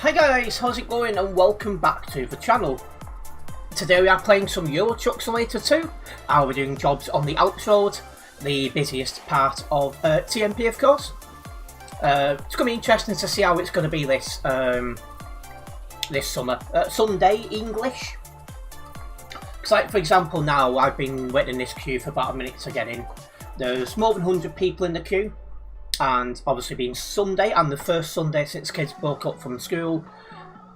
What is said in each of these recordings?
Hi guys, how's it going and welcome back to the channel. Today we are playing some Euro Truck Simulator 2 and we're doing jobs on the Alps road, the busiest part of TMP of course. It's going to be interesting to see how it's going to be this this summer. Sunday English. Because like for example now I've been waiting in this queue for about a minute to get in. There's more than 100 people in the queue. And obviously being Sunday and the first Sunday since kids broke up from school,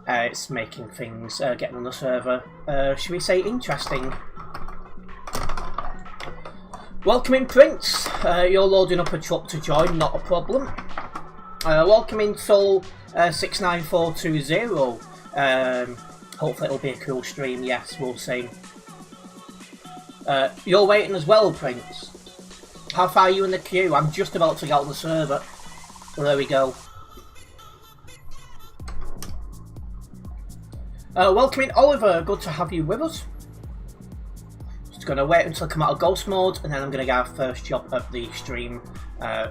it's making things getting on the server, should we say, interesting. Welcome in Prince, you're loading up a truck to join, not a problem. Welcome in Soul 69420, hopefully it'll be a cool stream, yes, we'll see. You're waiting as well, Prince. How far are you in the queue? I'm just about to get on the server. Well, there we go. Welcome in Oliver, good to have you with us. Just going to wait until I come out of ghost mode, and then I'm going to get our first job of the stream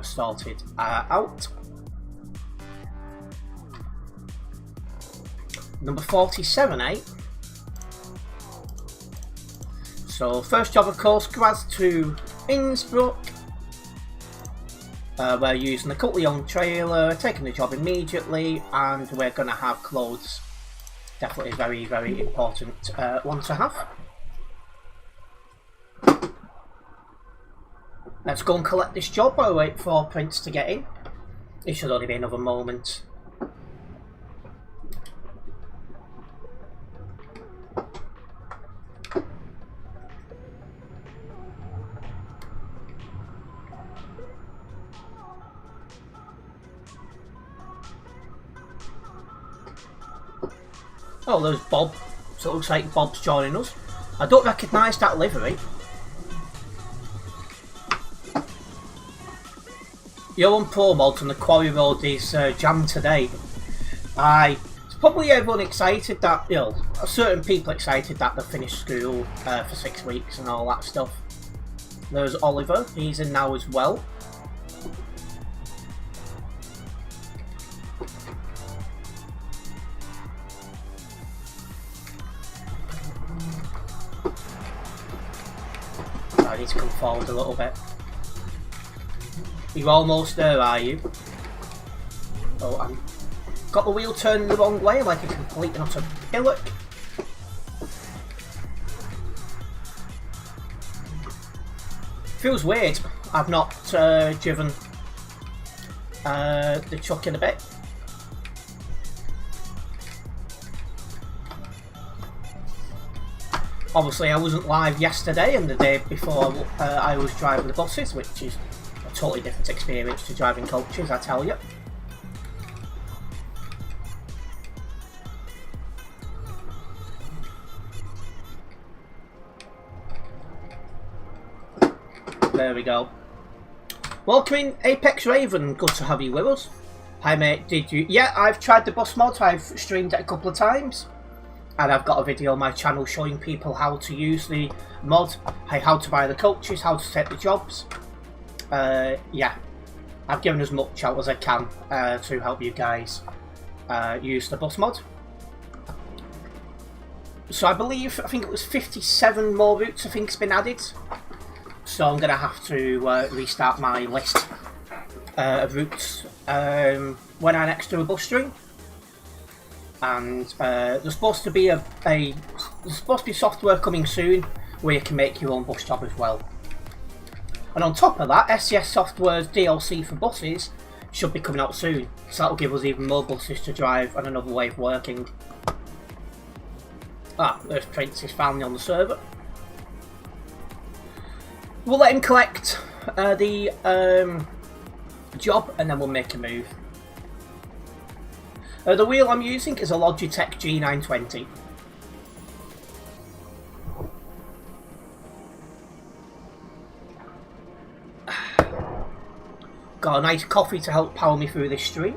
sorted out. Number 47, eh? So, first job, of course, Graz to Innsbruck. We're using the Cutleon trailer, taking the job immediately, and we're going to have clothes. Definitely a very, very important one to have. Let's go and collect this job while we wait for Prince to get in. It should only be another moment. Oh, there's Bob. So it looks like Bob's joining us. I don't recognise that livery. Your own pro mods on the Quarry Road is jammed today. It's probably everyone excited that, you know, certain people excited that they finished school for 6 weeks and all that stuff. There's Oliver, he's in now as well. I need to come forward a little bit. You're almost there, are you? Oh, I've got the wheel turning the wrong way like a complete and utter pillock. Feels weird. I've not driven the truck in a bit. Obviously, I wasn't live yesterday and the day before I was driving the buses, which is a totally different experience to driving coaches, I tell you. There we go. Welcome Apex Raven, good to have you with us. Hi mate, did you... Yeah, I've tried the bus mod, I've streamed it a couple of times. And I've got a video on my channel showing people how to use the mod, how to buy the coaches, how to take the jobs. Yeah, I've given as much out as I can to help you guys use the bus mod. So I think it was 57 more routes I think has been added. So I'm going to have to restart my list of routes when I next do a bus stream. And there's supposed to be software coming soon where you can make your own bus job as well. And on top of that, SCS Software's DLC for buses should be coming out soon, so that'll give us even more buses to drive and another way of working. Ah, there's Prince, is finally on the server. We'll let him collect the job and then we'll make a move. The wheel I'm using is a Logitech G920. Got a nice coffee to help power me through this stream.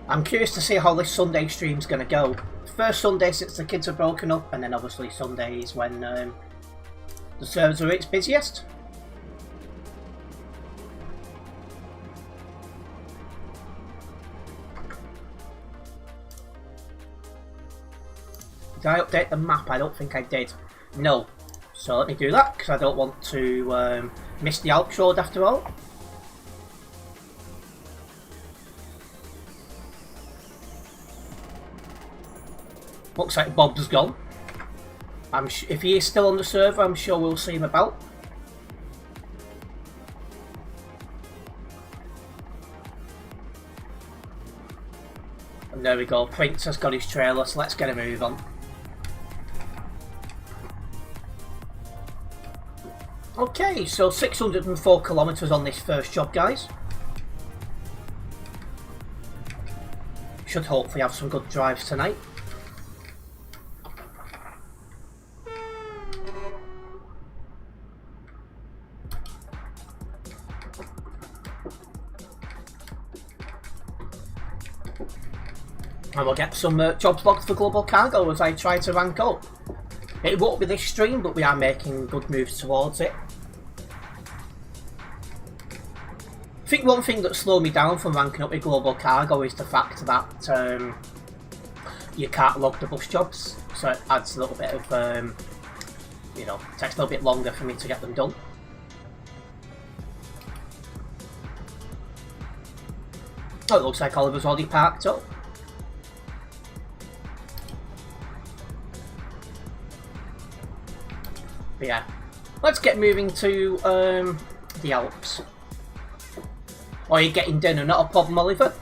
I'm curious to see how this Sunday stream's going to go. First Sunday since the kids have broken up, and then obviously Sundays when the servers are at its busiest. Did I update the map? I don't think I did. No. So let me do that, because I don't want to miss the Alps road after all. Looks like Bob's gone. If he is still on the server, I'm sure we'll see him about. And there we go, Prince has got his trailer, so let's get a move on. Okay, so 604 kilometres on this first job, guys. Should hopefully have some good drives tonight. And we'll get some jobs logged for Global Cargo as I try to rank up. It won't be this stream, but we are making good moves towards it. I think one thing that slowed me down from ranking up with global cargo is the fact that you can't log the bus jobs, so it adds a little bit of, you know, it takes a little bit longer for me to get them done. Oh, it looks like Oliver's already parked up. But yeah, let's get moving to the Alps. Or you're getting dinner, not a problem, Oliver.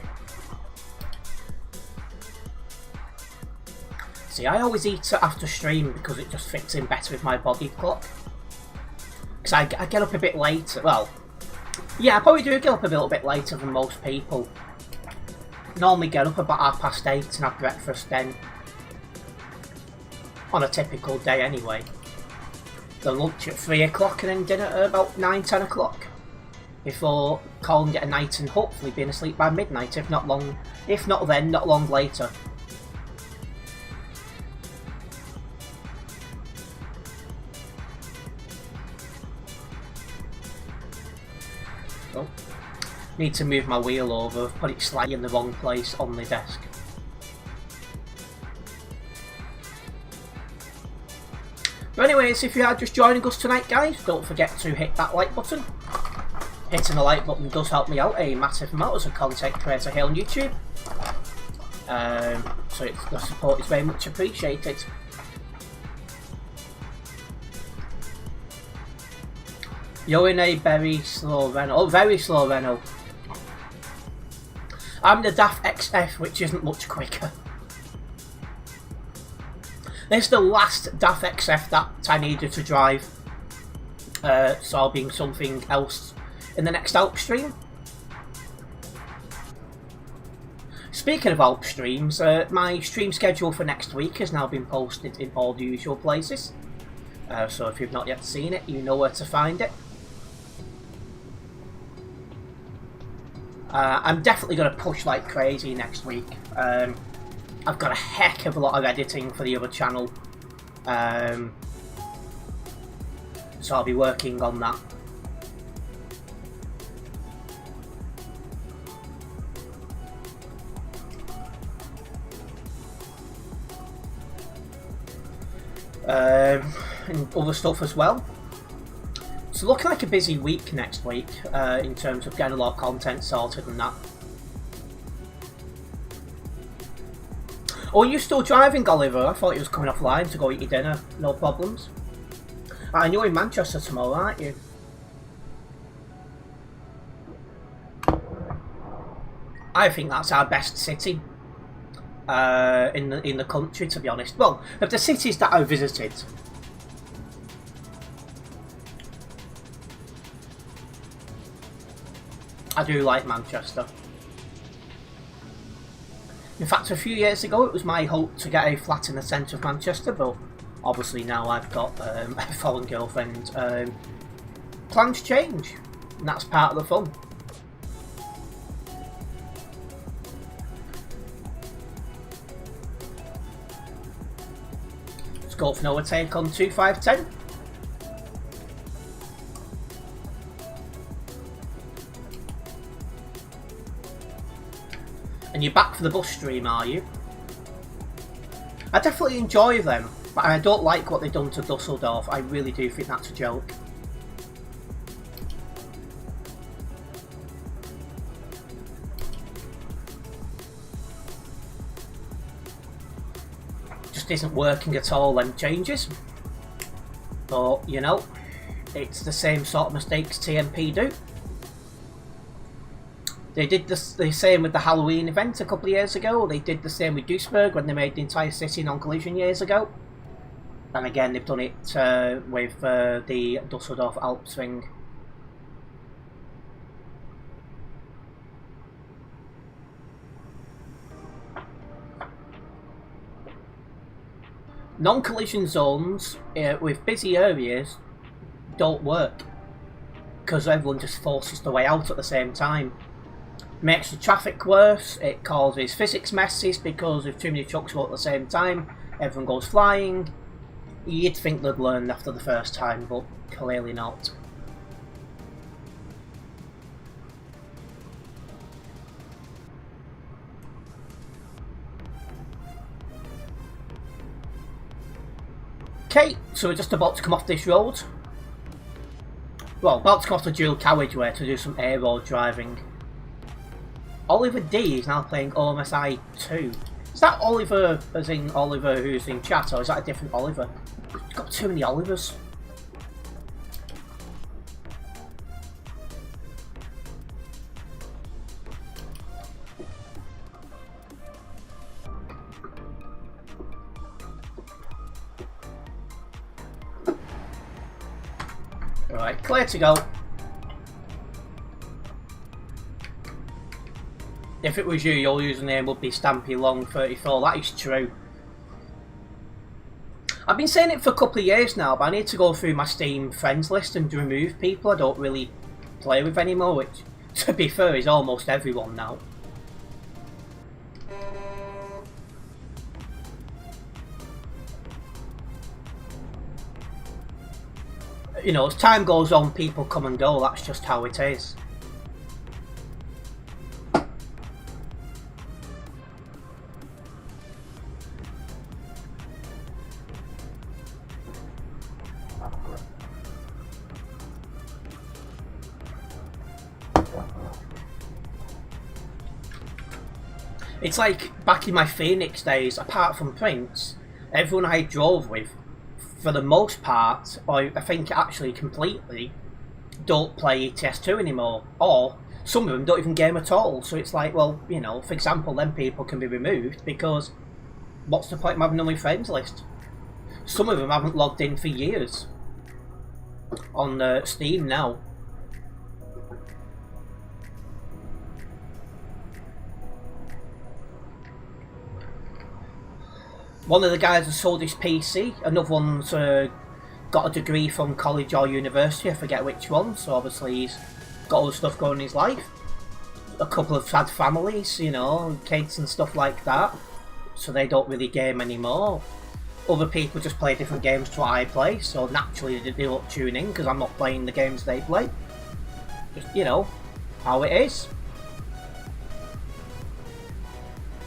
See, I always eat after stream because it just fits in better with my body clock. Because I get up a bit later. Well, yeah, I probably do get up a little bit later than most people. Normally get up about 8:30 and have breakfast then. On a typical day anyway. Then lunch at 3 o'clock and then dinner at about 9-10 o'clock. Before calling it a night and hopefully being asleep by midnight, if not then, not long later. Oh. Need to move my wheel over, I've put it slightly in the wrong place on the desk. But anyways, if you are just joining us tonight, guys, don't forget to hit that like button. Hitting the like button does help me out a massive amount as a content creator here on YouTube. So the support is very much appreciated. You're in a very slow Renault. Oh, very slow Renault. I'm the DAF XF, which isn't much quicker. This is the last DAF XF that I needed to drive. So I'll be in something else in the next Alps stream. Speaking of Alps streams, my stream schedule for next week has now been posted in all the usual places. So if you've not yet seen it, you know where to find it. I'm definitely going to push like crazy next week. I've got a heck of a lot of editing for the other channel. So I'll be working on that. And other stuff as well. It's looking like a busy week next week in terms of getting a lot of content sorted and that. Oh, are you still driving, Oliver? I thought you was coming offline to go eat your dinner. No problems. And you're in Manchester tomorrow, aren't you? I think that's our best city in the country, to be honest. Well, of the cities that I visited, I do like Manchester. In fact, a few years ago it was my hope to get a flat in the centre of Manchester, but obviously now I've got a foreign girlfriend. Plans change, and that's part of the fun. Let's go for another take on 2510. And you're back for the bus stream, are you? I definitely enjoy them, but I don't like what they've done to Dusseldorf. I really do think that's a joke. Just isn't working at all, them changes. But, you know, it's the same sort of mistakes TMP do. They did the same with the Halloween event a couple of years ago. They did the same with Duisburg when they made the entire city non-collision years ago. And again, they've done it with the Dusseldorf Alps thing. Non-collision zones with busy areas don't work because everyone just forces their way out at the same time. Makes the traffic worse, it causes physics messes because if too many trucks go at the same time, everyone goes flying. You'd think they'd learn after the first time, but clearly not. Okay, so we're just about to come off this road. Well, about to come off the dual carriageway to do some air road driving. Oliver D is now playing OMSI 2. Is that Oliver as in Oliver who's in chat, or is that a different Oliver? We've got too many Olivers. Right, clear to go. If it was you, your username would be StampyLong34. That is true. I've been saying it for a couple of years now, but I need to go through my Steam friends list and remove people I don't really play with anymore, which, to be fair, is almost everyone now. You know, as time goes on, people come and go, that's just how it is. It's like back in my Phoenix days, apart from Prince, everyone I drove with, for the most part, or I think actually completely, don't play ETS2 anymore. Or some of them don't even game at all. So it's like, well, you know, for example, then people can be removed because what's the point of having them on my friends list? Some of them haven't logged in for years on Steam now. One of the guys has sold his PC, another one's got a degree from college or university, I forget which one, so obviously he's got all the stuff going in his life. A couple have had families, you know, kids and stuff like that, so they don't really game anymore. Other people just play different games to what I play, so naturally they don't tune in because I'm not playing the games they play. Just, you know, how it is.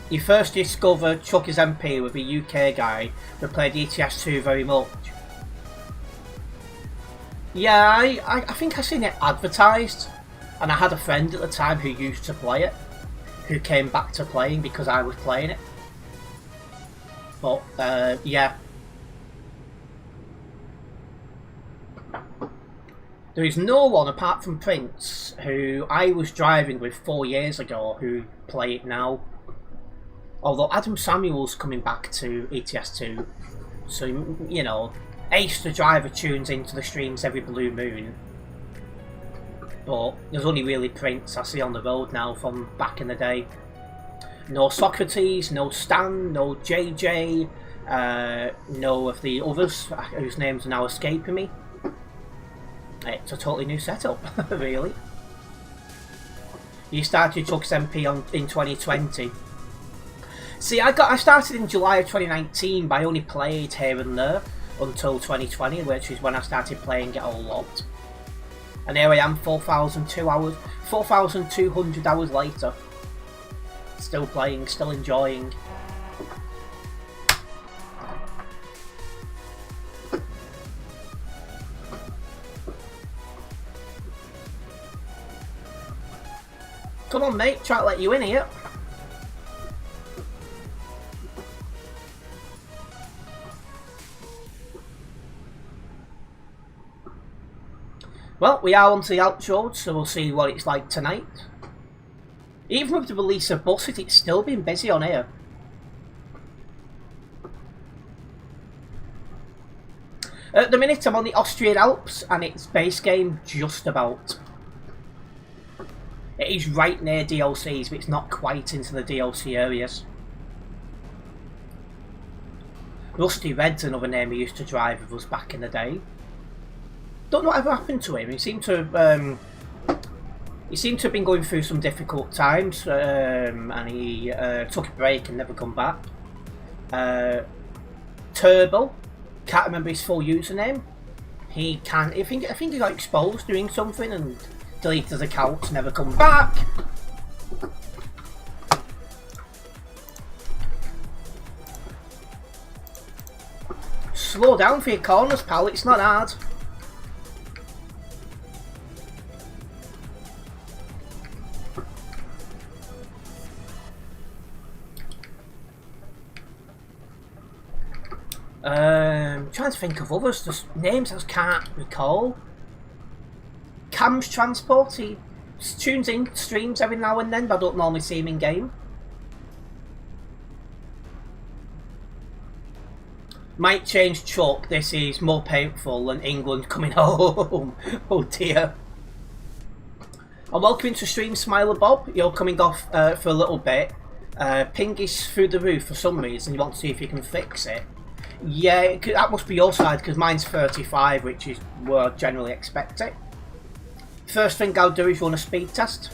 You first discovered Chucky's MP with a UK guy who played ETS2 very much. Yeah, I think I seen it advertised, and I had a friend at the time who used to play it, who came back to playing because I was playing it. But, yeah. There is no one apart from Prince who I was driving with 4 years ago who play it now. Although Adam Samuel's coming back to ETS2, so, you know, Ace the driver tunes into the streams every blue moon. But there's only really Prince I see on the road now from back in the day. No Socrates, no Stan, no JJ, no of the others whose names are now escaping me. It's a totally new setup, really. You started Chuck's MP in 2020. See, I started in July of 2019, but I only played here and there until 2020, which is when I started playing it a lot. And here I am, 4,200 hours later. Still playing, still enjoying. Come on, mate, try to let you in here. Well, we are onto the Alps road, so we'll see what it's like tonight. Even with the release of buses, it's still been busy on here. At the minute, I'm on the Austrian Alps, and it's base game just about. It is right near DLCs, but it's not quite into the DLC areas. Rusty Red's another name he used to drive with us back in the day. Don't know whatever happened to him. He seemed to have been going through some difficult times, and he took a break and never come back. Turbo, Can't remember his full username. He can. I think he got exposed doing something and deleted his account, never come back. Slow down for your corners, pal. It's not hard. Trying to think of others. There's names I can't recall. Cam's Transport. He tunes in streams every now and then, but I don't normally see him in game. Might change Chuck. This is more painful than England coming home. Oh dear. And welcome to stream, Smiler Bob. You're coming off for a little bit. Ping is through the roof for some reason. You want to see if you can fix it. Yeah, that must be your side because mine's 35, which is where I generally expect it. First thing I'll do is run a speed test.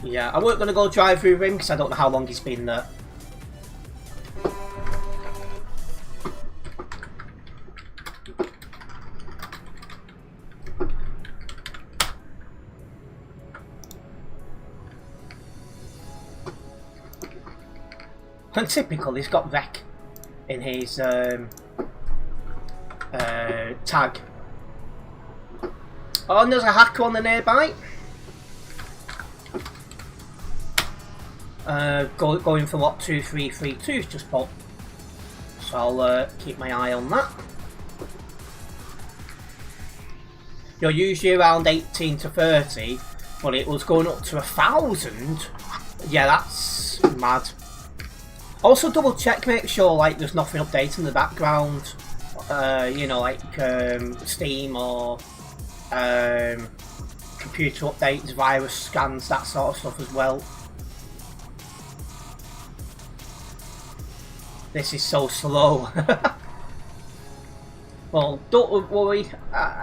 Yeah, I weren't going to go drive through him because I don't know how long he's been there. And typical, he's got Vec in his tag. Oh, and there's a hacker on the nearby. Going for what 2332's just popped. So I'll keep my eye on that. You're usually around 18 to 30, but it was going up to 1,000. Yeah, that's mad. Also double check, make sure like there's nothing updating in the background. You know, like Steam or computer updates, virus scans, that sort of stuff as well. This is so slow. Well, don't worry,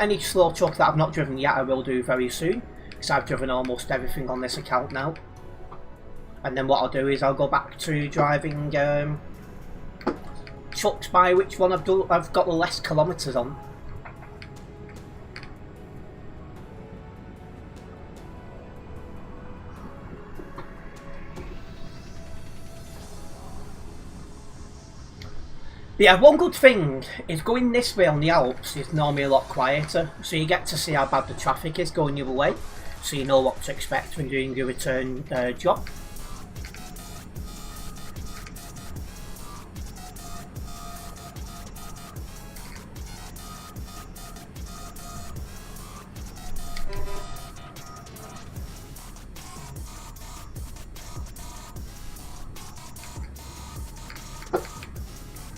any slow truck that I've not driven yet I will do very soon, because I've driven almost everything on this account now. And then what I'll do is I'll go back to driving trucks by which one I've got the less kilometres on. But yeah, one good thing is going this way on the Alps is normally a lot quieter, so you get to see how bad the traffic is going the other way, so you know what to expect when doing your return job.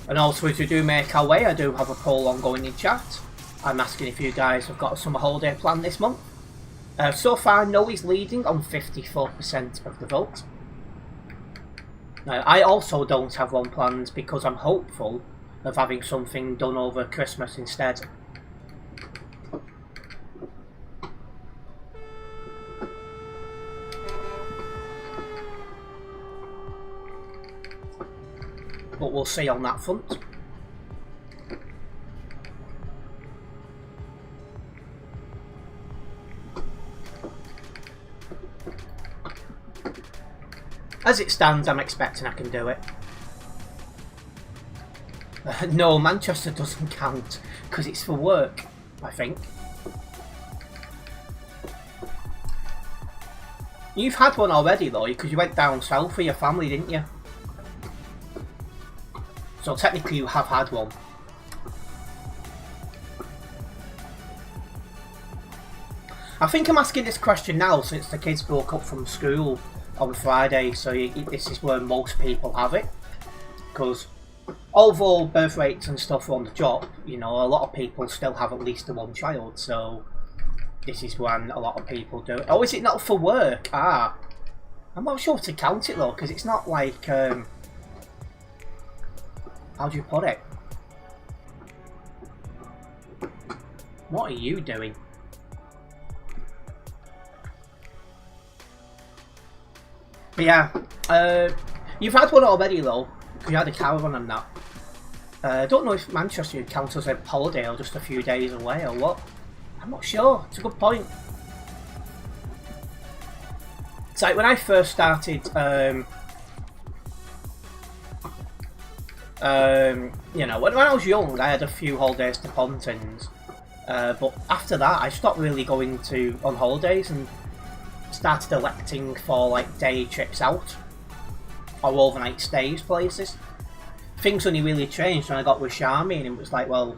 And also, as we do make our way, I do have a poll ongoing in chat. I'm asking if you guys have got a summer holiday plan this month. So far, Noe's leading on 54% of the vote. Now, I also don't have one planned because I'm hopeful of having something done over Christmas instead. But we'll see on that front. As it stands, I'm expecting I can do it. No, Manchester doesn't count because it's for work, I think. You've had one already though, because you went down south for your family, didn't you? So technically you have had one. I think I'm asking this question now since the kids broke up from school on Friday, so this is where most people have it. Because although birth rates and stuff are on the drop, you know, a lot of people still have at least one child, so this is when a lot of people do it. Oh, is it not for work? Ah, I'm not sure to count it though, because it's not like, how do you put it? What are you doing? But yeah, you've had one already though, because you had a caravan and that. I don't know if Manchester would count as a holiday or just a few days away or what. I'm not sure. It's a good point. It's like when I first started, you know, when I was young, I had a few holidays to Pontins. But after that, I stopped really going on holidays and started electing for like day trips out or overnight stays places. Things only really changed when I got with Charmy, and it was like, well,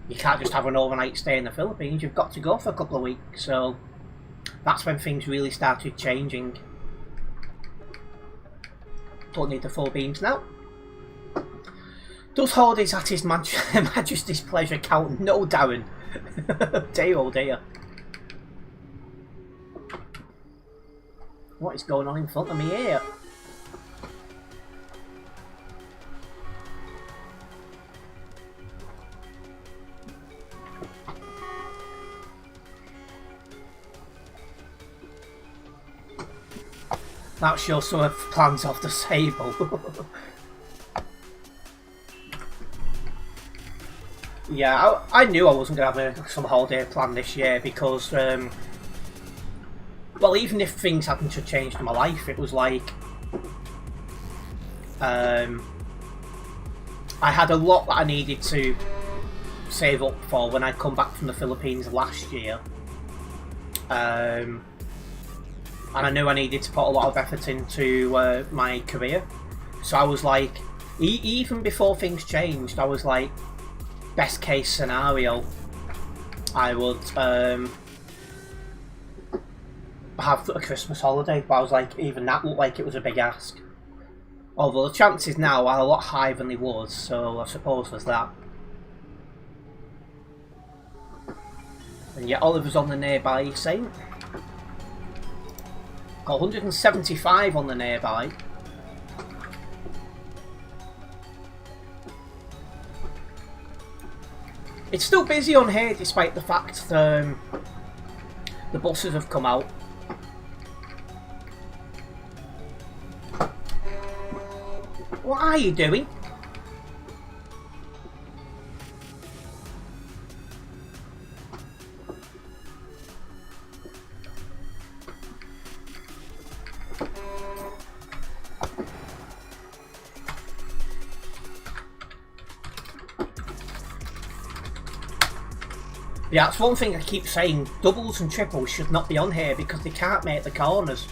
you can't just have an overnight stay in the Philippines, you've got to go for a couple of weeks. So that's when things really started changing. Don't need the full beams now. Does holidays at His Majesty's pleasure count? No, Darren. Dear oh dear. What is going on in front of me here? That shows some of the plans off the table. Yeah, I knew I wasn't going to have some holiday plan this year because, well, even if things hadn't changed in my life, it was like, I had a lot that I needed to save up for when I come back from the Philippines last year. And I knew I needed to put a lot of effort into my career. So I was like, even before things changed, I was like, best case scenario, I would have a Christmas holiday. But I was like, even that looked like it was a big ask. Although the chances now are a lot higher than they was, so I suppose there's that. And yet Oliver's on the nearby Saint. Got 175 on the nearby. It's still busy on here despite the fact that the buses have come out. What are you doing? Yeah, that's one thing I keep saying, doubles and triples should not be on here because they can't make the corners.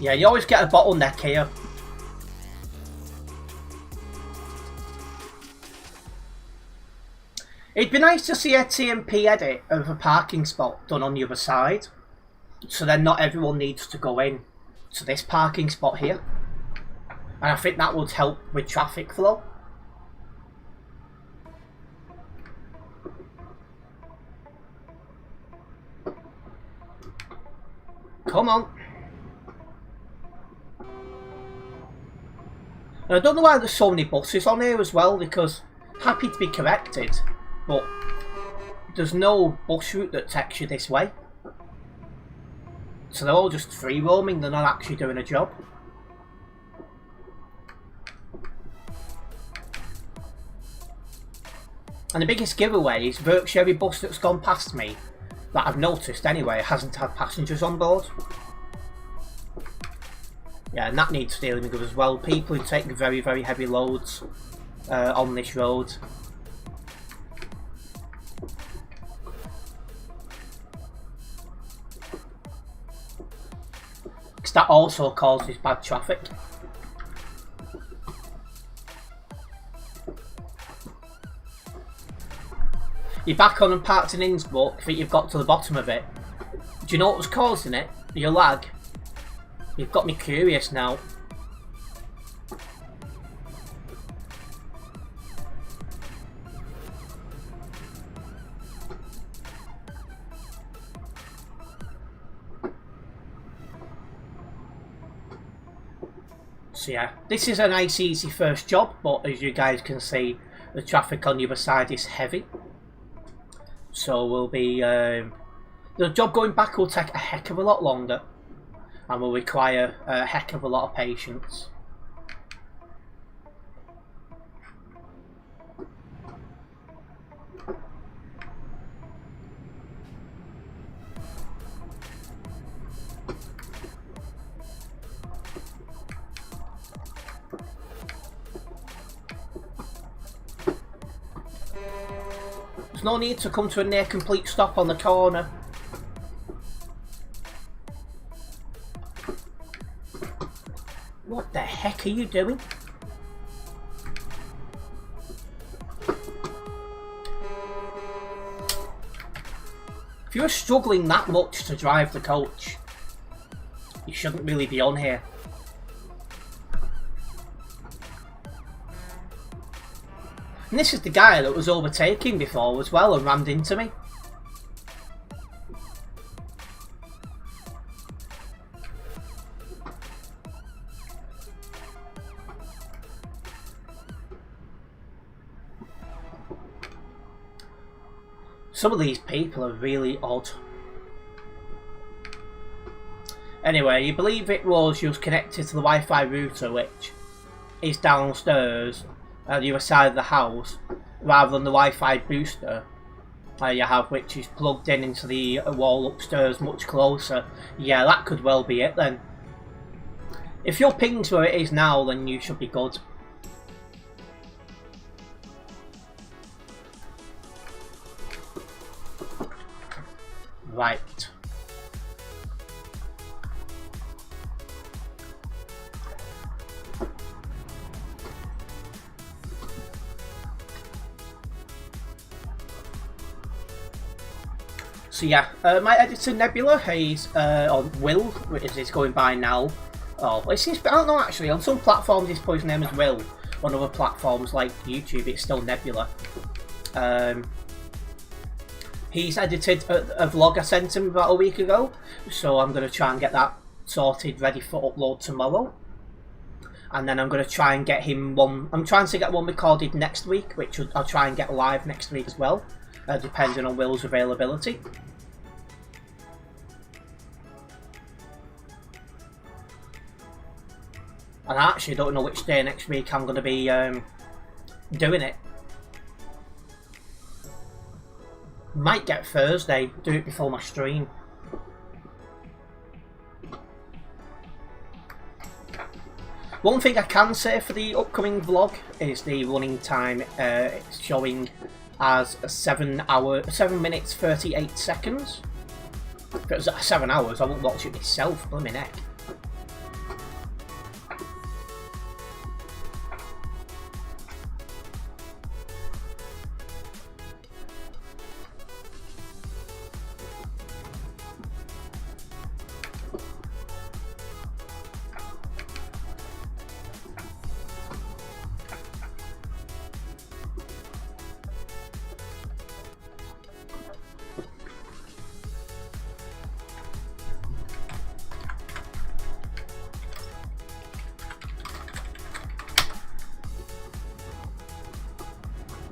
Yeah, you always get a bottleneck here. It'd be nice to see a TMP edit of a parking spot done on the other side. So then not everyone needs to go in to this parking spot here. And I think that would help with traffic flow. Come on. And I don't know why there's so many buses on here as well, because happy to be corrected, but there's no bus route that takes you this way. So they're all just free roaming, they're not actually doing a job. And the biggest giveaway is virtually every bus that's gone past me, that I've noticed anyway, hasn't had passengers on board. Yeah, and that needs dealing with as well. People who take very, very heavy loads on this road. Because that also causes bad traffic. You're back on and parked in Innsbruck, I think you've got to the bottom of it. Do you know what was causing it? Your lag? You've got me curious now. So yeah, this is a nice easy first job, but as you guys can see, the traffic on the other side is heavy. So we'll be... the job going back will take a heck of a lot longer and will require a heck of a lot of patience. There's no need to come to a near complete stop on the corner. What the heck are you doing? If you're struggling that much to drive the coach, you shouldn't really be on here. And this is the guy that was overtaking before as well and rammed into me. Some of these people are really odd. Anyway, you believe it was connected to the Wi-Fi router, which is downstairs at the other side of the house, rather than the Wi-Fi booster you have, which is plugged in into the wall upstairs much closer. Yeah, that could well be it then. If your ping's where it is now, then you should be good. Right. So yeah, my editor Nebula, he's on Will, as he's going by now. Oh, it seems, I don't know actually, on some platforms he's put his name as Will. On other platforms like YouTube it's still Nebula. He's edited a vlog I sent him about a week ago, so I'm going to try and get that sorted, ready for upload tomorrow. And then I'm going to try and get him one, I'm trying to get one recorded next week, which I'll try and get live next week as well, depending on Will's availability. And I actually don't know which day next week I'm going to be doing it. Might get Thursday, do it before my stream. One thing I can say for the upcoming vlog is the running time. It's showing as 7 minutes 38 seconds. If it was 7 hours, I wouldn't watch it myself, blimey neck.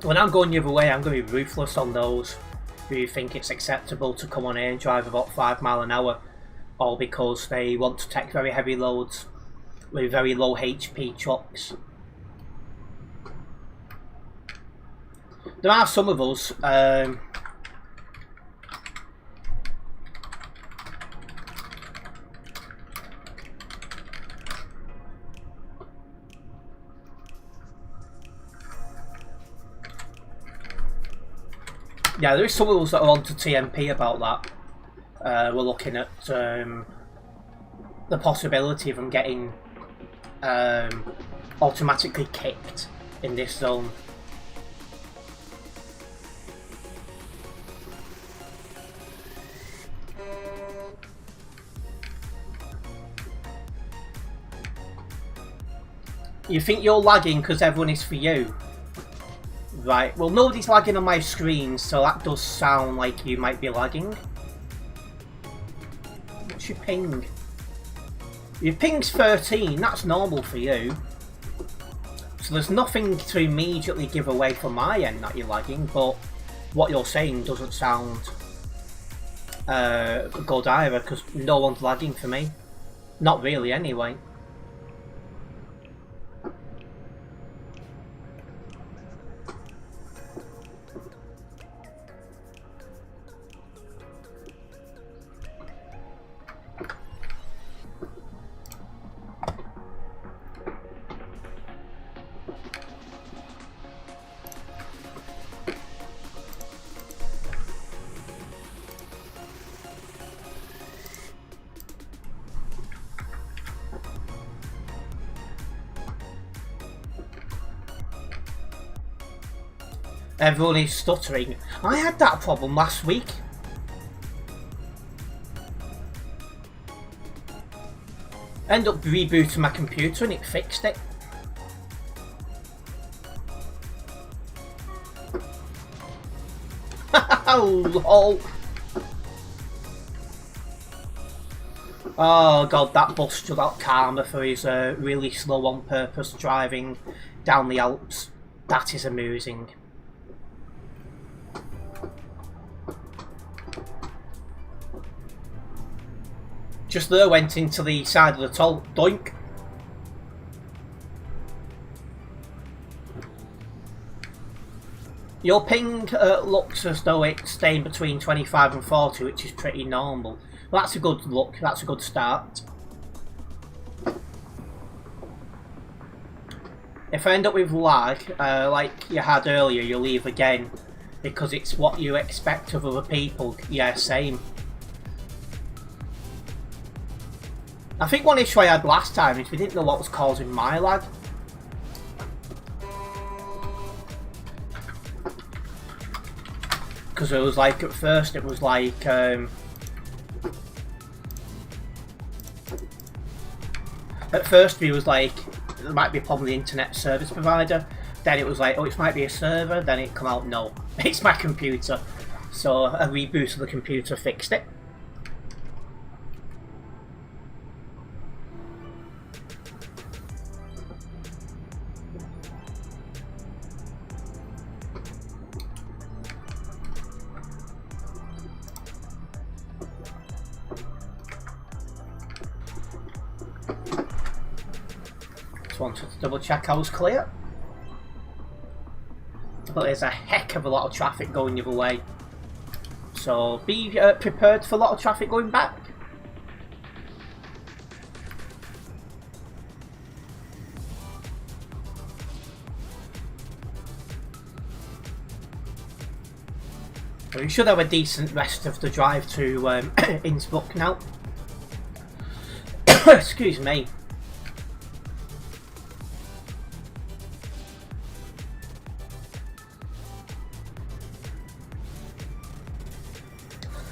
When I'm going the other way, I'm going to be ruthless on those who think it's acceptable to come on here and drive about 5 miles an hour, all because they want to take very heavy loads with very low HP trucks. There are some of us yeah, there is some of us that are on to TMP about that. We're looking at the possibility of them getting automatically kicked in this zone. You think you're lagging because everyone is for you? Right, well nobody's lagging on my screen, so that does sound like you might be lagging. What's your ping? Your ping's 13, that's normal for you. So there's nothing to immediately give away from my end that you're lagging, but what you're saying doesn't sound good either, because no one's lagging for me. Not really, anyway. Everyone is stuttering. I had that problem last week. Ended up rebooting my computer and it fixed it. Oh, lol. Oh god, that bus just got karma for his really slow on purpose driving down the Alps. That is amusing. Just there, went into the side of the toll. Doink. Your ping looks as though it's staying between 25 and 40, which is pretty normal. Well, that's a good look. That's a good start. If I end up with lag, like you had earlier, you'll leave again because it's what you expect of other people. Yeah, same. I think one issue I had last time is we didn't know what was causing my lag. Because it was like, at first it was like, at first it was like, there might be a problem with the internet service provider. Then it was like, oh, it might be a server. Then it come out, no, it's my computer. So a reboot of the computer fixed it. Wanted to double check I was clear, but there's a heck of a lot of traffic going the other way, so be prepared for a lot of traffic going back. We should have a decent rest of the drive to Innsbruck now. Excuse me.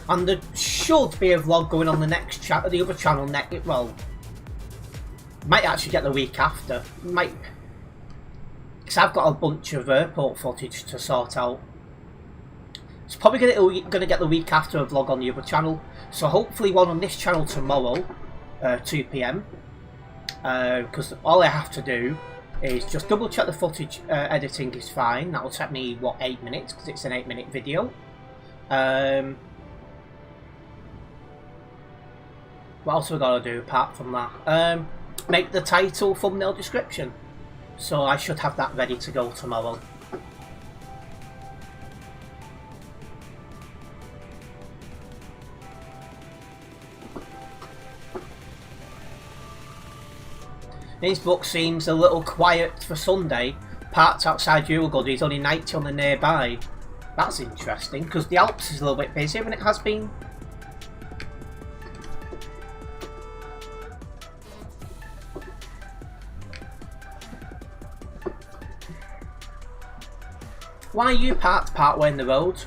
And there should be a vlog going on the next the other channel well, might actually get the week after. Might, because I've got a bunch of airport footage to sort out. It's probably gonna get the week after a vlog on the other channel. So hopefully one on this channel tomorrow, 2 PM. Because all I have to do is just double check the footage editing is fine. That will take me what, 8 minutes, because it's an 8-minute video. What else have we got to do apart from that? Make the title, thumbnail, description. So I should have that ready to go tomorrow. Innsbruck seems a little quiet for Sunday. Parked outside Eurogod, he's only 90 on the nearby. That's interesting, because the Alps is a little bit busier than it has been. Why are you parked partway in the road?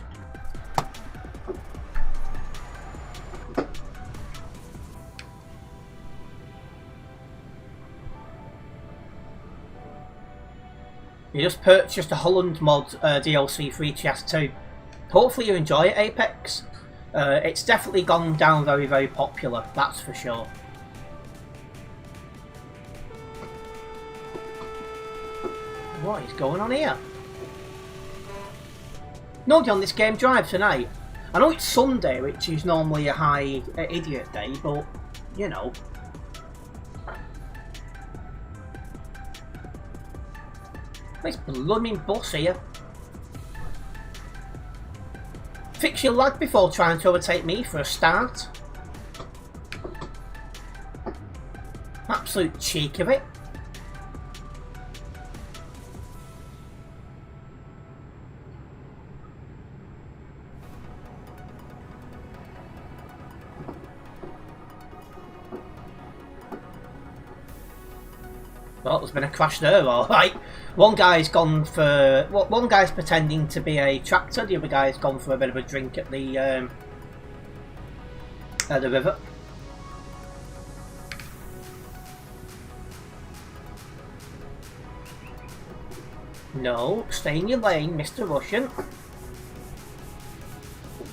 You just purchased a Holland mod DLC for ETS2. Hopefully you enjoy it, Apex. It's definitely gone down very, very popular, that's for sure. What is going on here? Nobody on this game drive tonight. I know it's Sunday, which is normally a high idiot day, but, you know. This blooming bus here. Fix your lag before trying to overtake me for a start. Absolute cheek of it. Well, there's been a crash there, alright. One guy's gone for... Well, one guy's pretending to be a tractor, the other guy's gone for a bit of a drink at the river. No, stay in your lane, Mr. Russian.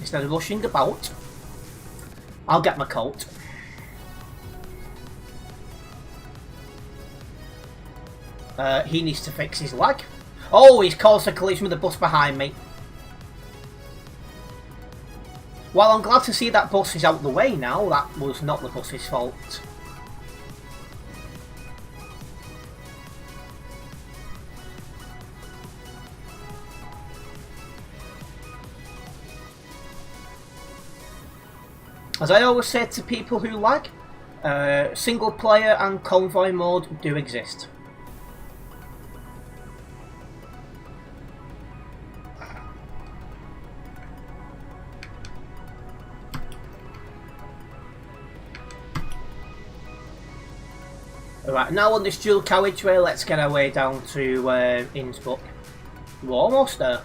Instead of rushing about. I'll get my coat. He needs to fix his lag. Oh, he's caused a collision with the bus behind me. Well, I'm glad to see that bus is out the way now. That was not the bus's fault. As I always say to people who lag, single player and convoy mode do exist. Right, now on this dual carriageway, let's get our way down to Innsbruck. We're almost there.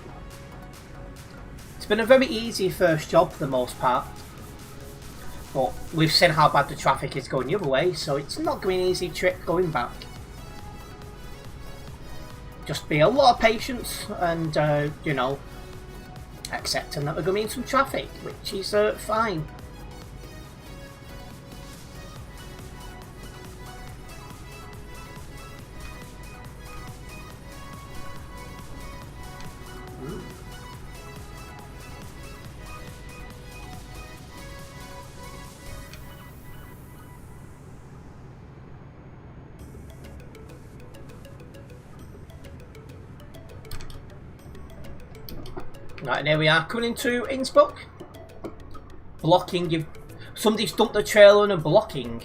It's been a very easy first job for the most part. But we've seen how bad the traffic is going the other way, so it's not going to be an easy trip going back. Just be a lot of patience and, you know, accepting that we're going to be in some traffic, which is fine. Right, and here we are coming into Innsbruck. Blocking. Somebody's dumped the trailer and blocking.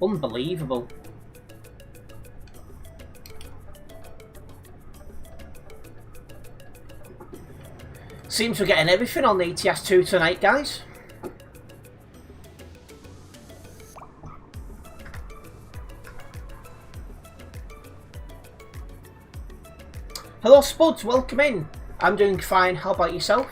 Unbelievable. Seems we're getting everything on the ETS2 tonight, guys. Hello Spuds, welcome in. I'm doing fine, how about yourself?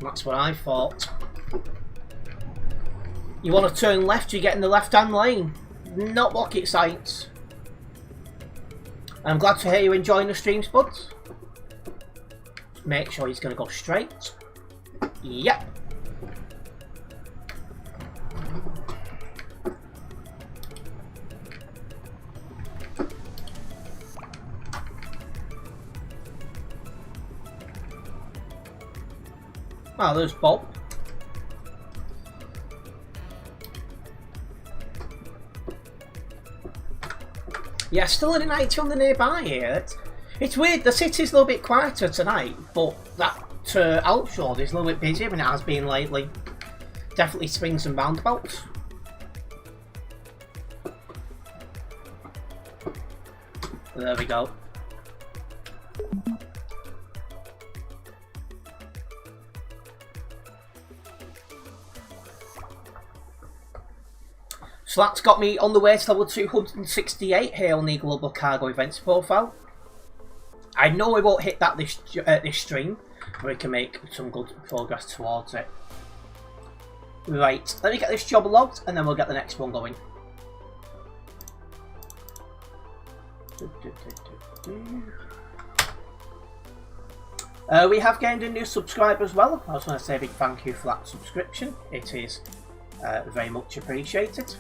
That's what I thought. You want to turn left, you get in the left-hand lane. Not rocket science. I'm glad to hear you enjoying the stream, Spuds. Make sure he's going to go straight. Yep. Oh, there's Bob. Yeah, still in 90 on the nearby here. It's weird, the city's a little bit quieter tonight, but that Alps road is a little bit busier than it has been lately. Definitely swings and roundabouts. There we go. So that's got me on the way to level 268 here on the Global Cargo Events profile. I know we won't hit that this stream, but we can make some good progress towards it. Right, let me get this job logged and then we'll get the next one going. We have gained a new subscriber as well. I just want to say a big thank you for that subscription. It is very much appreciated.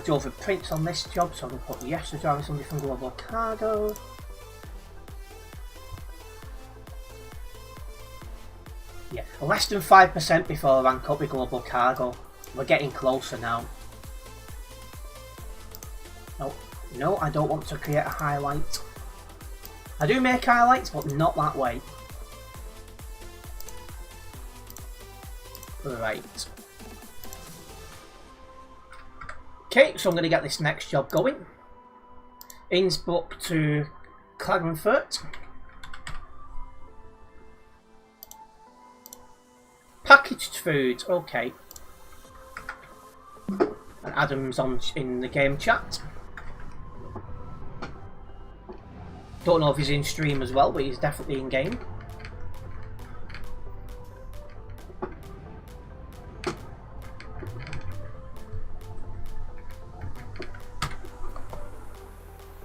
Drove a Prince on this job, so I'm going to put yes to driving somebody from Global Cargo. Yeah, less than 5% before I rank up with Global Cargo. We're getting closer now. No, no, I don't want to create a highlight. I do make highlights, but not that way. Right. Okay, so I'm going to get this next job going. Innsbruck to Klagenfurt. Packaged food, okay. And Adam's on in the game chat. Don't know if he's in stream as well, but he's definitely in game.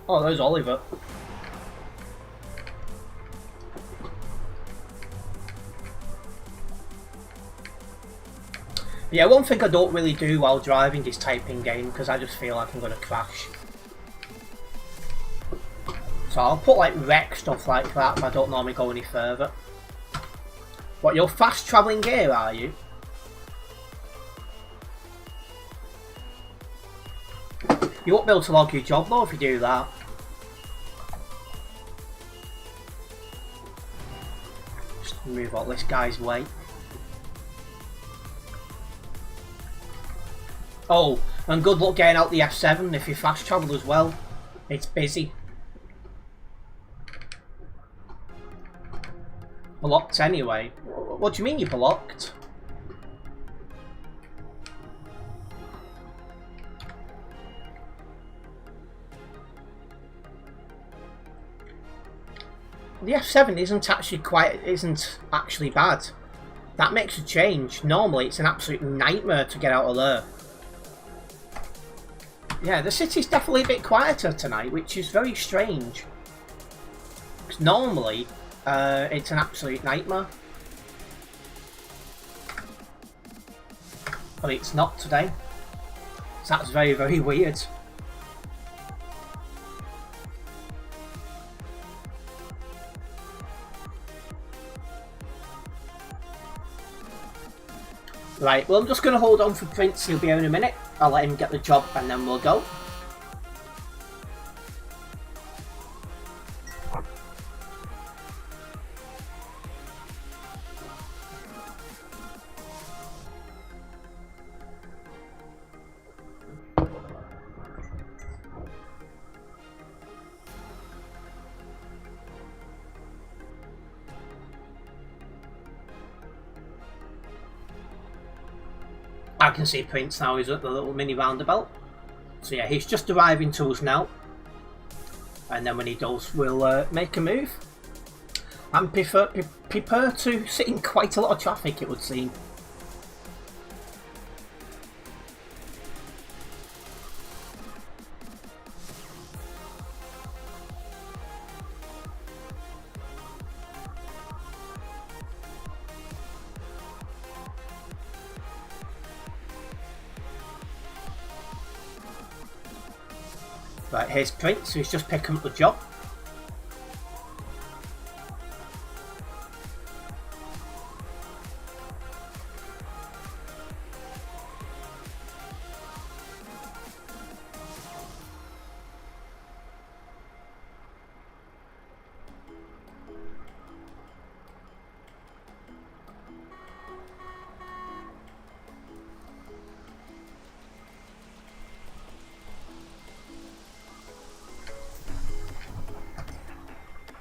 Oh, there's Oliver. Yeah, one thing I don't really do while driving is type in game because I just feel like I'm going to crash. So I'll put like wreck stuff like that if I don't normally go any further. What, you're fast travelling gear, are you? You won't be able to log your job though if you do that. Just move out this guy's way. Oh, and good luck getting out the F7 if you fast travel as well. It's busy. Blocked anyway. What do you mean you're blocked? The F7 isn't actually bad. That makes a change. Normally it's an absolute nightmare to get out of there. Yeah, the city's definitely a bit quieter tonight, which is very strange. Because normally it's an absolute nightmare. But it's not today. So that's very, very weird. Right, well I'm just going to hold on for Prince, he'll be here in a minute. I'll let him get the job and then we'll go. I can see Prince now, he's at the little mini roundabout. So yeah, he's just arriving to us now. And then when he does, we'll make a move. And prepare to sit in quite a lot of traffic, it would seem. Right, here's Prince, who's just picking up the job.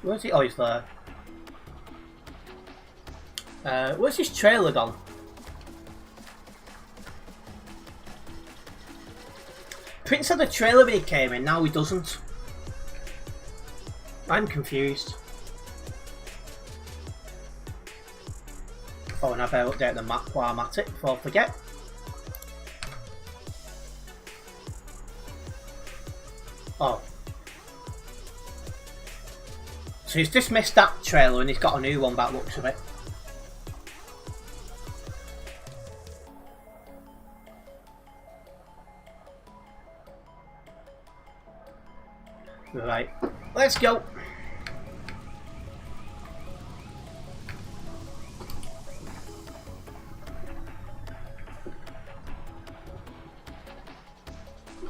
Where's he? Oh, he's there. Where's his trailer gone? Prince had a trailer when he came in, now he doesn't. I'm confused. Oh, and I better update the map while I'm at it before I forget. Oh. So he's dismissed that trailer and he's got a new one by the looks of it. Right, let's go.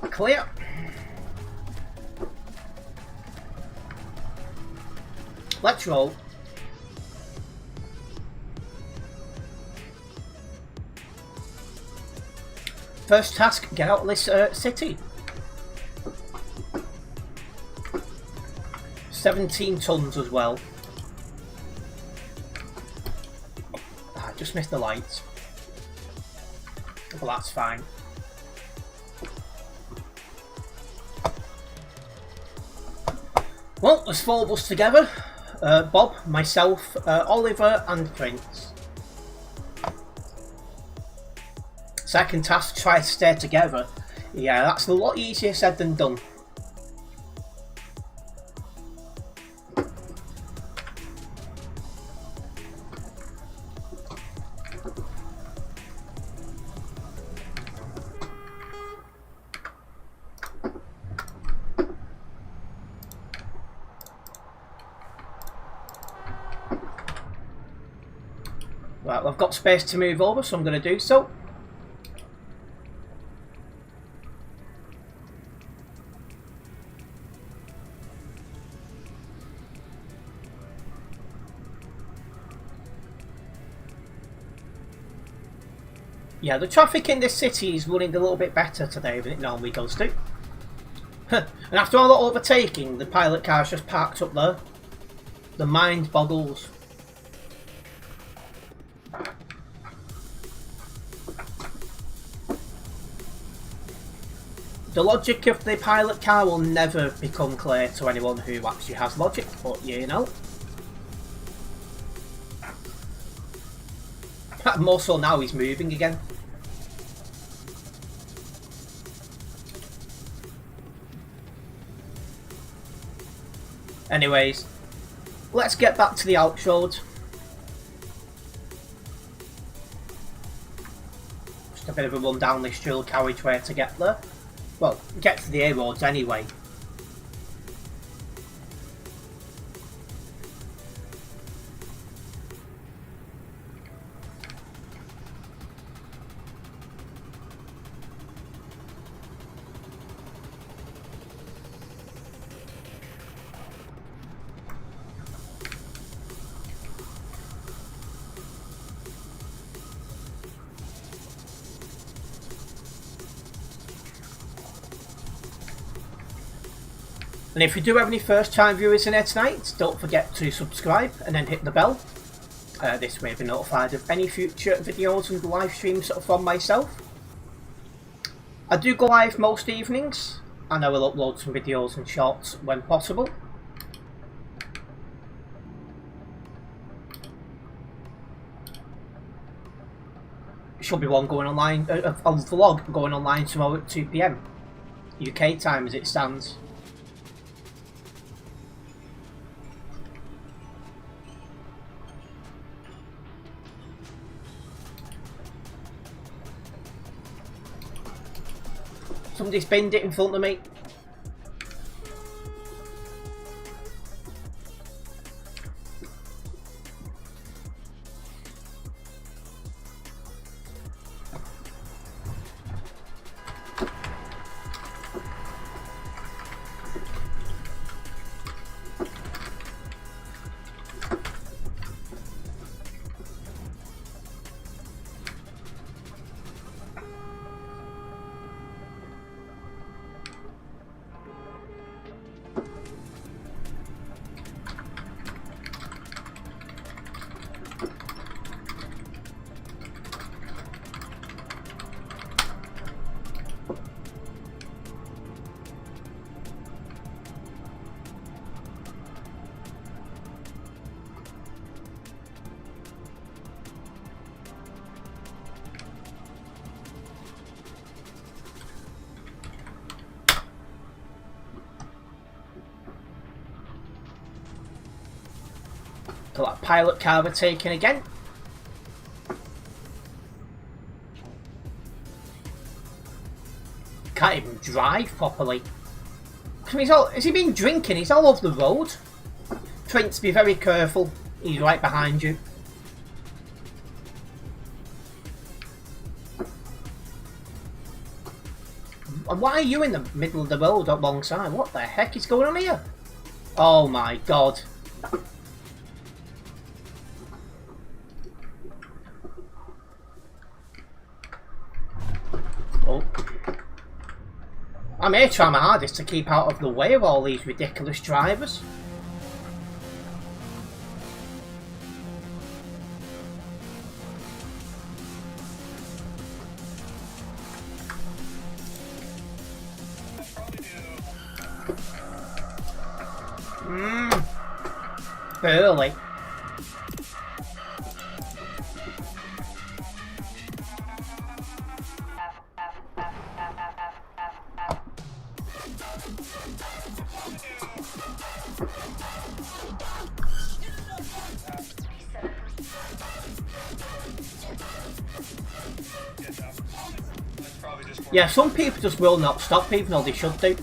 Clear. Let's roll. First task, get out of this city. 17 tons as well. I just missed the lights. Well, that's fine. Well, there's 4 of us together. Bob, myself, Oliver and Prince. Second task, try to stay together. Yeah, that's a lot easier said than done. Right, well, I've got space to move over, so I'm going to do so. Yeah, the traffic in this city is running a little bit better today than it normally does do. And after all that overtaking, the pilot car's just parked up there. The mind boggles. The logic of the pilot car will never become clear to anyone who actually has logic, but you know. More so now he's moving again. Anyways, let's get back to the Alps road. Just a bit of a run down this dual carriageway to get there. Well, get to the A roads anyway. And if you do have any first time viewers in here tonight, don't forget to subscribe and then hit the bell. This way you'll be notified of any future videos and live streams from myself. I do go live most evenings, and I will upload some videos and shorts when possible. Should be one going online, a vlog going online tomorrow at 2 PM UK time as it stands. Somebody's binned it in front of me. Got that pilot car overtaken again. Can't even drive properly. Has he been drinking? He's all over the road. Terence, be very careful. He's right behind you. And why are you in the middle of the road alongside? What the heck is going on here? Oh my god. Oh. I'm here trying my hardest to keep out of the way of all these ridiculous drivers. Early. Yeah, some people just will not stop even though they should do.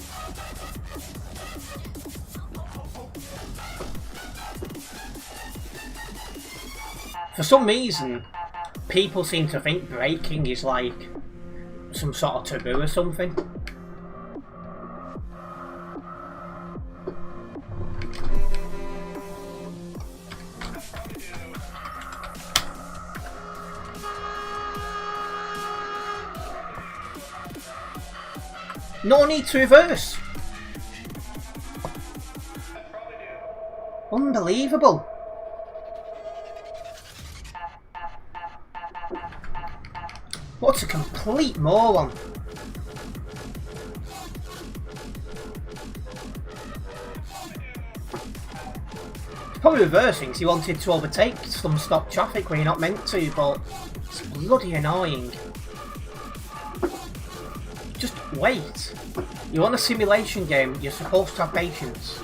For some reason, people seem to think braking is like some sort of taboo or something. No need to reverse. Unbelievable. What's a complete moron? He's probably reversing because he wanted to overtake some stop traffic where you're not meant to, but it's bloody annoying. Just wait. You want a simulation game, you're supposed to have patience.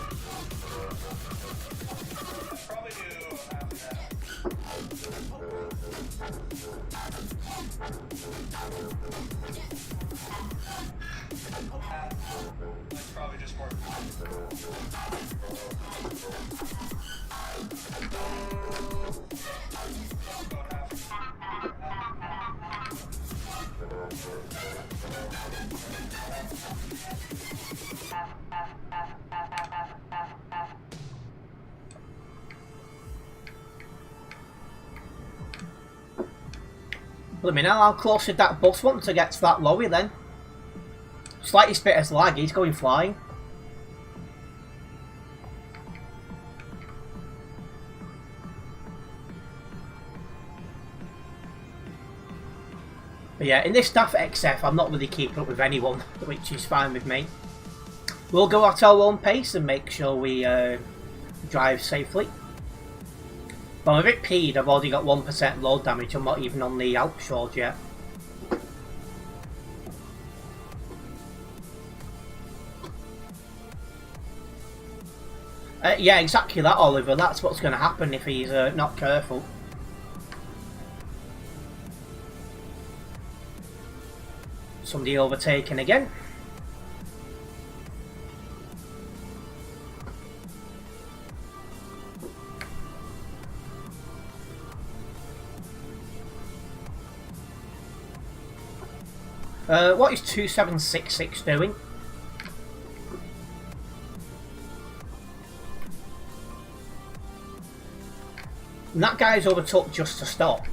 Let me know how close did that bus want to get to that lorry then. Slightest bit of lag, he's going flying. But yeah, in this Daft XF I'm not really keeping up with anyone, which is fine with me. We'll go at our own pace and make sure we drive safely. But I'm a bit peed, I've already got 1% load damage, I'm not even on the Alps road yet. Yeah, exactly that, Oliver, that's what's going to happen if he's not careful. Somebody overtaken again. What is 2766 doing? And that guy's overtook just to stop.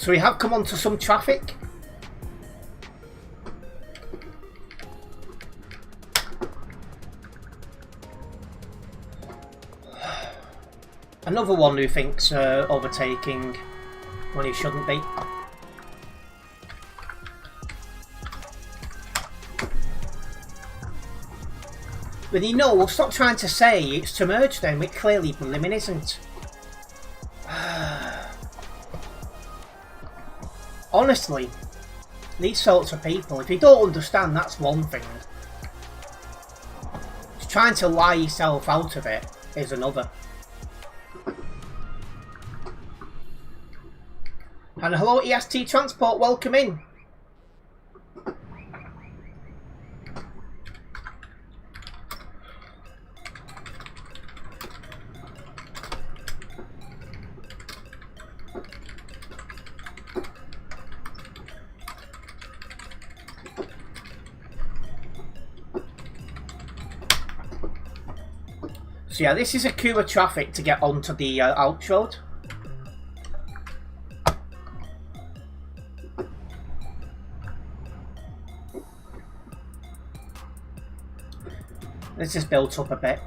So we have come onto some traffic. Another one who thinks overtaking when he shouldn't be. But you know, we'll stop trying to say it's to merge them, it clearly blimmin' isn't. Honestly, these sorts of people, if you don't understand, that's one thing. Just trying to lie yourself out of it is another. And hello EST Transport, welcome in. So yeah, this is a queue of traffic to get onto the Alps road. This is built up a bit.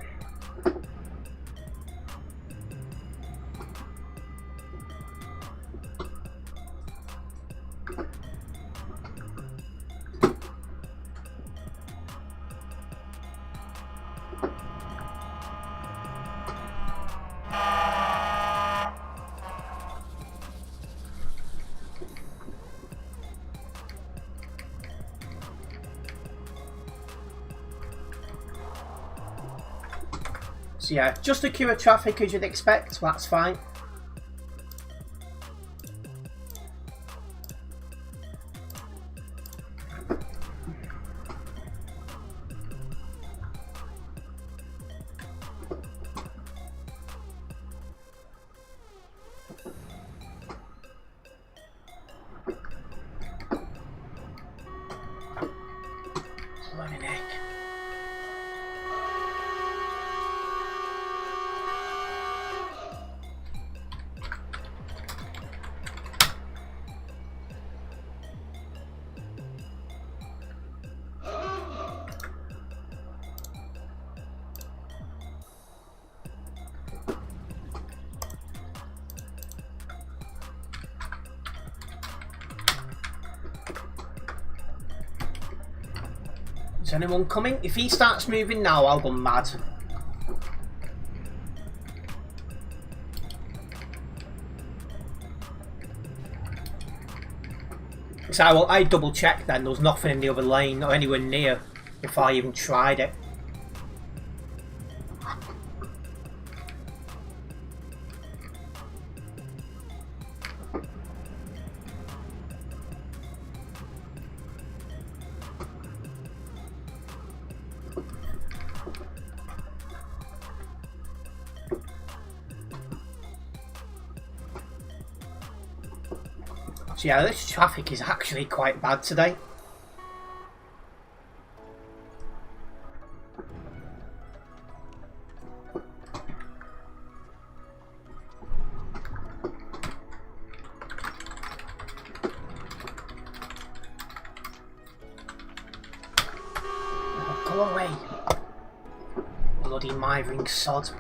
So yeah, just a queue of traffic as you'd expect, that's fine. Blimey heck. Is anyone coming? If he starts moving now, I'll go mad. So I double checked then, there was nothing in the other lane or anywhere near before I even tried it. So yeah, this traffic is actually quite bad today. Oh, go away. Bloody mithering sod.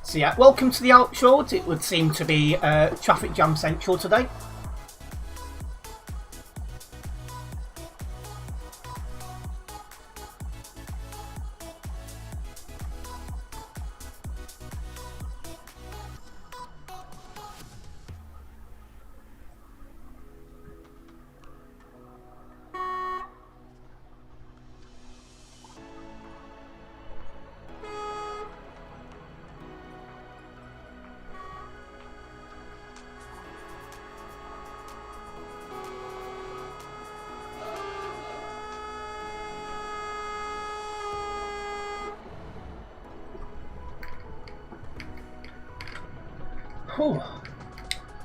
So yeah, welcome to the Alps Road. It would seem to be traffic jam central today. Whew.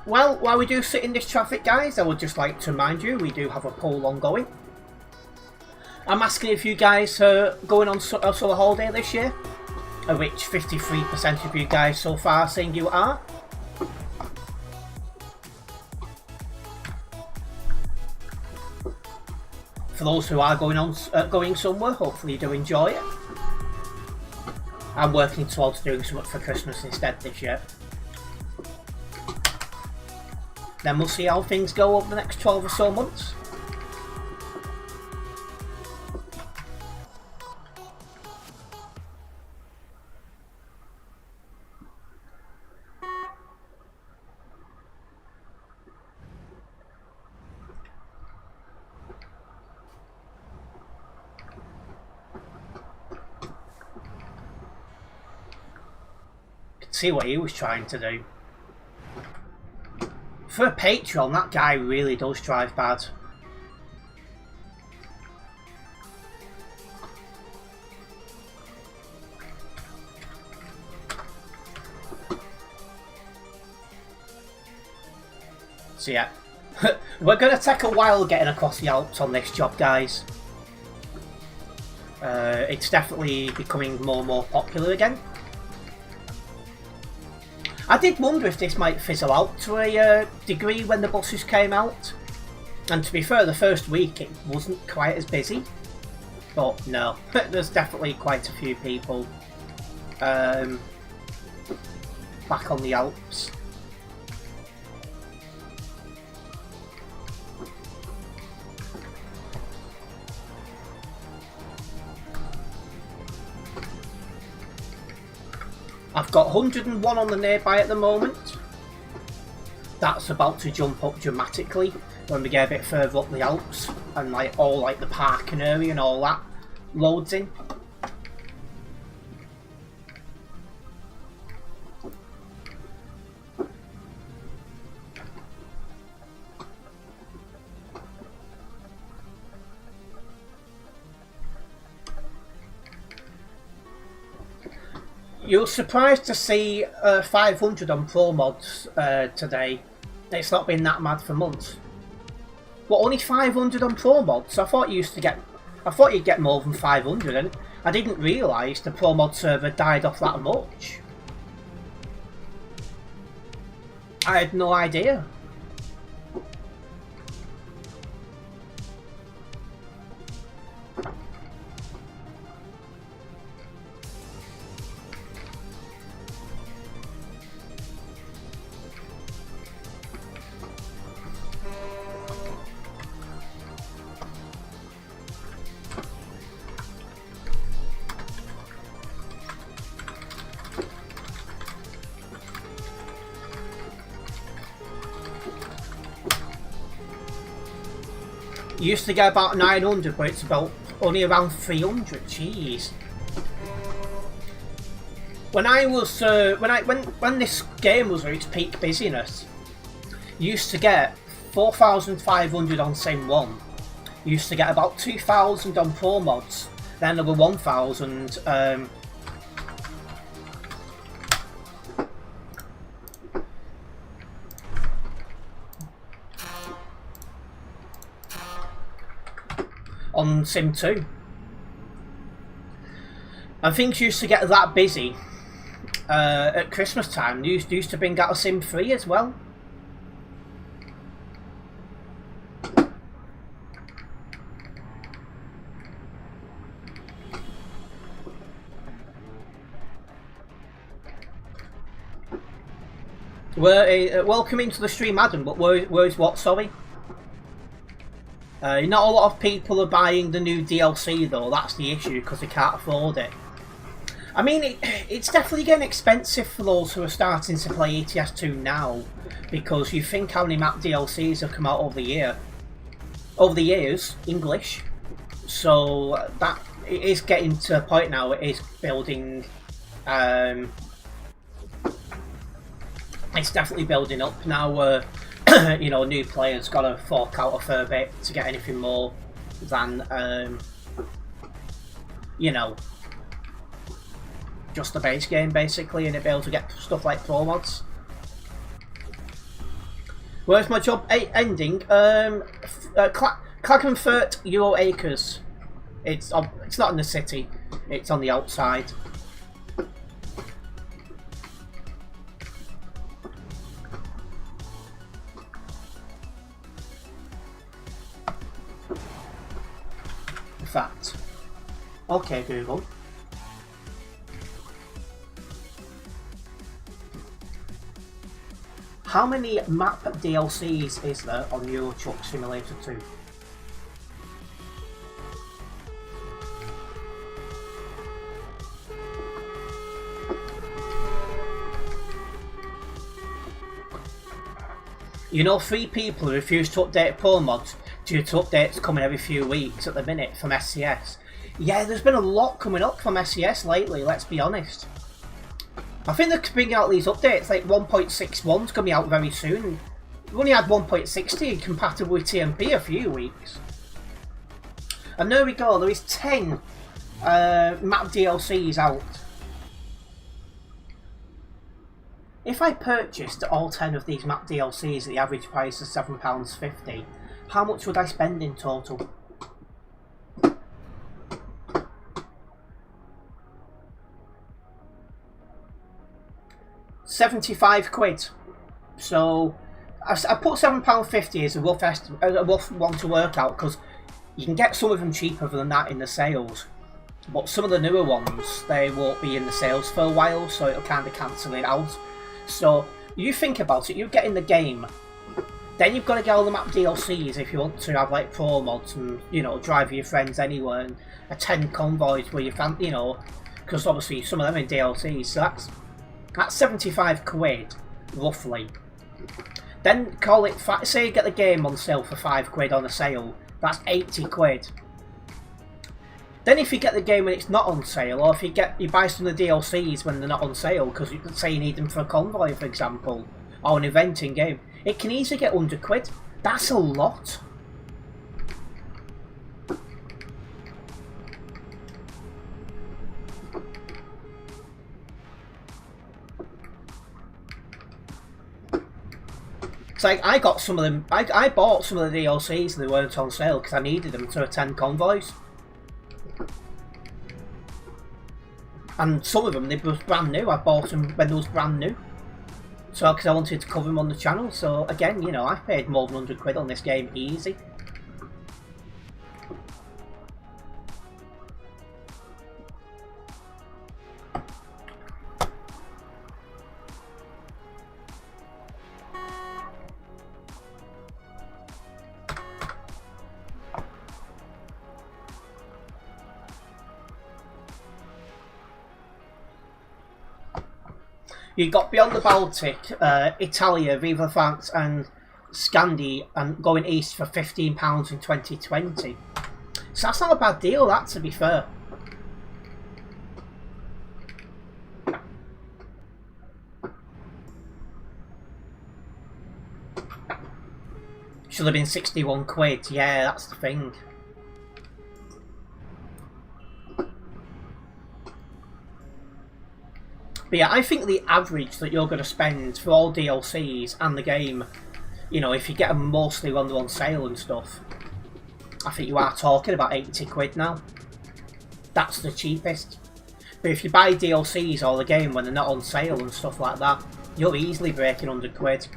Well, while we do sit in this traffic, guys, I would just like to remind you we do have a poll ongoing. I'm asking if you guys are going on a summer holiday this year, of which 53% of you guys so far are saying you are. For those who are going somewhere, hopefully you do enjoy it. I'm working towards doing something for Christmas instead this year. Then we'll see how things go over the next 12 or so months. See what he was trying to do. For a Patreon, that guy really does drive bad. So yeah, we're going to take a while getting across the Alps on this job, guys. It's definitely becoming more and more popular again. I did wonder if this might fizzle out to a degree when the buses came out. And to be fair, the first week it wasn't quite as busy. But no, there's definitely quite a few people back on the Alps. I've got 101 on the nearby at the moment. That's about to jump up dramatically when we get a bit further up the Alps and like all like the parking area and all that loads in. You're surprised to see 500 on Pro Mods today. It's not been that mad for months. What, only 500 on Pro Mods? I thought you'd get more than 500, and I didn't realise the Pro Mod server died off that much. I had no idea. Used to get about 900, but it's about only around 300. Jeez. When I was when this game was at its peak busyness, used to get 4,500 on Sim 1. Used to get about 2,000 on Pro Mods. Then there were 1,000. On Sim 2. And things used to get that busy at Christmas time. Used to bring out a Sim 3 as well. Welcome into the stream, Adam, but where's what, sorry? Not a lot of people are buying the new DLC though, that's the issue, because they can't afford it. I mean, it's definitely getting expensive for those who are starting to play ETS 2 now, because you think how many map DLCs have come out over the years, English. So that it is getting to a point now, it is building, it's definitely building up now where you know, new players got to fork out a fair bit to get anything more than, you know, just the base game basically, and be able to get stuff like Pro Mods. Where's my job ending? Clagenfurt Euro Acres. It's not in the city. It's on the outside. In fact. Okay, Google. How many map DLCs is there on Euro Truck Simulator 2? You know, 3 people who refuse to update Pro mods due to updates coming every few weeks at the minute from SCS. Yeah, there's been a lot coming up from SCS lately, let's be honest. I think they're bringing out these updates, like 1.61's going to be out very soon. We've only had 1.60 compatible with TMP a few weeks. And there we go, there is 10 map DLCs out. If I purchased all 10 of these map DLCs at the average price of £7.50, how much would I spend in total? £75. So I put £7.50 as a rough one to work out, because you can get some of them cheaper than that in the sales. But some of the newer ones, they won't be in the sales for a while, so it'll kind of cancel it out. So you think about it, you get in the game, then you've got to get all the map DLCs if you want to have like pro mods and, you know, drive your friends anywhere and attend convoys where you can, you know, because obviously some of them in DLCs, so that's £75 roughly. Then call it, say you get the game on sale for £5 on a sale, that's £80. Then if you get the game when it's not on sale, or if you buy some of the DLCs when they're not on sale, because you say you need them for a convoy, for example, or an event in game, it can easily get £100. That's a lot. It's like I got some of them. I bought some of the DLCs and they weren't on sale because I needed them to attend convoys. And some of them, they were brand new. I bought them when they was brand new. So, because I wanted to cover them on the channel. So, again, you know, I've paid more than £100 on this game, easy. You got Beyond the Baltic, Italia, Viva France and Scandi, and going east for £15 in 2020. So that's not a bad deal, that, to be fair. Should have been £61, yeah, that's the thing. But yeah, I think the average that you're going to spend for all DLCs and the game, you know, if you get them mostly when they're on sale and stuff, I think you are talking about £80 now. That's the cheapest. But if you buy DLCs or the game when they're not on sale and stuff like that, you're easily breaking £100.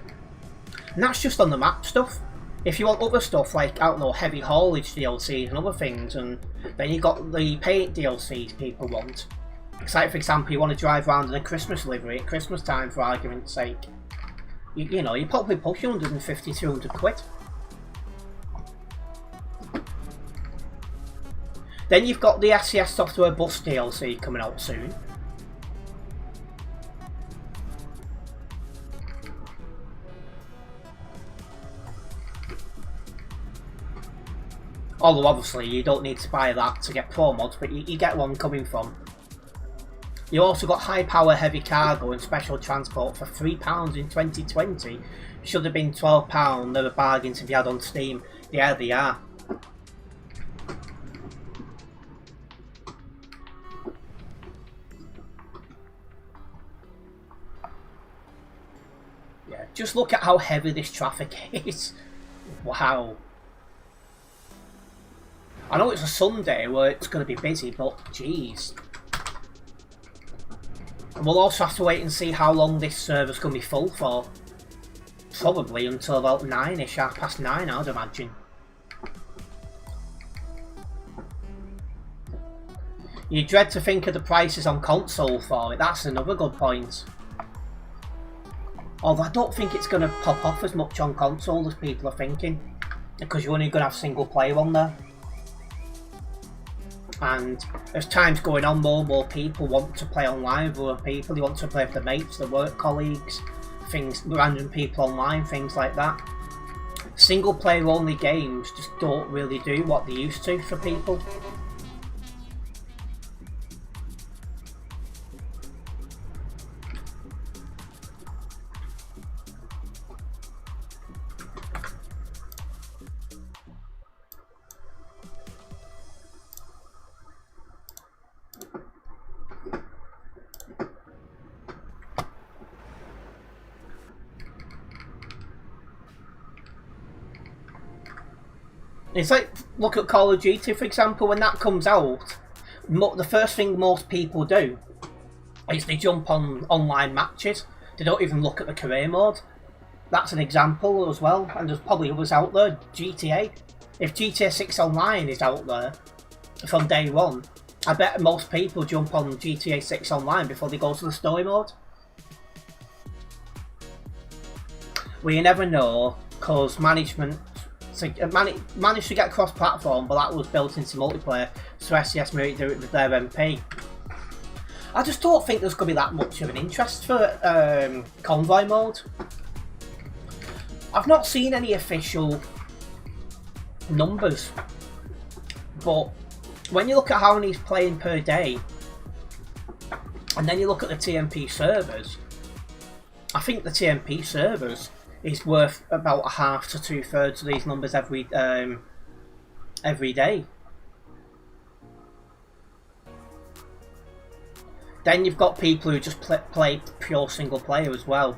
And that's just on the map stuff. If you want other stuff like, I don't know, heavy haulage DLCs and other things, and then you got the paint DLCs people want. It's like, for example, you want to drive around in a Christmas livery at Christmas time, for argument's sake. You know, you're probably pushing £150 to £200. Then you've got the SCS Software Bus DLC coming out soon. Although obviously you don't need to buy that to get pro mods, but you get one coming from. You also got high power heavy cargo and special transport for £3 in 2020. Should have been £12, they're a bargain to be had on Steam. Yeah, they are. Yeah, Just look at how heavy this traffic is. Wow. I know it's a Sunday where it's going to be busy, but jeez. And we'll also have to wait and see how long this server's going to be full for. Probably until about 9ish, 9:30, I'd imagine. You dread to think of the prices on console for it, that's another good point. Although I don't think it's going to pop off as much on console as people are thinking. Because you're only going to have single player on there. And as time's going on, more and more people want to play online with other people. They want to play with their mates, their work colleagues, things, random people online, things like that. Single player only games just don't really do what they used to for people. It's like, look at Call of Duty for example, when that comes out, the first thing most people do is they jump on online matches. They don't even look at the career mode. That's an example as well, and there's probably others out there. GTA. If GTA 6 Online is out there from day one, I bet most people jump on GTA 6 Online before they go to the story mode. Well, you never know, because management managed to get cross-platform, but that was built into multiplayer, so SCS may do it with their MP. I just don't think there's going to be that much of an interest for convoy mode. I've not seen any official numbers, but when you look at how many's playing per day, and then you look at the TMP servers, I think the TMP servers is worth about a half to 2/3 of these numbers every day. Then you've got people who just play pure single player as well.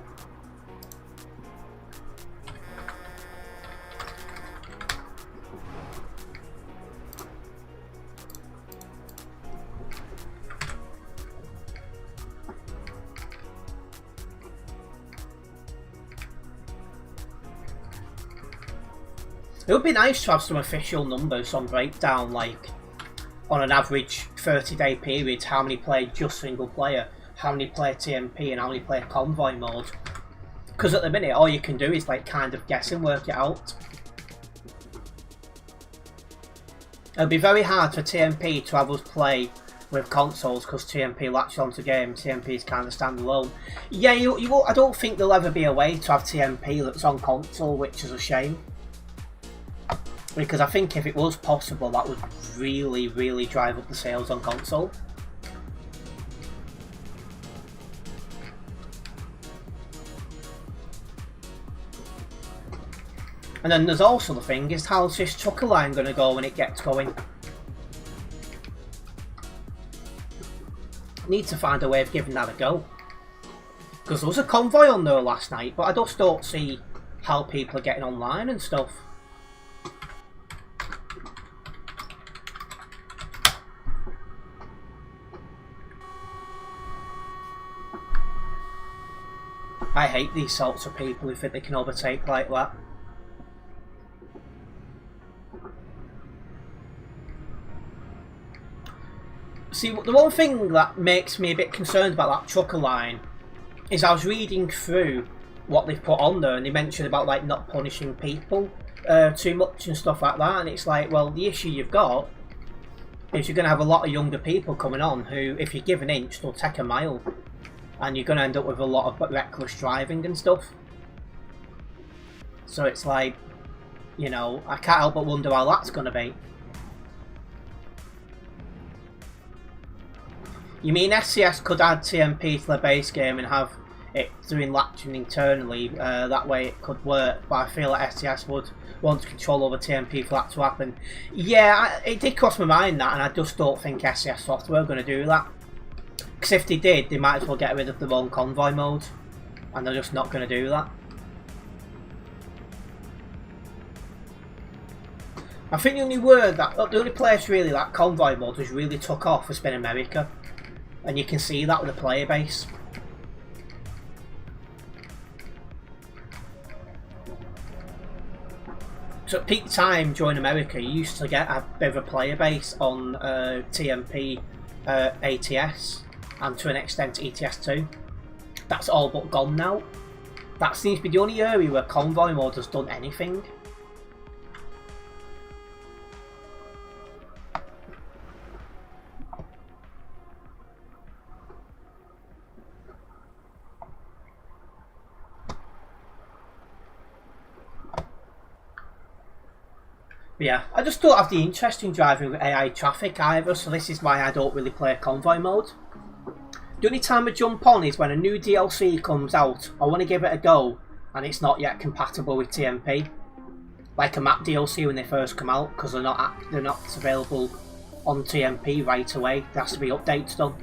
It would be nice to have some official numbers on breakdown, like on an average 30-day period, how many play just single player, how many play TMP, and how many play convoy mode. Because at the minute, all you can do is like kind of guess and work it out. It would be very hard for TMP to have us play with consoles because TMP latches onto games. TMP is kind of standalone. Yeah, I don't think there'll ever be a way to have TMP that's on console, which is a shame. Because I think if it was possible, that would really, really drive up the sales on console. And then there's also the thing, is how's this trucker line going to go when it gets going? Need to find a way of giving that a go. Because there was a convoy on there last night, but I just don't see how people are getting online and stuff. I hate these sorts of people who think they can overtake like that. See, the one thing that makes me a bit concerned about that trucker line is I was reading through what they've put on there, and they mentioned about like not punishing people too much and stuff like that, and it's like, well, the issue you've got is you're going to have a lot of younger people coming on who, if you give an inch, they'll take a mile. And you're going to end up with a lot of reckless driving and stuff. So it's like, you know, I can't help but wonder how that's going to be. You mean SCS could add TMP to their base game and have it doing latching internally, that way it could work, but I feel like SCS would want control over TMP for that to happen. Yeah, it did cross my mind that, and I just don't think SCS software are going to do that. Because if they did, they might as well get rid of their own convoy mode, and they're just not going to do that. I think the only place really that convoy mode has really took off has been America, and you can see that with the player base. So at peak time during America, you used to get a bit of a player base on TMP, ATS, and to an extent ETS2. That's all but gone now. That seems to be the only area where convoy mode has done anything. Yeah, I just don't have the interest in driving with AI traffic either, so this is why I don't really play convoy mode. The only time I jump on is when a new DLC comes out. I want to give it a go, and it's not yet compatible with TMP. Like a map DLC when they first come out, because they're not available on TMP right away. There has to be updates done.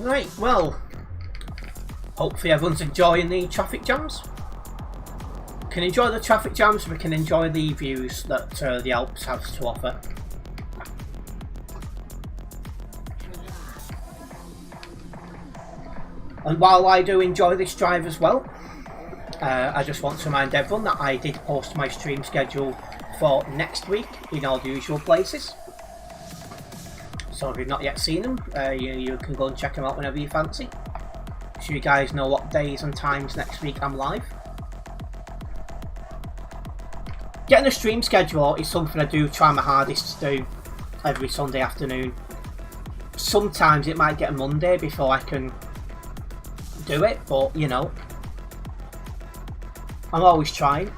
Right, well, hopefully everyone's enjoying the traffic jams. Can enjoy the traffic jams, we can enjoy the views that the Alps has to offer. And while I do enjoy this drive as well, I just want to remind everyone that I did post my stream schedule for next week in all the usual places. So if you've not yet seen them, you can go and check them out whenever you fancy. So you guys know what days and times next week I'm live. Getting a stream schedule is something I do try my hardest to do every Sunday afternoon. Sometimes it might get a Monday before I can do it, but you know, I'm always trying.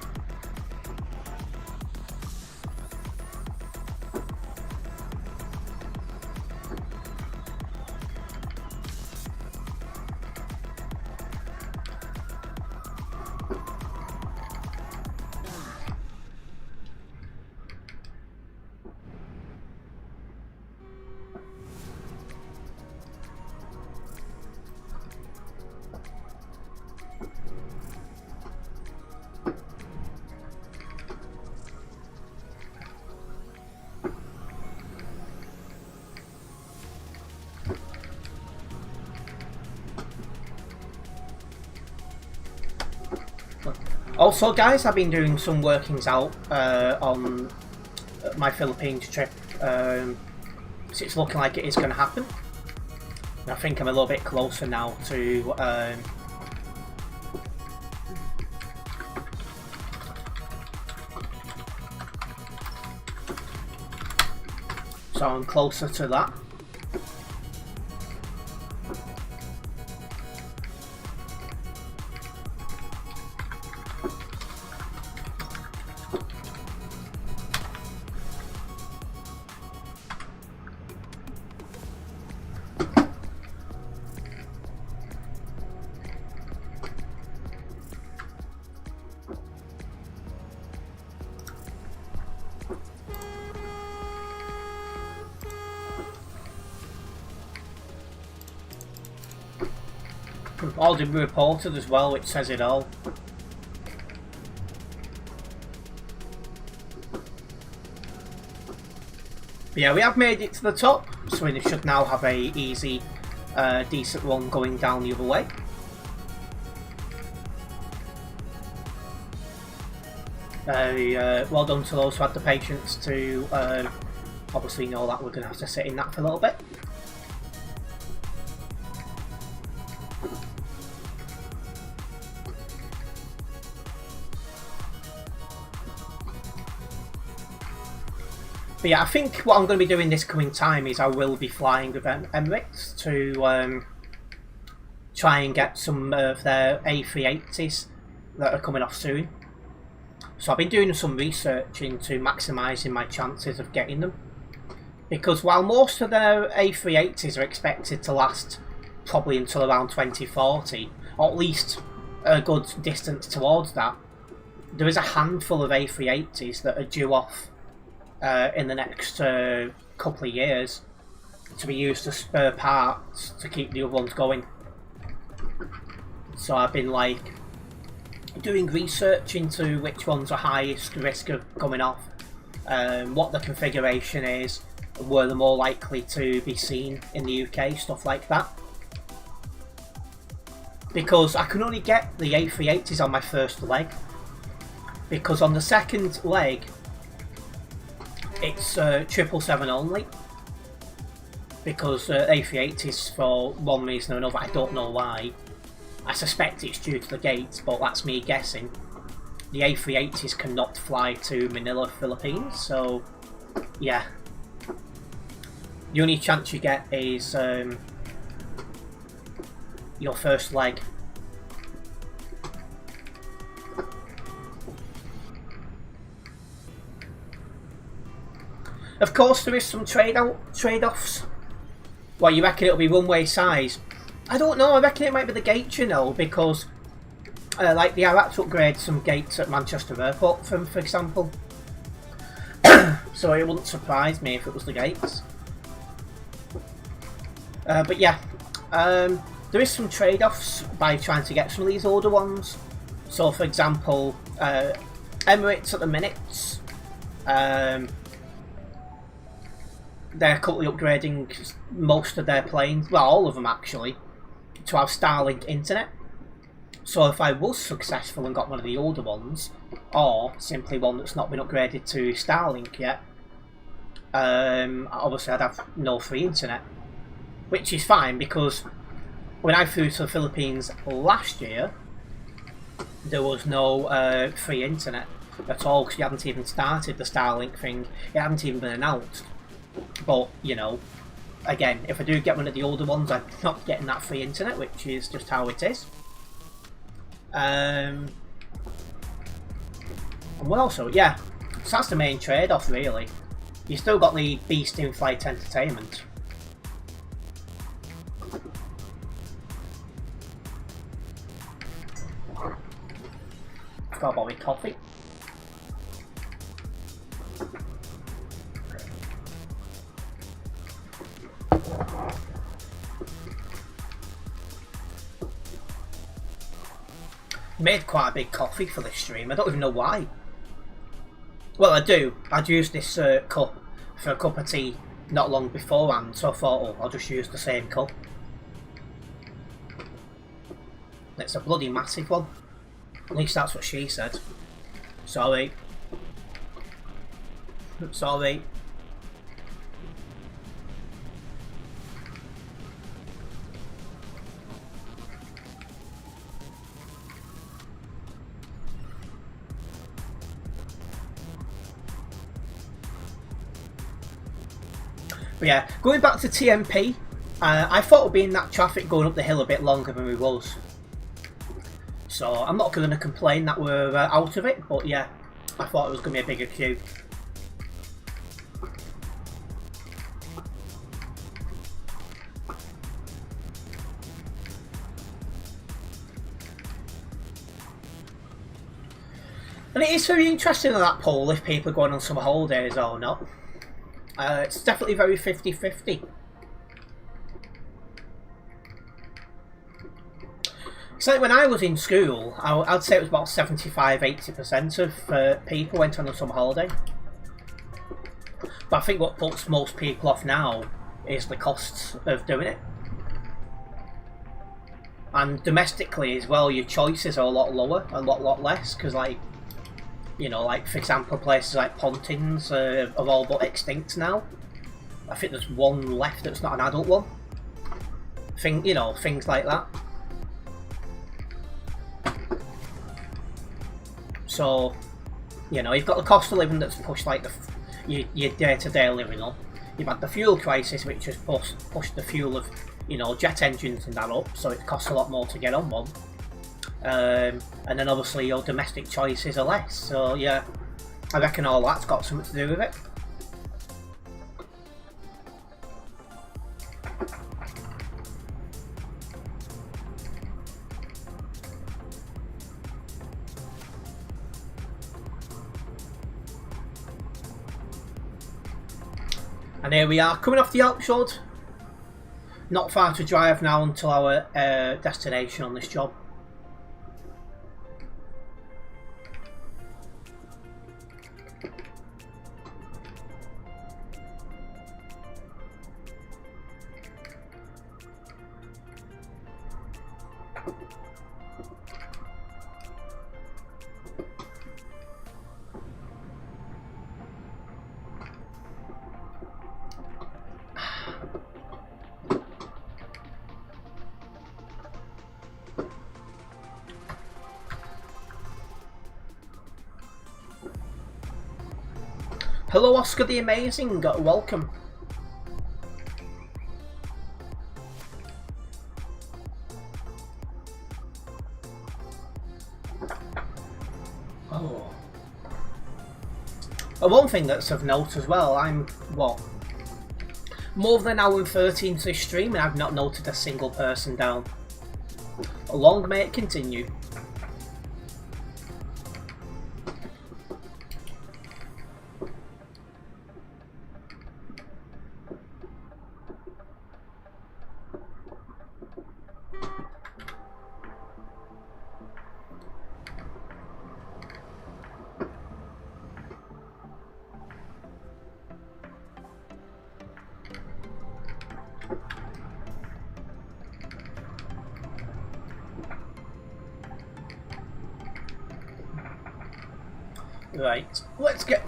Also guys, I've been doing some workings out on my Philippines trip, so it's looking like it is going to happen. And I think I'm a little bit closer now to so I'm closer to that. All been reported as well, which says it all. But yeah, we have made it to the top, so we should now have a easy, decent run going down the other way. Well done to those who had the patience to obviously know that we're going to have to sit in that for a little bit. But yeah, I think what I'm going to be doing this coming time is I will be flying with Emirates to try and get some of their A380s that are coming off soon. So I've been doing some research into maximising my chances of getting them. Because while most of their A380s are expected to last probably until around 2040, or at least a good distance towards that, there is a handful of A380s that are due off in the next couple of years to be used as spare parts to keep the other ones going. So I've been like doing research into which ones are highest risk of coming off, what the configuration is, and where they're more likely to be seen in the UK, stuff like that. Because I can only get the A380s on my first leg, because on the second leg it's 777 only, because A380s for one reason or another, I don't know why. I suspect it's due to the gates, but that's me guessing. The A380s cannot fly to Manila, Philippines, so yeah. The only chance you get is your first leg. Of course, there is some trade-offs. Well, you reckon it'll be runway size? I don't know. I reckon it might be the gates, you know, because like they are had to upgrade some gates at Manchester Airport, for example. So it wouldn't surprise me if it was the gates. But yeah, there is some trade-offs by trying to get some of these older ones. So, for example, Emirates at the minute, they're currently upgrading most of their planes, well, all of them actually, to have Starlink internet. So if I was successful and got one of the older ones, or simply one that's not been upgraded to Starlink yet, obviously I'd have no free internet. Which is fine, because when I flew to the Philippines last year, there was no free internet at all, because you hadn't even started the Starlink thing. It hadn't even been announced. But, you know, again, if I do get one of the older ones, I'm not getting that free internet, which is just how it is. And what also, yeah, so that's the main trade-off, really. You still got the beast in-flight entertainment. Forgot about my coffee. Made quite a big coffee for this stream. I don't even know why. Well, I do. I'd used this cup for a cup of tea not long beforehand, so I thought, oh, I'll just use the same cup. It's a bloody massive one. At least that's what she said. Sorry. Sorry. But yeah, going back to TMP, I thought we'd be in that traffic going up the hill a bit longer than we was. So I'm not going to complain that we're out of it, but yeah, I thought it was going to be a bigger queue. And it is very interesting on that poll if people are going on summer holidays or not. It's definitely very 50-50. So when I was in school, I'd say it was about 75-80% of people went on a summer holiday. But I think what puts most people off now is the costs of doing it. And domestically as well, your choices are a lot lower, a lot less, because like, you know, like for example, places like Pontins have all but extinct now. I think there's one left that's not an adult one. You know, things like that. So, you know, you've got the cost of living that's pushed like your day-to-day living on. You've had the fuel crisis, which has pushed the fuel of, you know, jet engines and that up, so it costs a lot more to get on one. And then obviously your domestic choices are less. So yeah, I reckon all that's got something to do with it. And here we are, coming off the Alps road. Not far to drive now until our destination on this job. Hello Oscar the Amazing, welcome. Oh. One thing that's of note as well, I'm, what, more than an hour and 13 to this stream and I've not noted a single person down. Long may it continue. Right, let's get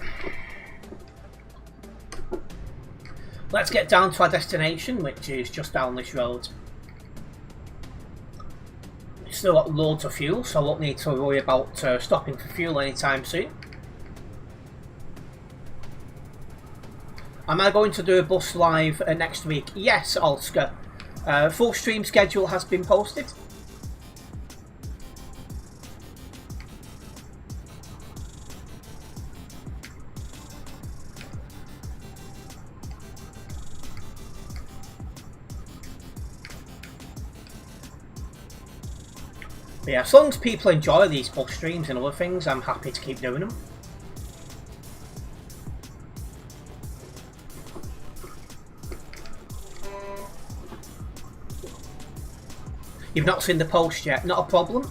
down to our destination, which is just down this road. Still got loads of fuel, so I won't need to worry about stopping for fuel anytime soon. Am I going to do a bus live next week? Yes, Oscar. Full stream schedule has been posted. But yeah, as long as people enjoy these bus streams and other things, I'm happy to keep doing them. You've not seen the post yet, not a problem.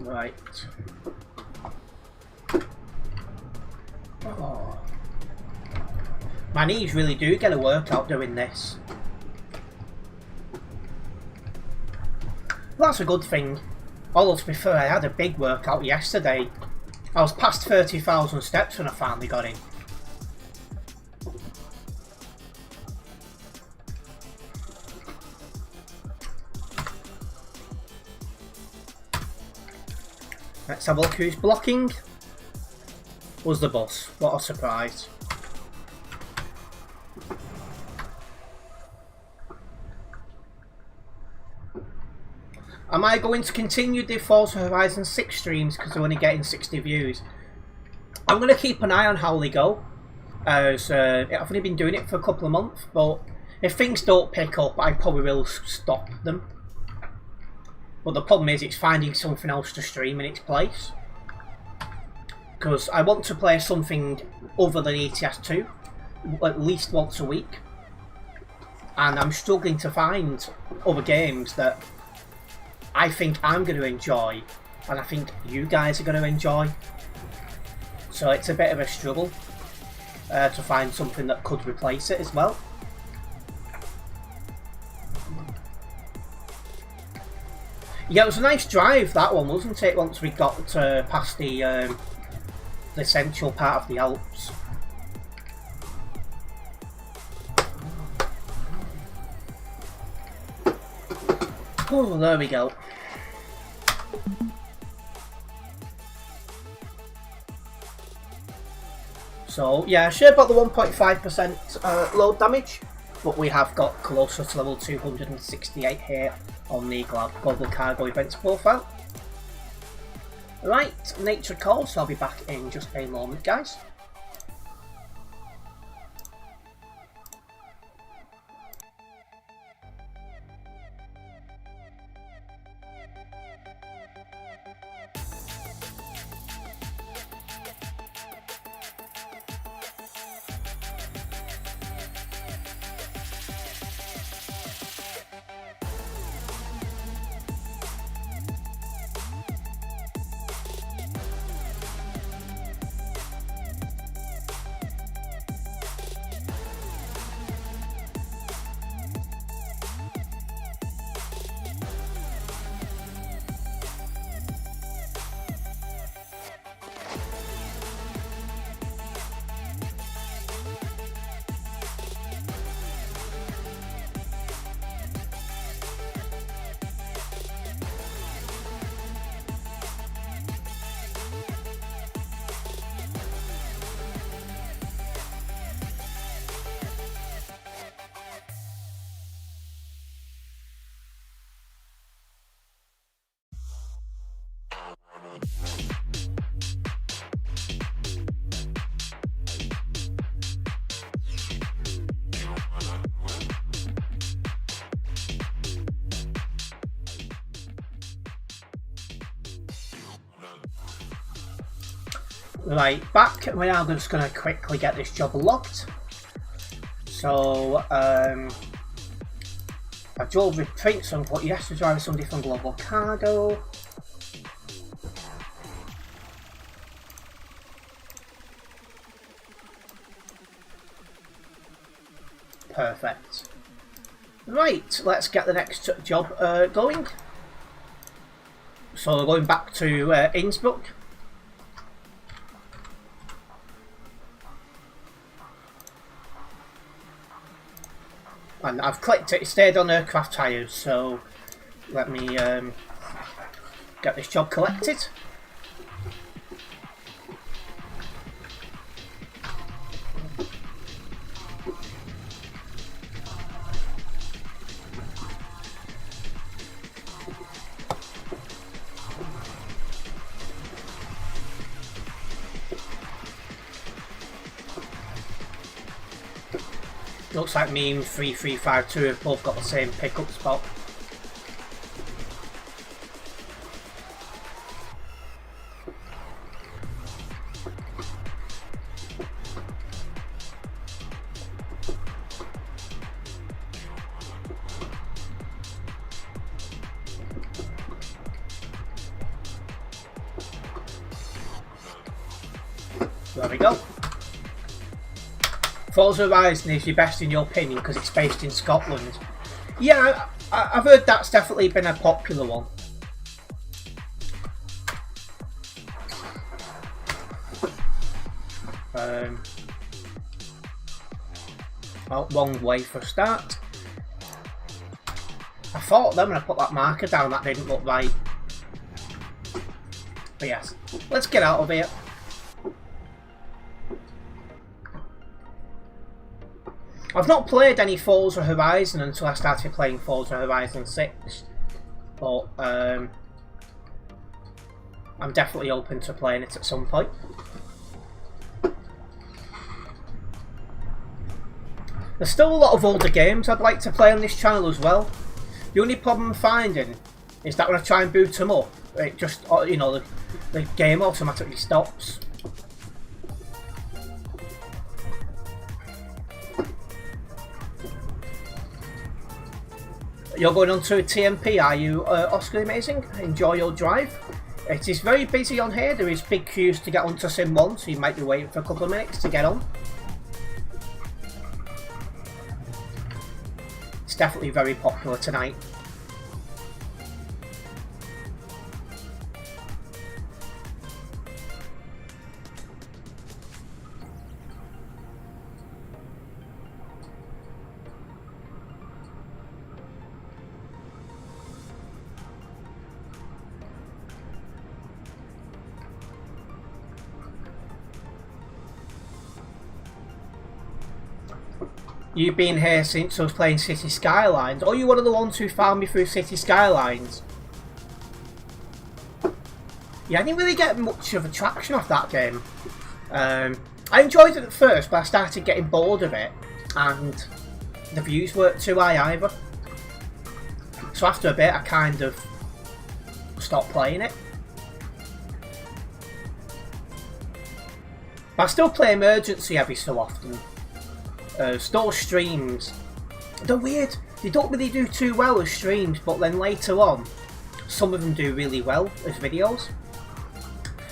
Right. Oh. My knees really do get a workout doing this. Well, that's a good thing. Although to be fair, I had a big workout yesterday. I was past 30,000 steps when I finally got in. Let's have a look who's blocking. Was the bus. What a surprise. Am I going to continue the Forza Horizon 6 streams because I'm only getting 60 views? I'm going to keep an eye on how they go. As I've only been doing it for a couple of months, but if things don't pick up, I probably will stop them. But the problem is it's finding something else to stream in its place. Because I want to play something other than ETS2. at least once a week, and I'm struggling to find other games that I think I'm going to enjoy and I think you guys are going to enjoy. So it's a bit of a struggle to find something that could replace it as well. Yeah, it was a nice drive, that one, wasn't it, once we got past the central part of the Alps. Oh, there we go. So, yeah, sure about the 1.5% load damage, but we have got closer to level 268 here on the Global Cargo Events profile. Right, nature calls, so I'll be back in just a moment, guys. Right, back. We're now just going to quickly get this job logged. So, I drove with Terence on what you have to drive some different global cargo. Perfect. Right, let's get the next job going. So we're going back to Innsbruck. And I've clicked it, it stayed on aircraft tyres, so let me get this job collected. Looks like me and 3352 have both got the same pickup spot. There we go. Forza Horizon is your best in your opinion because it's based in Scotland. Yeah, I've heard that's definitely been a popular one. Oh, wrong way for a start. I thought then when I put that marker down that didn't look right. But yes, let's get out of here. I've not played any Forza Horizon until I started playing Forza Horizon 6, but I'm definitely open to playing it at some point. There's still a lot of older games I'd like to play on this channel as well. The only problem I'm finding is that when I try and boot them up, it just, you know, the game automatically stops. You're going on to a TMP, are you, Oscar Amazing? Enjoy your drive. It is very busy on here. There is big queues to get onto Sim 1, so you might be waiting for a couple of minutes to get on. It's definitely very popular tonight. You've been here since I was playing City Skylines. Oh, you're one of the ones who found me through City Skylines. Yeah, I didn't really get much of a traction off that game. I enjoyed it at first, but I started getting bored of it. And the views weren't too high either. So after a bit, I kind of stopped playing it. But I still play Emergency every so often. Store streams, they're weird. They don't really do too well as streams, but then later on, some of them do really well as videos.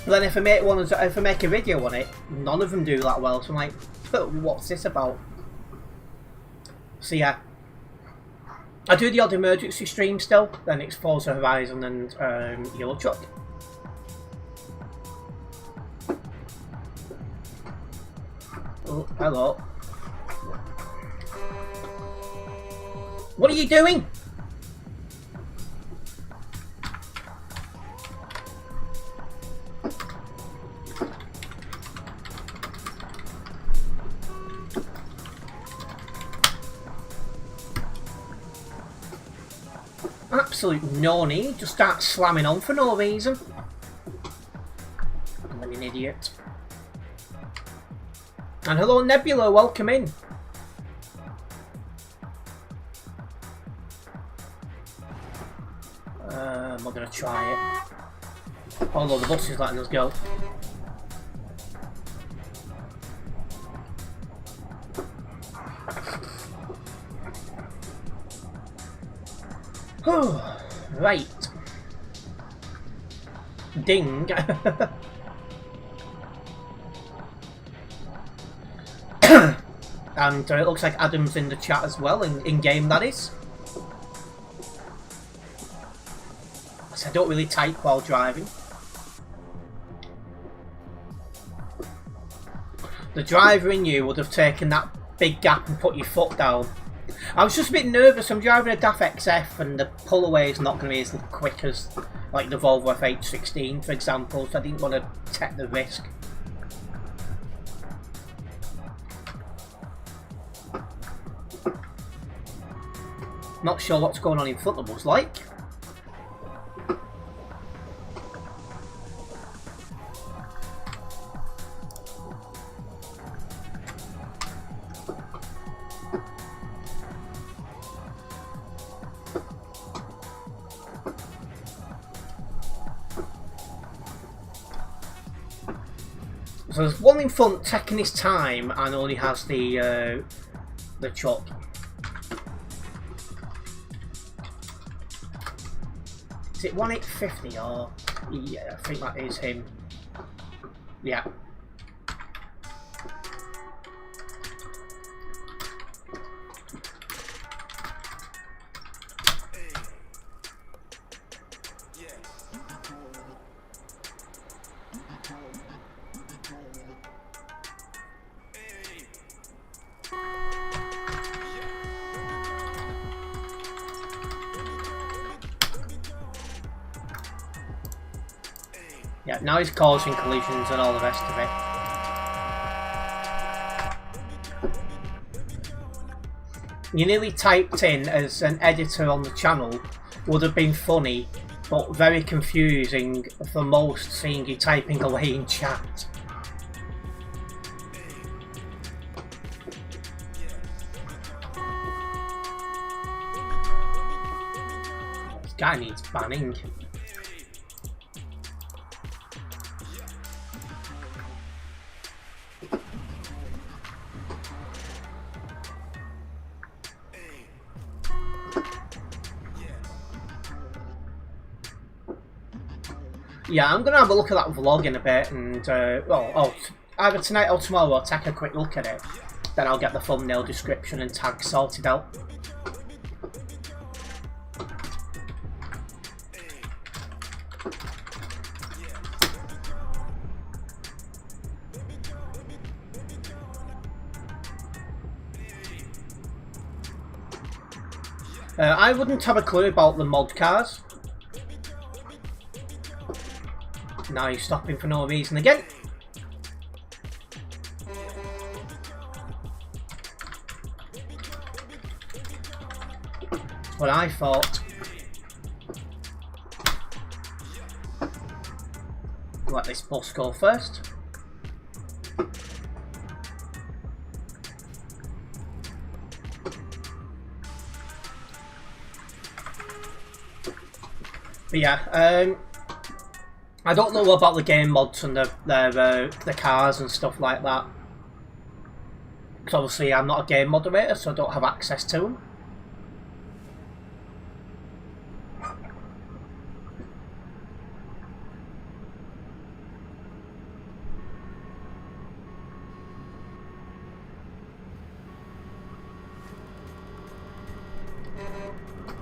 But then if I make a video on it, none of them do that well. So I'm like, what's this about? So yeah, I do the odd Emergency stream still. Then it's Forza Horizon and Euro Truck. Oh, hello. What are you doing? Absolute no need. Just start slamming on for no reason. I'm an idiot. And hello Nebula, welcome in. I'm not going to try it. Although the bus is letting us go. Right. Ding. And it looks like Adam's in the chat as well, in game that is. I don't really type while driving. The driver in you would have taken that big gap and put your foot down. I was just a bit nervous. I'm driving a DAF XF and the pull away is not going to be as quick as like the Volvo FH16 for example, so I didn't want to take the risk. Not sure what's going on in front of us like. So there's one in front taking his time and only has the truck. Is it 1850 or? Yeah, I think that is him. Yeah. Yeah, now he's causing collisions and all the rest of it. You nearly typed in as an editor on the channel, would have been funny, but very confusing for most seeing you typing away in chat. This guy needs banning. Yeah, I'm going to have a look at that vlog in a bit, and either tonight or tomorrow I'll take a quick look at it. Then I'll get the thumbnail, description and tag sorted out. I wouldn't have a clue about the mod cars. Now he's stopping for no reason again. What I thought. Let this bus go first. But yeah, I don't know about the game mods and the cars and stuff like that. Because obviously I'm not a game moderator, so I don't have access to them.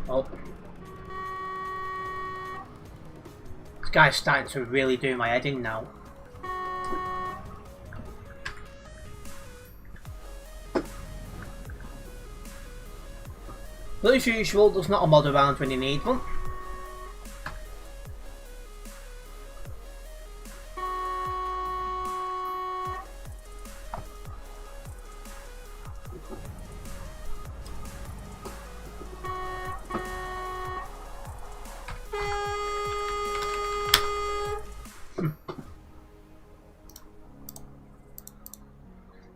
Oh. This guy's starting to really do my head in now. But as usual, there's not a mod around when you need one.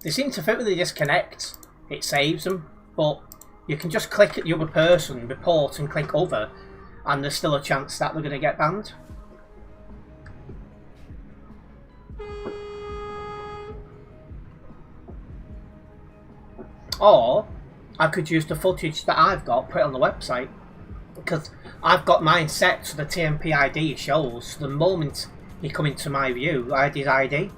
They seem to think when they disconnect, it saves them, but you can just click at the other person, report and click other, and there's still a chance that they're going to get banned. Or, I could use the footage that I've got, put it on the website, because I've got mine set so the TMP ID shows the moment you come into my view, I had his ID.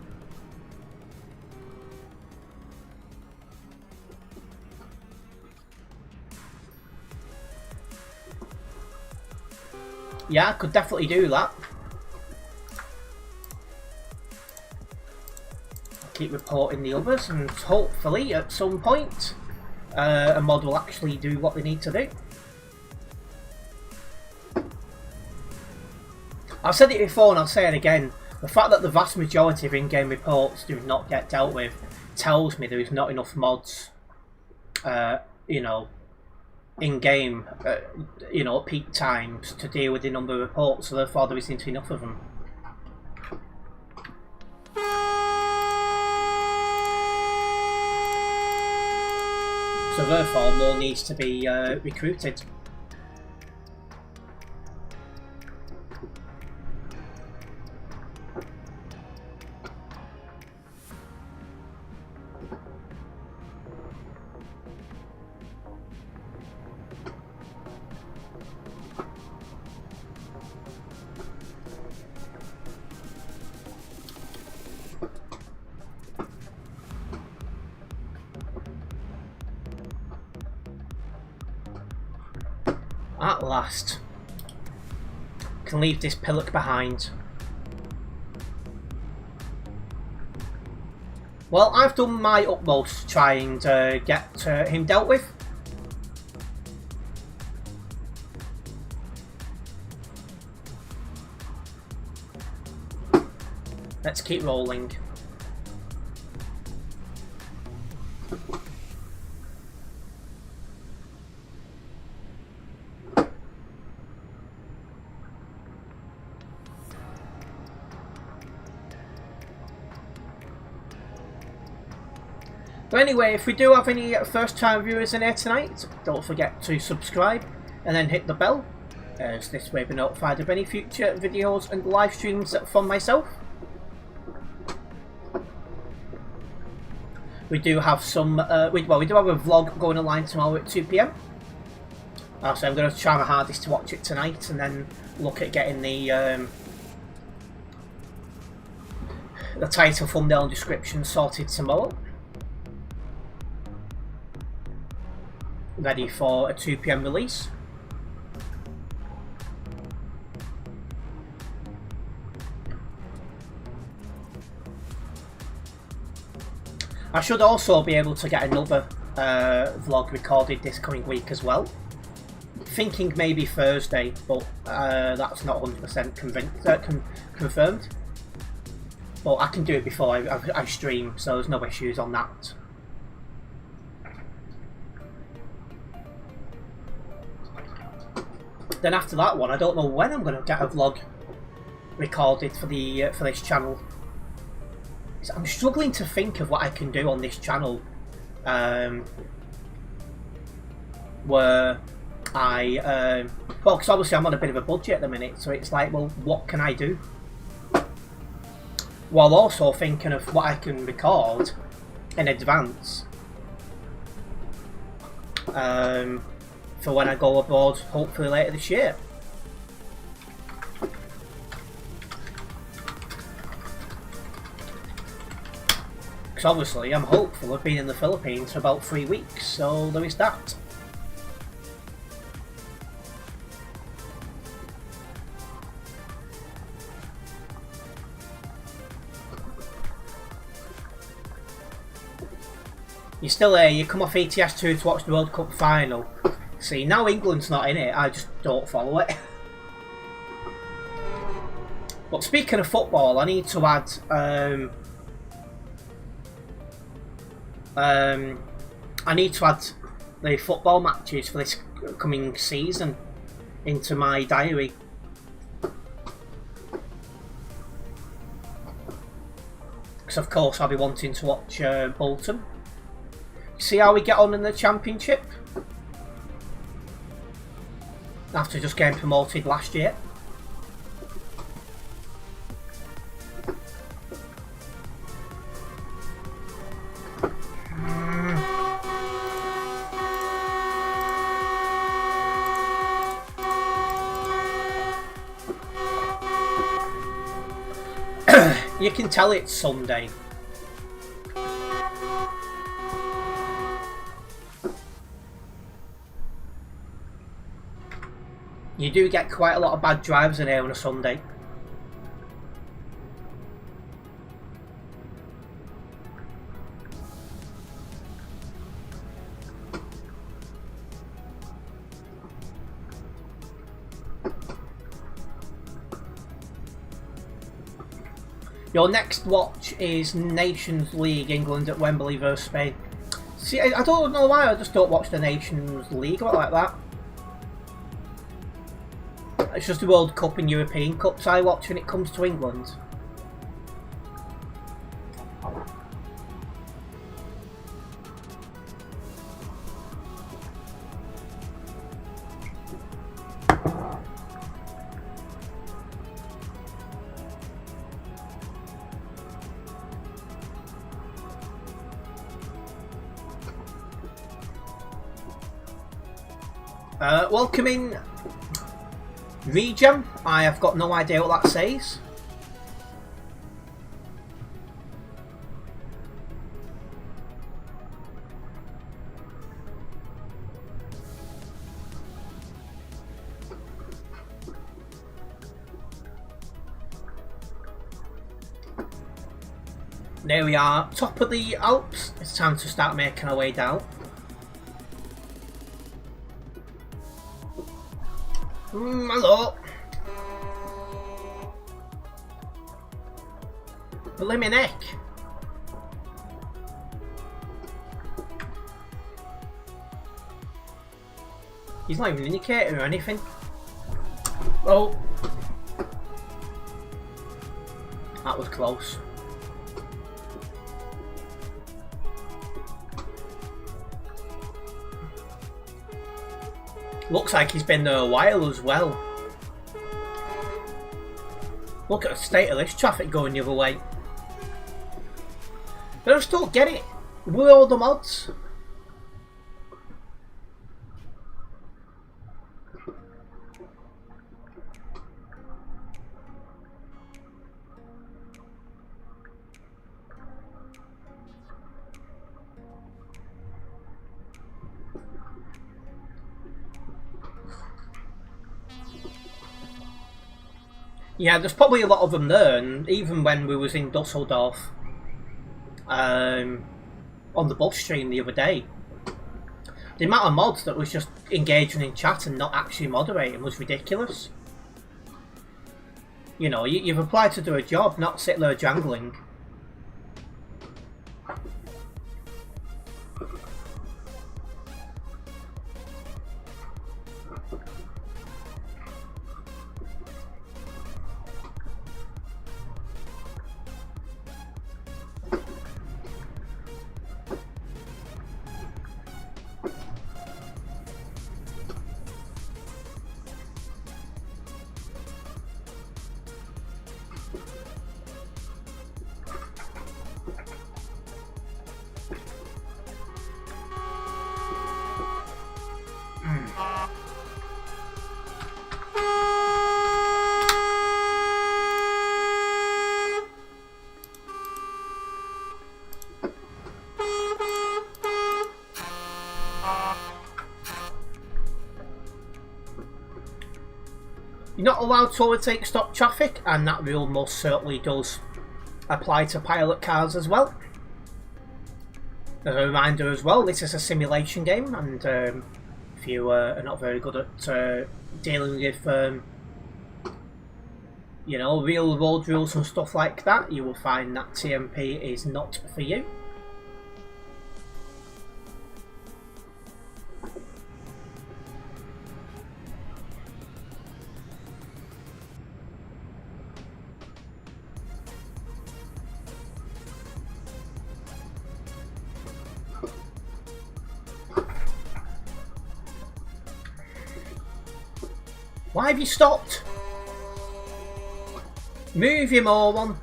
Yeah, I could definitely do that. I'll keep reporting the others, and hopefully at some point a mod will actually do what they need to do. I've said it before and I'll say it again. The fact that the vast majority of in-game reports do not get dealt with tells me there is not enough mods, you know, in-game, you know, at peak times to deal with the number of reports, so therefore there isn't enough of them. So therefore more needs to be recruited. At last, can leave this pillock behind. Well, I've done my utmost to try and get him dealt with. Let's keep rolling. So anyway, if we do have any first time viewers in here tonight, don't forget to subscribe and then hit the bell, as this way be notified of any future videos and live streams from myself. We do have some, we do have a vlog going online tomorrow at 2 PM. So I'm going to try my hardest to watch it tonight and then look at getting the the title, thumbnail and description sorted tomorrow. Ready for a 2 PM release. I should also be able to get another vlog recorded this coming week as well. Thinking maybe Thursday, but that's not 100% confirmed. But I can do it before I stream, so there's no issues on that. Then after that one, I don't know when I'm going to get a vlog recorded for the for this channel. I'm struggling to think of what I can do on this channel, where I well, because obviously I'm on a bit of a budget at the minute, so it's like, well, what can I do? While also thinking of what I can record in advance for when I go abroad, hopefully later this year. Because obviously I'm hopeful of being in the Philippines for about 3 weeks, so there is that. You're still here, you come off ETS2 to watch the World Cup final. See, now England's not in it, I just don't follow it. But speaking of football, I need to add the football matches for this coming season into my diary. Because of course I'll be wanting to watch Bolton. See how we get on in the Championship after just getting promoted last year. You can tell it's Sunday. You do get quite a lot of bad drivers in here on a Sunday. Your next watch is Nations League, England at Wembley versus Spain. See, I don't know why, I just don't watch the Nations League like that. It's just the World Cup and European Cups I watch when it comes to England. Welcome in Regen. I have got no idea what that says. There we are, top of the Alps. It's time to start making our way down. Hello. Blimey neck. He's not even indicating or anything. Oh. That was close. Looks like he's been there a while as well. Look at the state of this traffic going the other way. But I just don't get it. Where are all the mods? Yeah, there's probably a lot of them there, and even when we was in Dusseldorf, on the bus stream the other day, the amount of mods that was just engaging in chat and not actually moderating was ridiculous. You know, you've applied to do a job, not sit there jangling. You're not allowed to overtake stop traffic, and that rule most certainly does apply to pilot cars as well. As a reminder as well, this is a simulation game, and if you are not very good at dealing with you know, real road rules and stuff like that, you will find that TMP is not for you. Why have you stopped? Move, you moron!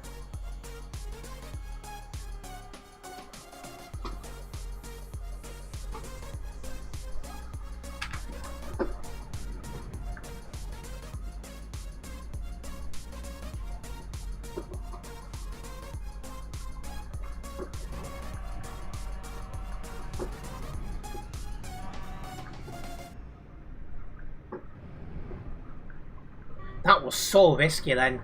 That was so risky then.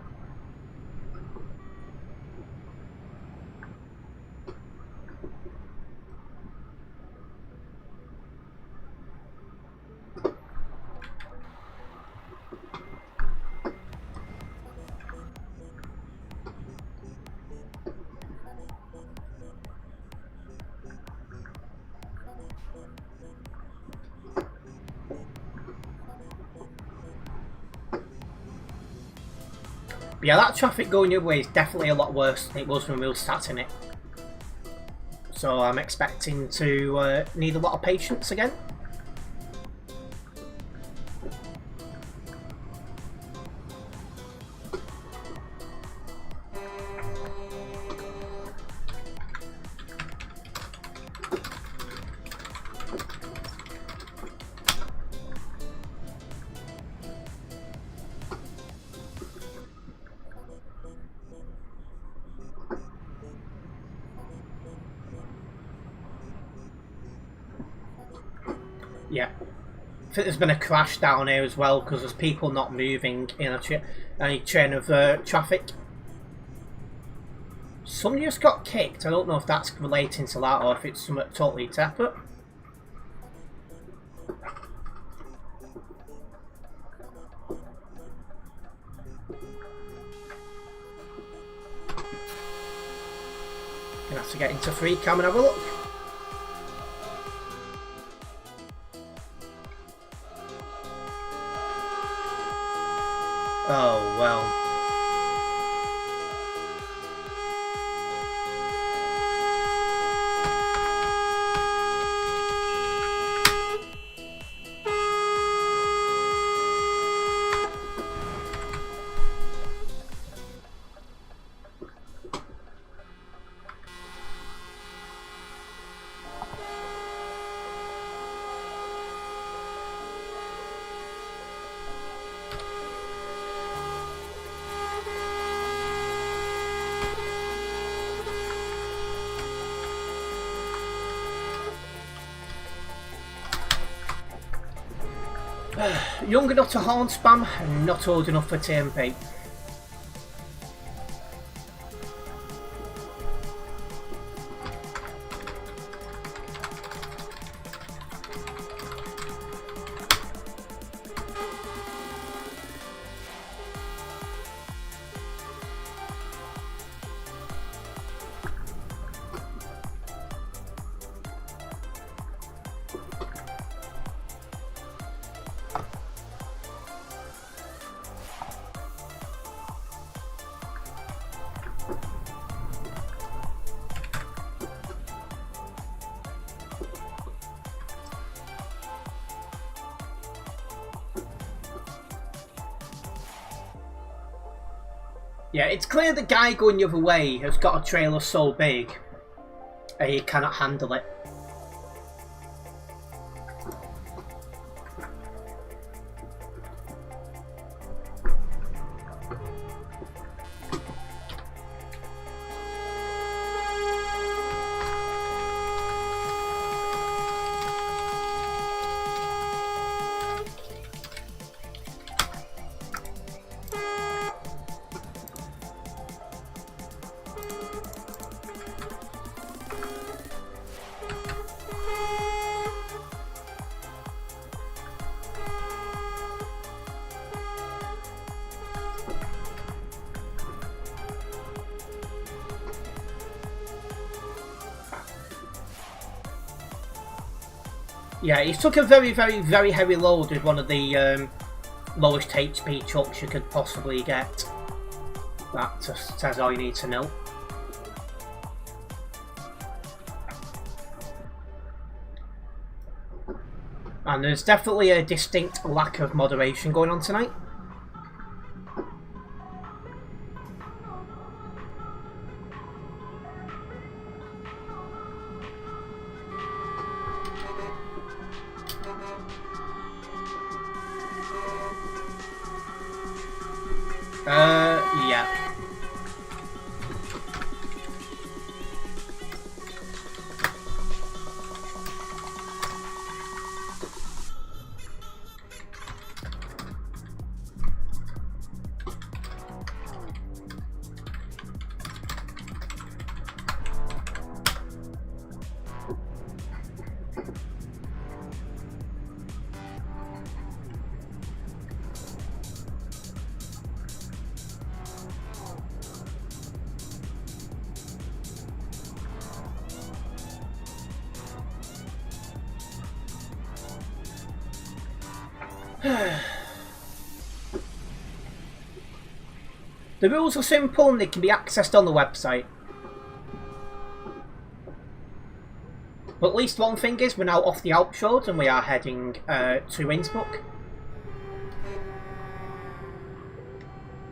Yeah, that traffic going your way is definitely a lot worse than it was when we were starting it. So I'm expecting to need a lot of patience again. Yeah, I think there's been a crash down here as well because there's people not moving in a chain of traffic. Somebody just got kicked. I don't know if that's relating to that or if it's something totally separate. Gonna have to get into free cam and have a look. Oh, well. Young enough to horn spam and not old enough for TMP. Yeah, it's clear the guy going the other way has got a trailer so big he cannot handle it. Yeah, he took a very, very, very heavy load with one of the lowest HP trucks you could possibly get. That just says all you need to know. And there's definitely a distinct lack of moderation going on tonight. Yeah. The rules are simple and they can be accessed on the website. But at least one thing is we're now off the Alps road and we are heading to Innsbruck.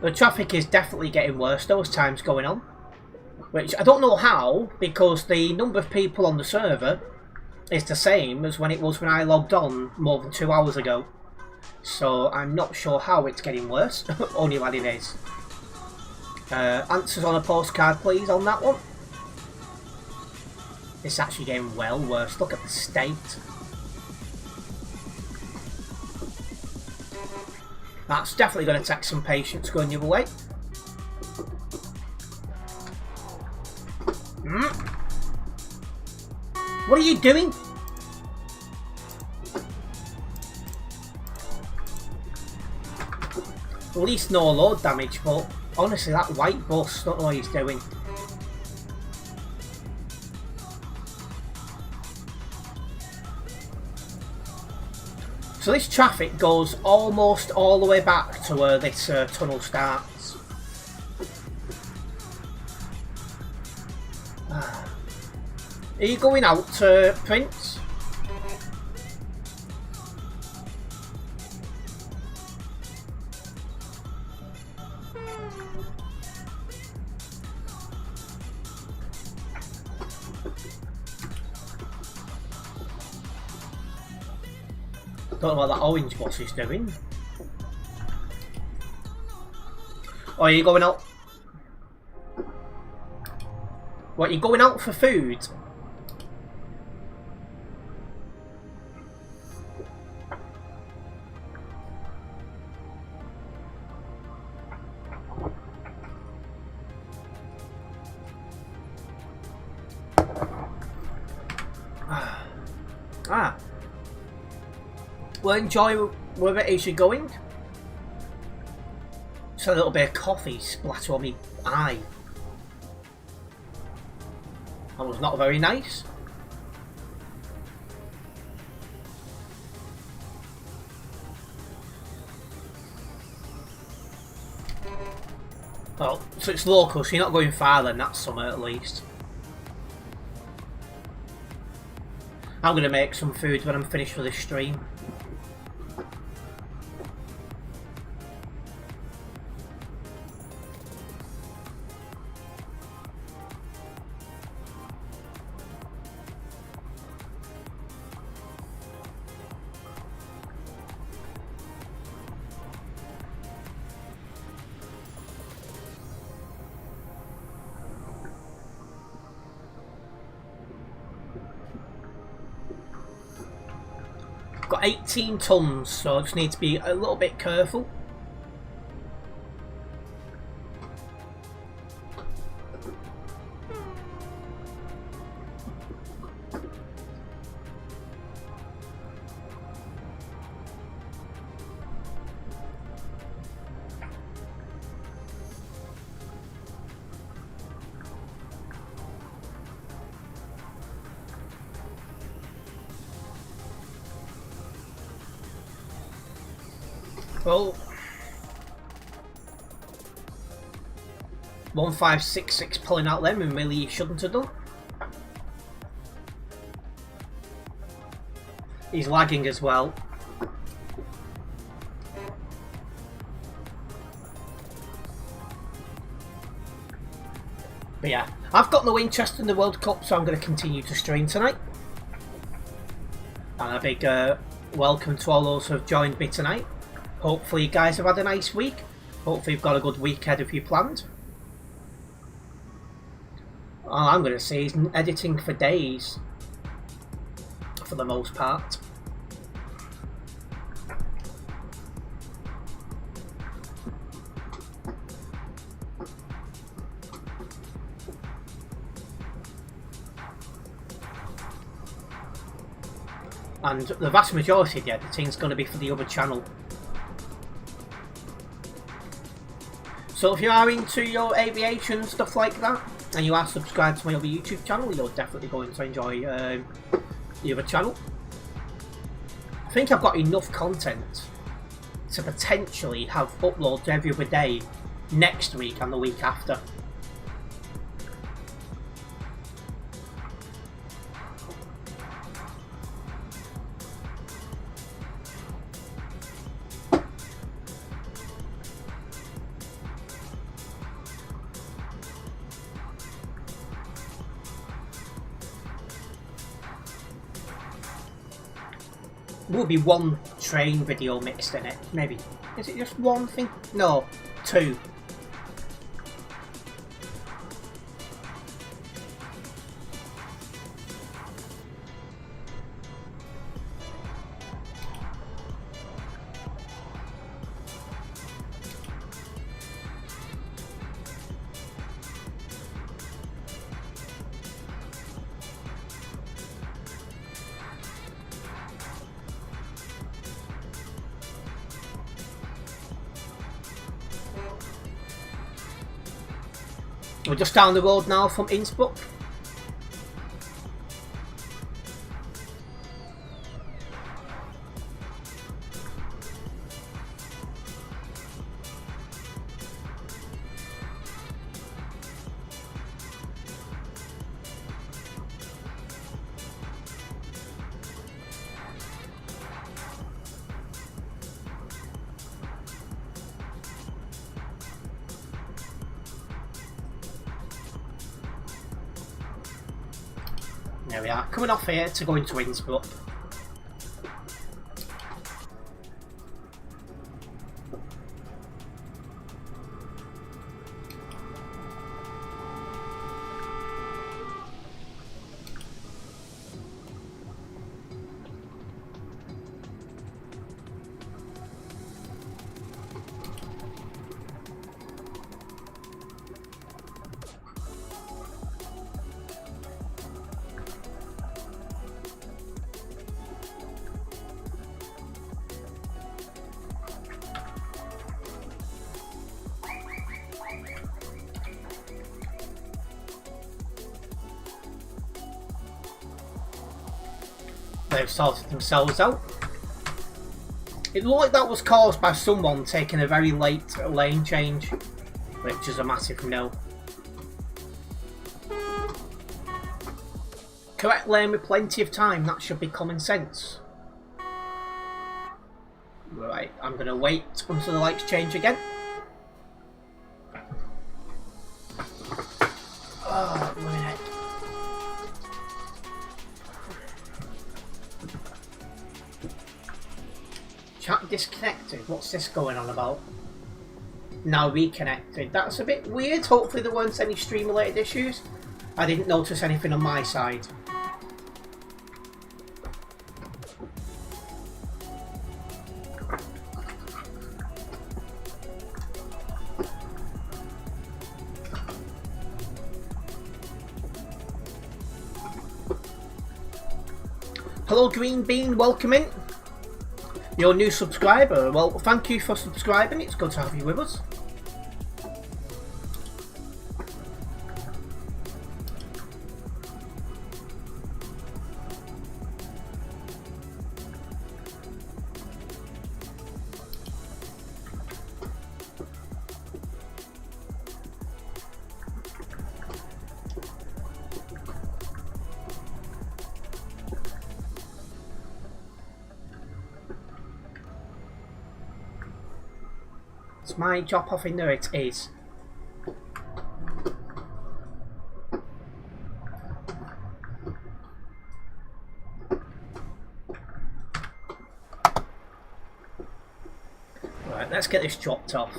The traffic is definitely getting worse though as time's going on. Which I don't know how, because the number of people on the server is the same as when it was when I logged on more than 2 hours ago. So I'm not sure how it's getting worse, only when it is. Answers on a postcard please on that one. It's actually getting well worse, look at the state. That's definitely going to take some patience going the other way. What are you doing? At least no load damage, but honestly that white bus, don't know what he's doing. So this traffic goes almost all the way back to where this tunnel starts. Are you going out, Prince? Don't know what that orange bus is doing. Or are you going out? What, you going out for food? Ah. Well, enjoy wherever it is you're going. Just a little bit of coffee splatter on me eye. That was not very nice. Well, so it's local, so you're not going far then, that's somewhere at least. I'm going to make some food when I'm finished with this stream. Got 18 tons, so I just need to be a little bit careful. Well, 1566 pulling out them, and really you shouldn't have done. He's lagging as well. But yeah, I've got no interest in the World Cup, so I'm going to continue to stream tonight. And a big welcome to all those who have joined me tonight. Hopefully you guys have had a nice week. Hopefully you've got a good week ahead of you planned. All I'm going to say is editing for days, for the most part. And the vast majority of the editing is going to be for the other channel. So if you are into your aviation and stuff like that, and you are subscribed to my other YouTube channel, you're definitely going to enjoy the other channel. I think I've got enough content to potentially have uploads every other day next week and the week after. Will be one train video mixed in it, maybe. Is it just one thing? No, two. We're just down the road now from Innsbruck. There we are, coming off here to go into Innsbruck. They've sorted themselves out. It looked like that was caused by someone taking a very late lane change, which is a massive no. Correct lane with plenty of time, that should be common sense. Right, I'm going to wait until the lights change again. Oh, my head. Chat disconnected. What's this going on about? Now reconnected. That's a bit weird. Hopefully there weren't any stream related issues. I didn't notice anything on my side. Hello Green Bean, welcome in. You're a new subscriber. Well, thank you for subscribing. It's good to have you with us. It's my drop off in there, it is. Right, let's get this dropped off.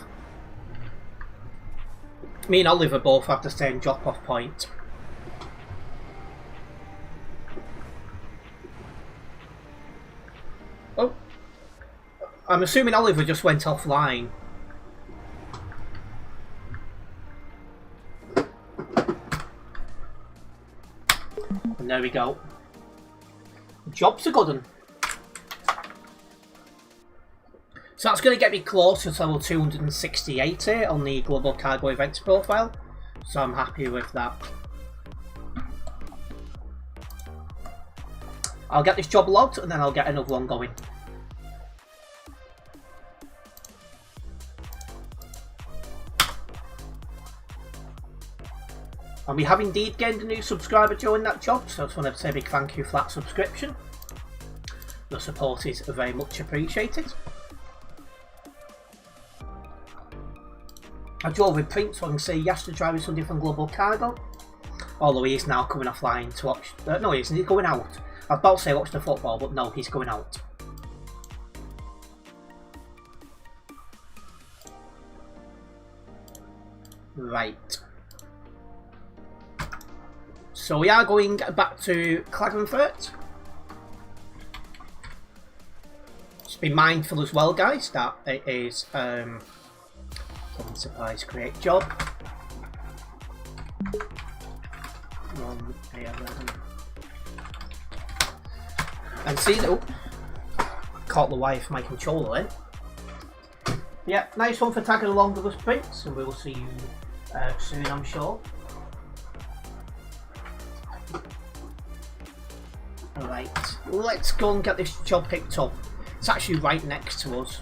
Me and Oliver both have the same drop off point. Oh, I'm assuming Oliver just went offline. And there we go. Job's a good one. So that's going to get me closer to level 268 here on the Global Cargo Events profile. So I'm happy with that. I'll get this job logged and then I'll get another one going. And we have indeed gained a new subscriber during that job, so I just want to say a big thank you for that subscription. The support is very much appreciated. I drove with Prince, so I can say yes to driving something from Global Cargo. Although he is now coming offline to watch. No, he isn't. He's going out. I was about to say watch the football, but no, he's going out. Right. So we are going back to Klagenfurt. Just be mindful as well, guys, that it is supplies create job. And see that caught the wire for my controller then. Yeah, nice one for tagging along with us, Prince, and we will see you soon, I'm sure. Alright, let's go and get this job picked up. It's actually right next to us.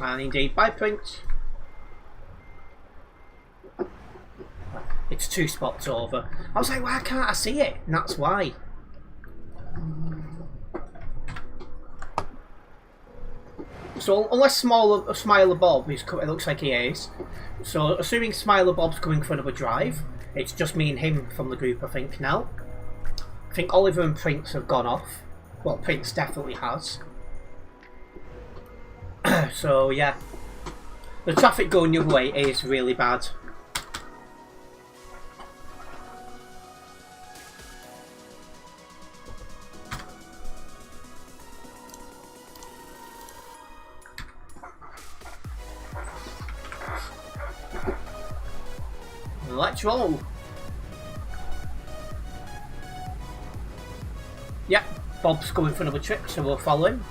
And indeed, bye Prince. It's 2 spots over. I was like, why can't I see it? And that's why. So unless Smiler Bob is, it looks like he is. So assuming Smiler Bob's coming for another drive, it's just me and him from the group, I think, now. I think Oliver and Prince have gone off. Well, Prince definitely has. So, yeah. The traffic going the other way is really bad. Let's roll. Yep, Bob's going for another trip, so we'll follow him.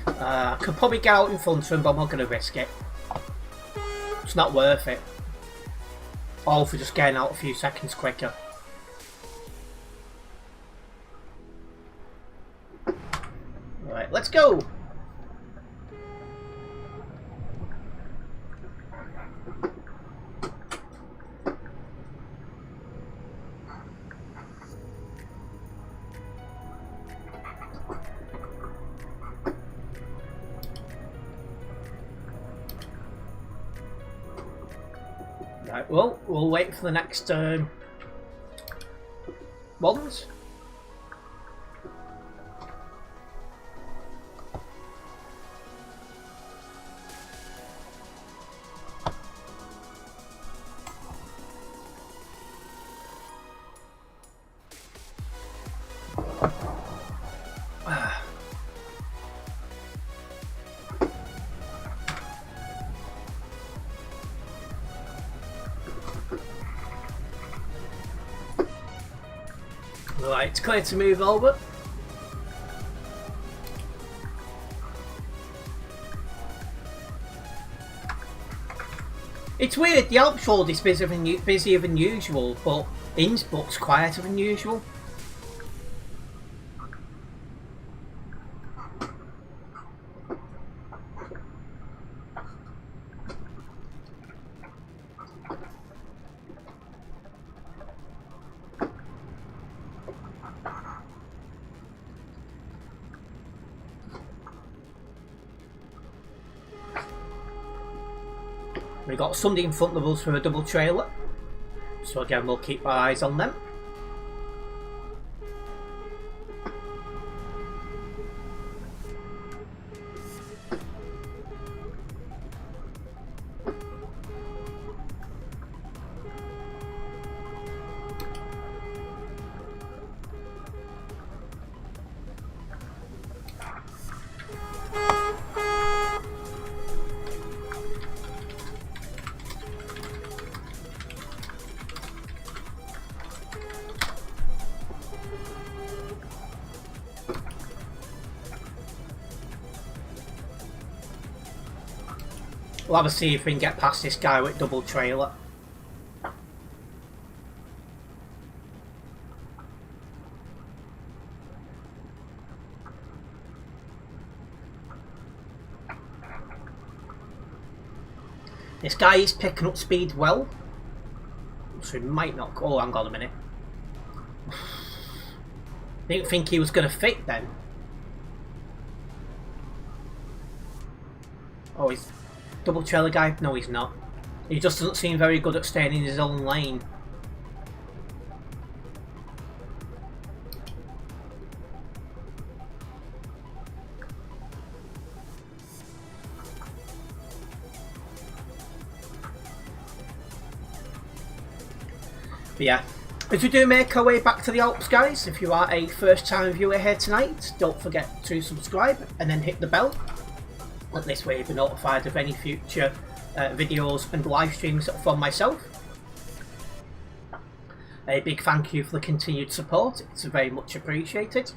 I could probably get out in front of him, but I'm not going to risk it. It's not worth it. All for just getting out a few seconds quicker. Right, let's go! Right, well, we'll wait for the next ones. Right, it's clear to move over. It's weird, the Alps road is busier than usual, but Innsbruck's quieter than usual. We got somebody in front of us for a double trailer, so again we'll keep our eyes on them. We'll have a see if we can get past this guy with double trailer. This guy is picking up speed well, so he might not go. Oh, hang on a minute. Didn't think he was going to fit then. Oh, he's double trailer guy? No, he's not. He just doesn't seem very good at staying in his own lane. But yeah, as we do make our way back to the Alps, guys, if you are a first time viewer here tonight, don't forget to subscribe and then hit the bell. This way you'll be notified of any future videos and live streams from myself. A big thank you for the continued support, it's very much appreciated.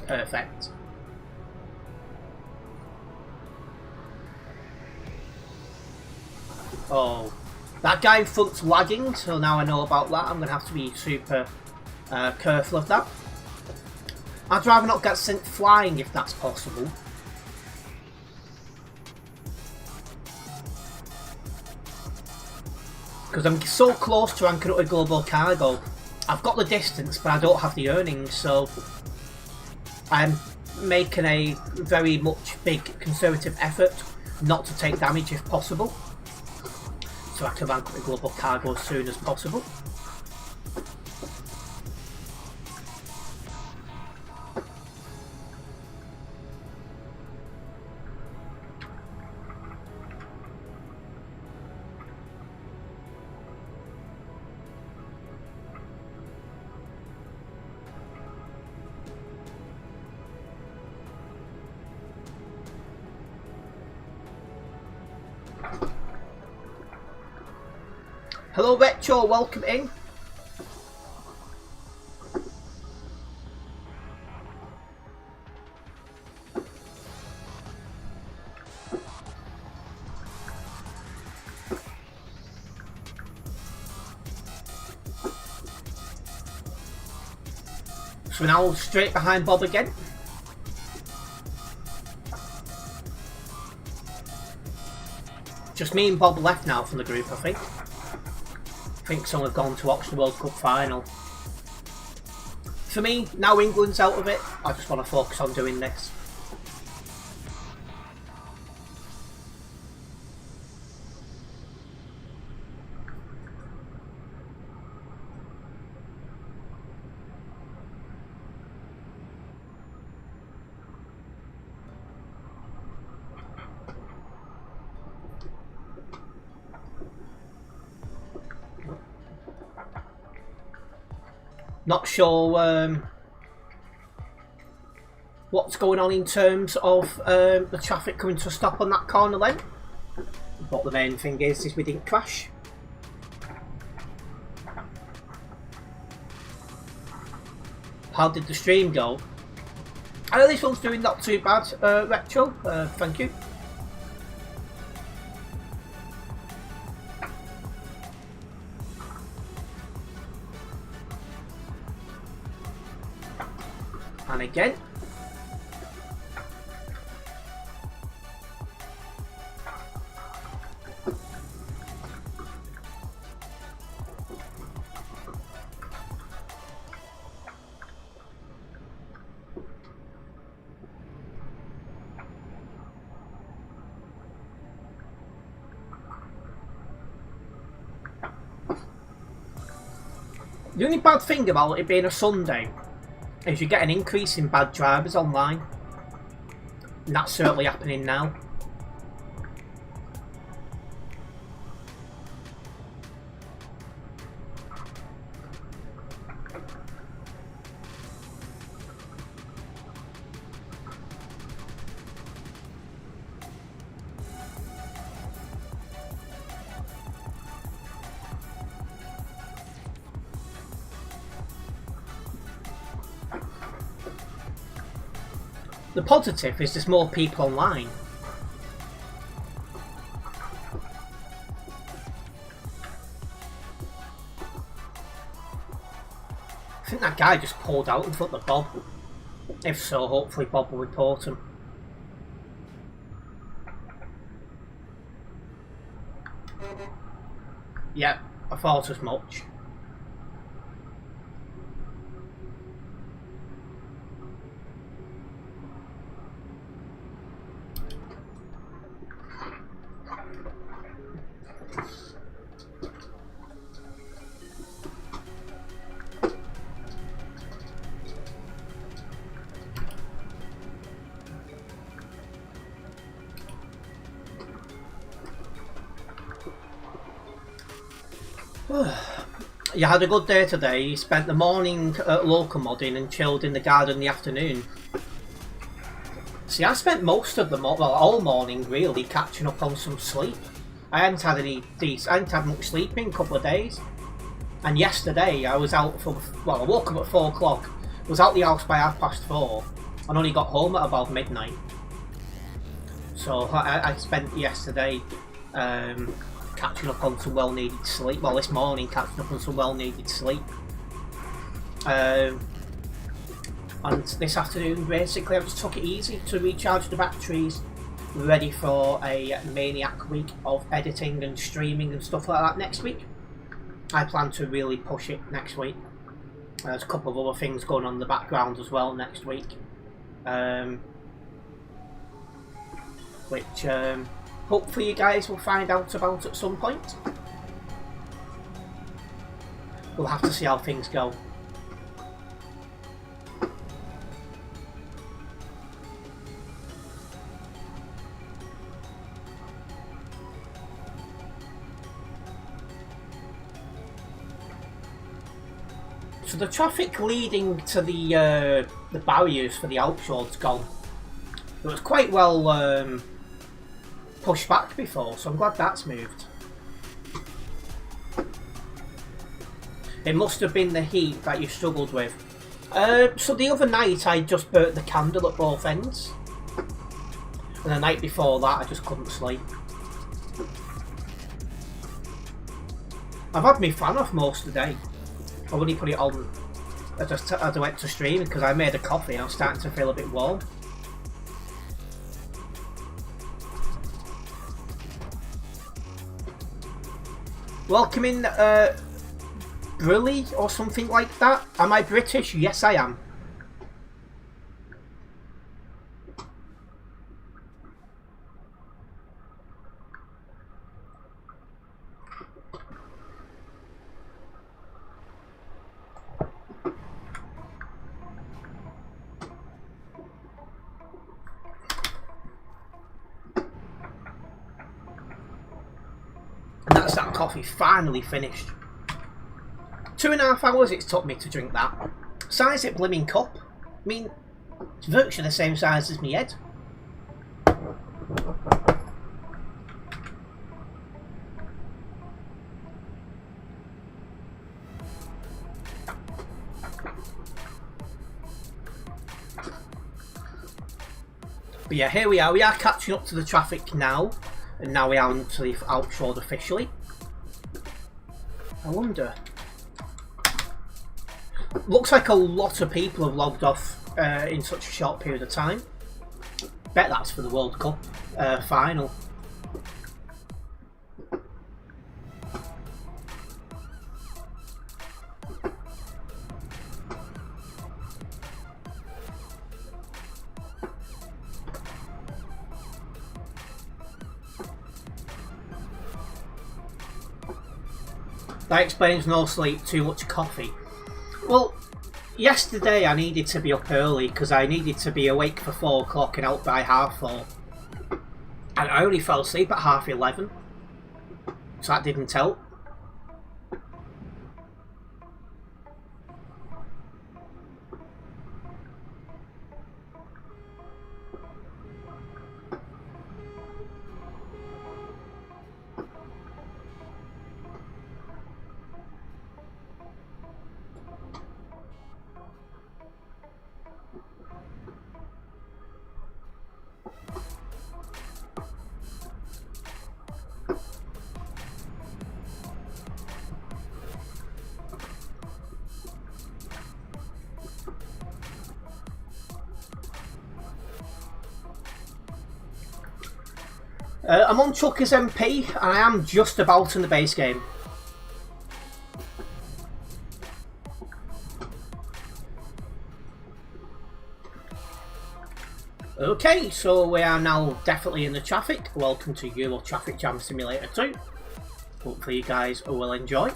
Perfect. Oh. That guy in front's lagging, so now I know about that. I'm going to have to be super careful of that. I'd rather not get sent flying if that's possible. Because I'm so close to ranking up with global cargo. I've got the distance, but I don't have the earnings, so I'm making a very much big conservative effort not to take damage if possible, so I can rank up the global cargo as soon as possible. Hello Retro, welcome in. So now straight behind Bob again. Just me and Bob left now from the group, I think. I think some have gone to watch the World Cup final. For me, now England's out of it, I just want to focus on doing this. Not sure what's going on in terms of the traffic coming to a stop on that corner lane. But the main thing is we didn't crash. How did the stream go? This one's doing not too bad, Retro. Thank you. And again. The only bad thing about it being a Sunday is you get an increase in bad drivers online. And that's certainly happening now. The positive is there's more people online. I think that guy just pulled out in front of Bob. If so, hopefully Bob will report him. Yeah, I thought as much. You had a good day today. You spent the morning at local modding and chilled in the garden in the afternoon. See, I spent most of the all morning really catching up on some sleep. I hadn't had much sleep in a couple of days. And yesterday I was out for, well, I woke up at 4 o'clock, was out the house by 4:30, and only got home at about midnight. So I spent yesterday catching up on some well-needed sleep. Well, this morning catching up on some well-needed sleep. And this afternoon, basically, I just took it easy to recharge the batteries, ready for a maniac week of editing and streaming and stuff like that next week. I plan to really push it next week. There's a couple of other things going on in the background as well next week, which hopefully you guys will find out about at some point. We'll have to see how things go. So the traffic leading to the barriers for the Alps road's gone. It was quite well pushed back before, so I'm glad that's moved. It must have been the heat that you struggled with. So the other night I just burnt the candle at both ends. And the night before that I just couldn't sleep. I've had my fan off most of the day. I only put it on as I went to stream because I made a coffee and I was starting to feel a bit warm. Welcome in, Brilly or something like that. Am I British? Yes, I am. And that's that coffee finally finished. 2.5 hours it's took me to drink that. Size it blimmin' cup. I mean, It's virtually the same size as my head. But yeah, here we are catching up to the traffic now, and now we are onto the Alps Road officially. I wonder. Looks like a lot of people have logged off in such a short period of time. Bet that's for the World Cup final. That explains no sleep, too much coffee. Well, yesterday I needed to be up early because I needed to be awake for 4 o'clock and out by 4:30. And I only fell asleep at 11:30. So that didn't help. I'm on Chucker's MP and I am just about in the base game. Okay, so we are now definitely in the traffic. Welcome to Euro Traffic Jam Simulator 2. Hopefully you guys will enjoy.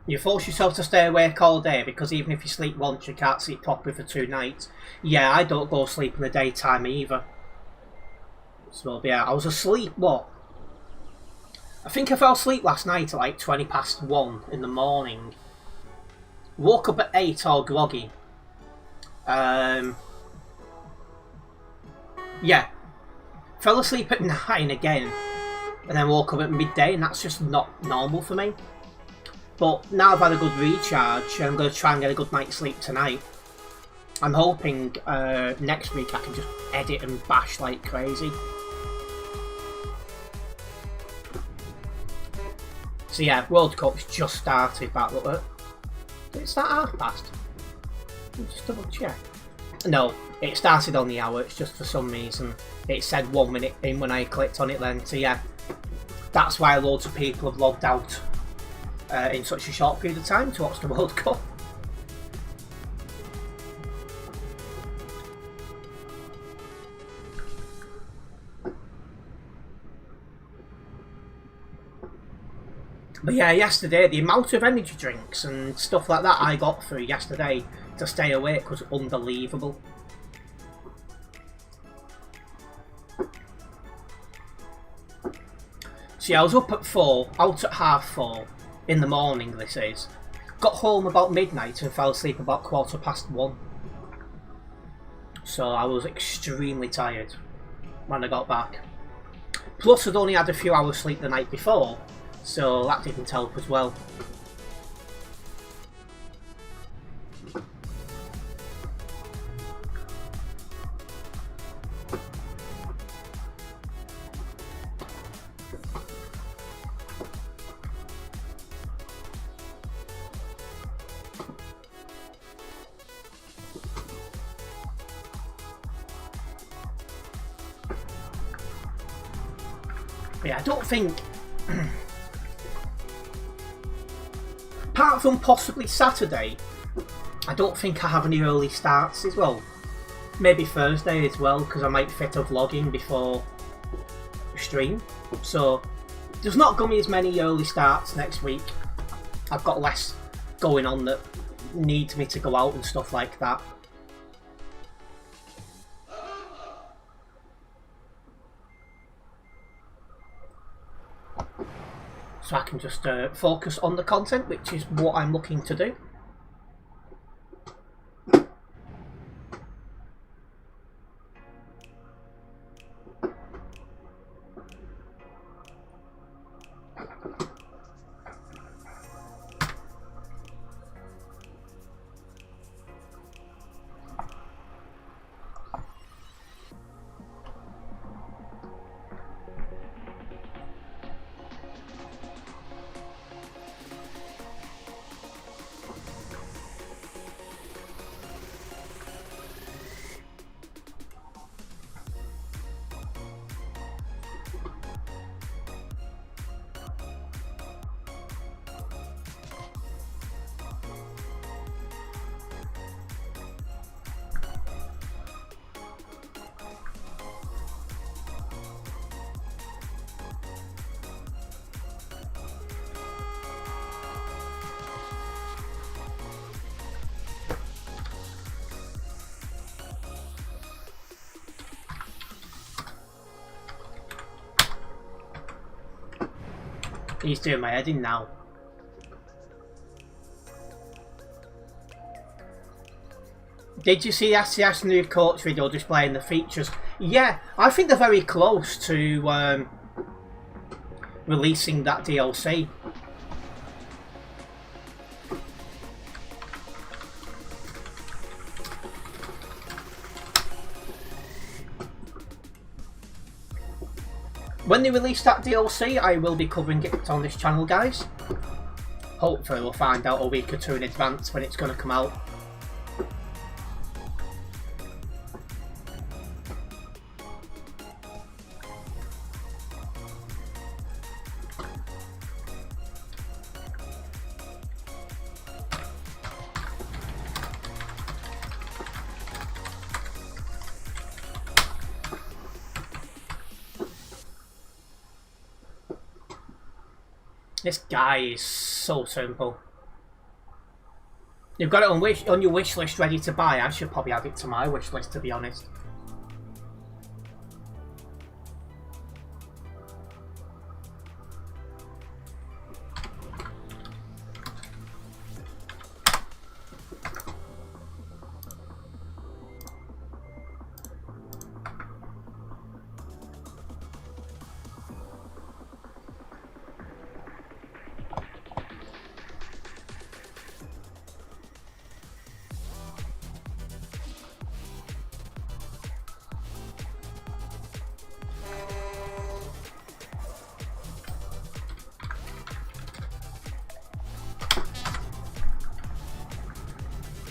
You force yourself to stay awake all day because even if you sleep once, you can't sleep properly for 2 nights. Yeah, I don't go sleep in the daytime either. So yeah, I was asleep, what? I think I fell asleep last night at like 1:20 in the morning. Woke up at 8 all groggy. Yeah. Fell asleep at 9 again. And then woke up at midday, and that's just not normal for me. But now I've had a good recharge, I'm going to try and get a good night's sleep tonight. I'm hoping next week I can just edit and bash like crazy. So yeah, World Cup's just started back. Look, did it start past? Just double check. No, it started on the hour, it's just for some reason it said 1 minute in when I clicked on it then. So yeah, that's why loads of people have logged out in such a short period of time to watch the World Cup. But yeah, yesterday the amount of energy drinks and stuff like that I got through yesterday to stay awake was unbelievable. So yeah, I was up at 4, out at 4:30 in the morning this is. Got home about midnight and fell asleep about 1:15. So I was extremely tired when I got back. Plus I'd only had a few hours sleep the night before, so that didn't help as well. But yeah, I don't think, apart from possibly Saturday, I don't think I have any early starts as well. Maybe Thursday as well, because I might fit a vlog in before stream. So there's not going to be as many early starts next week. I've got less going on that needs me to go out and stuff like that. So I can just focus on the content, which is what I'm looking to do. He's doing my head in now. Did you see SCS new coach video displaying the features? Yeah, I think they're very close to releasing that DLC. When they release that DLC, I will be covering it on this channel, guys. Hopefully we'll find out a week or two in advance when it's going to come out. This guy is so simple. You've got it on your wish list ready to buy. I should probably add it to my wish list, to be honest.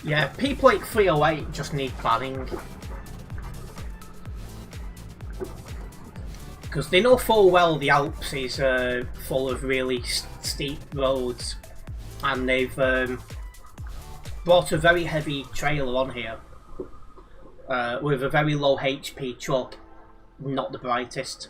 Yeah, people like 308 just need planning. Because they know full well the Alps is full of really steep roads. And they've brought a very heavy trailer on here. With a very low HP truck. Not the brightest.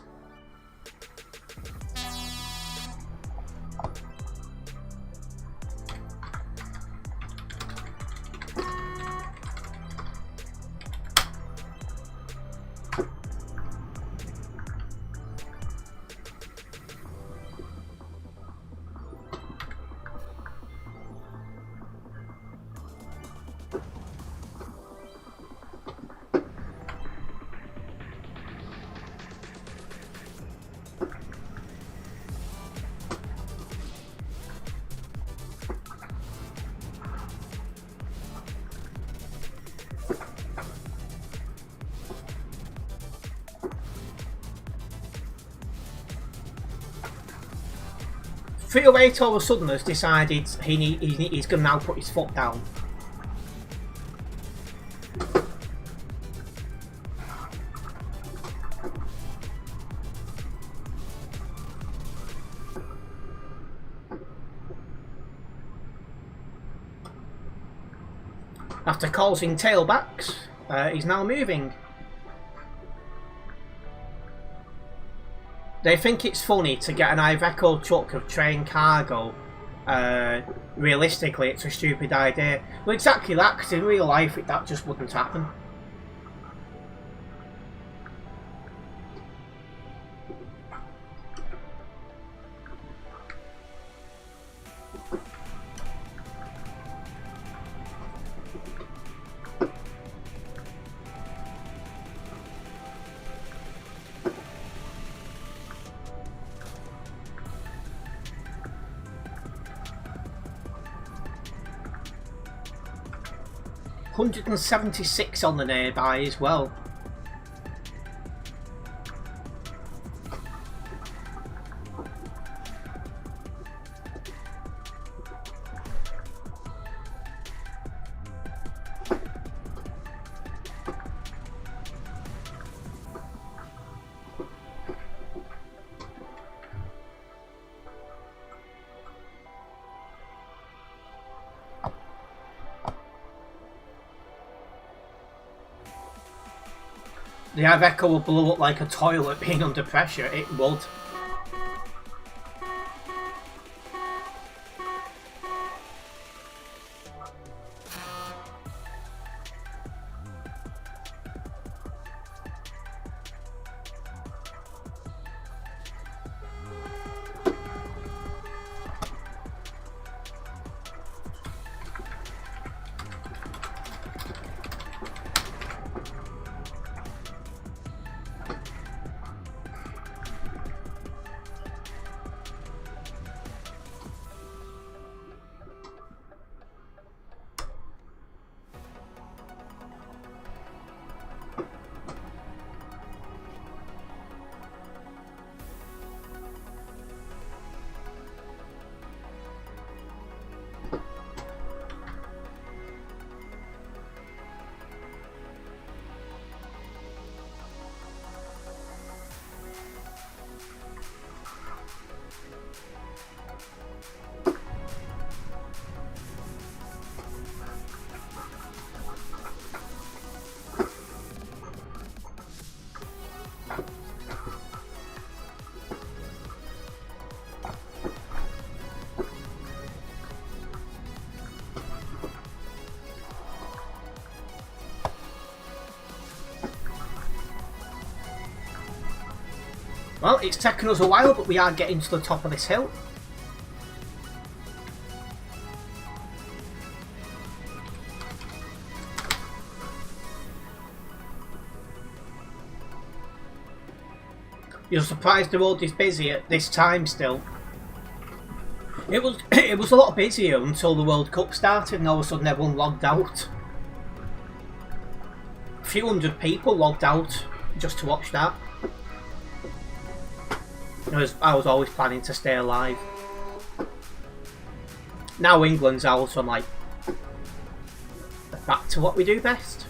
Wait all of a sudden has decided he's going to now put his foot down. After causing tailbacks, he's now moving. They think it's funny to get an Iveco truck of train cargo realistically it's a stupid idea. Well, exactly that, because in real life that just wouldn't happen. $176 on the nearby as well. The Iveco will blow up like a toilet being under pressure. It would. Well, it's taken us a while, but we are getting to the top of this hill. You're surprised the road is busy at this time still. It was a lot busier until the World Cup started and all of a sudden everyone logged out. A few hundred people logged out just to watch that. I was always planning to stay alive. Now England's out, so I'm like, back to what we do best.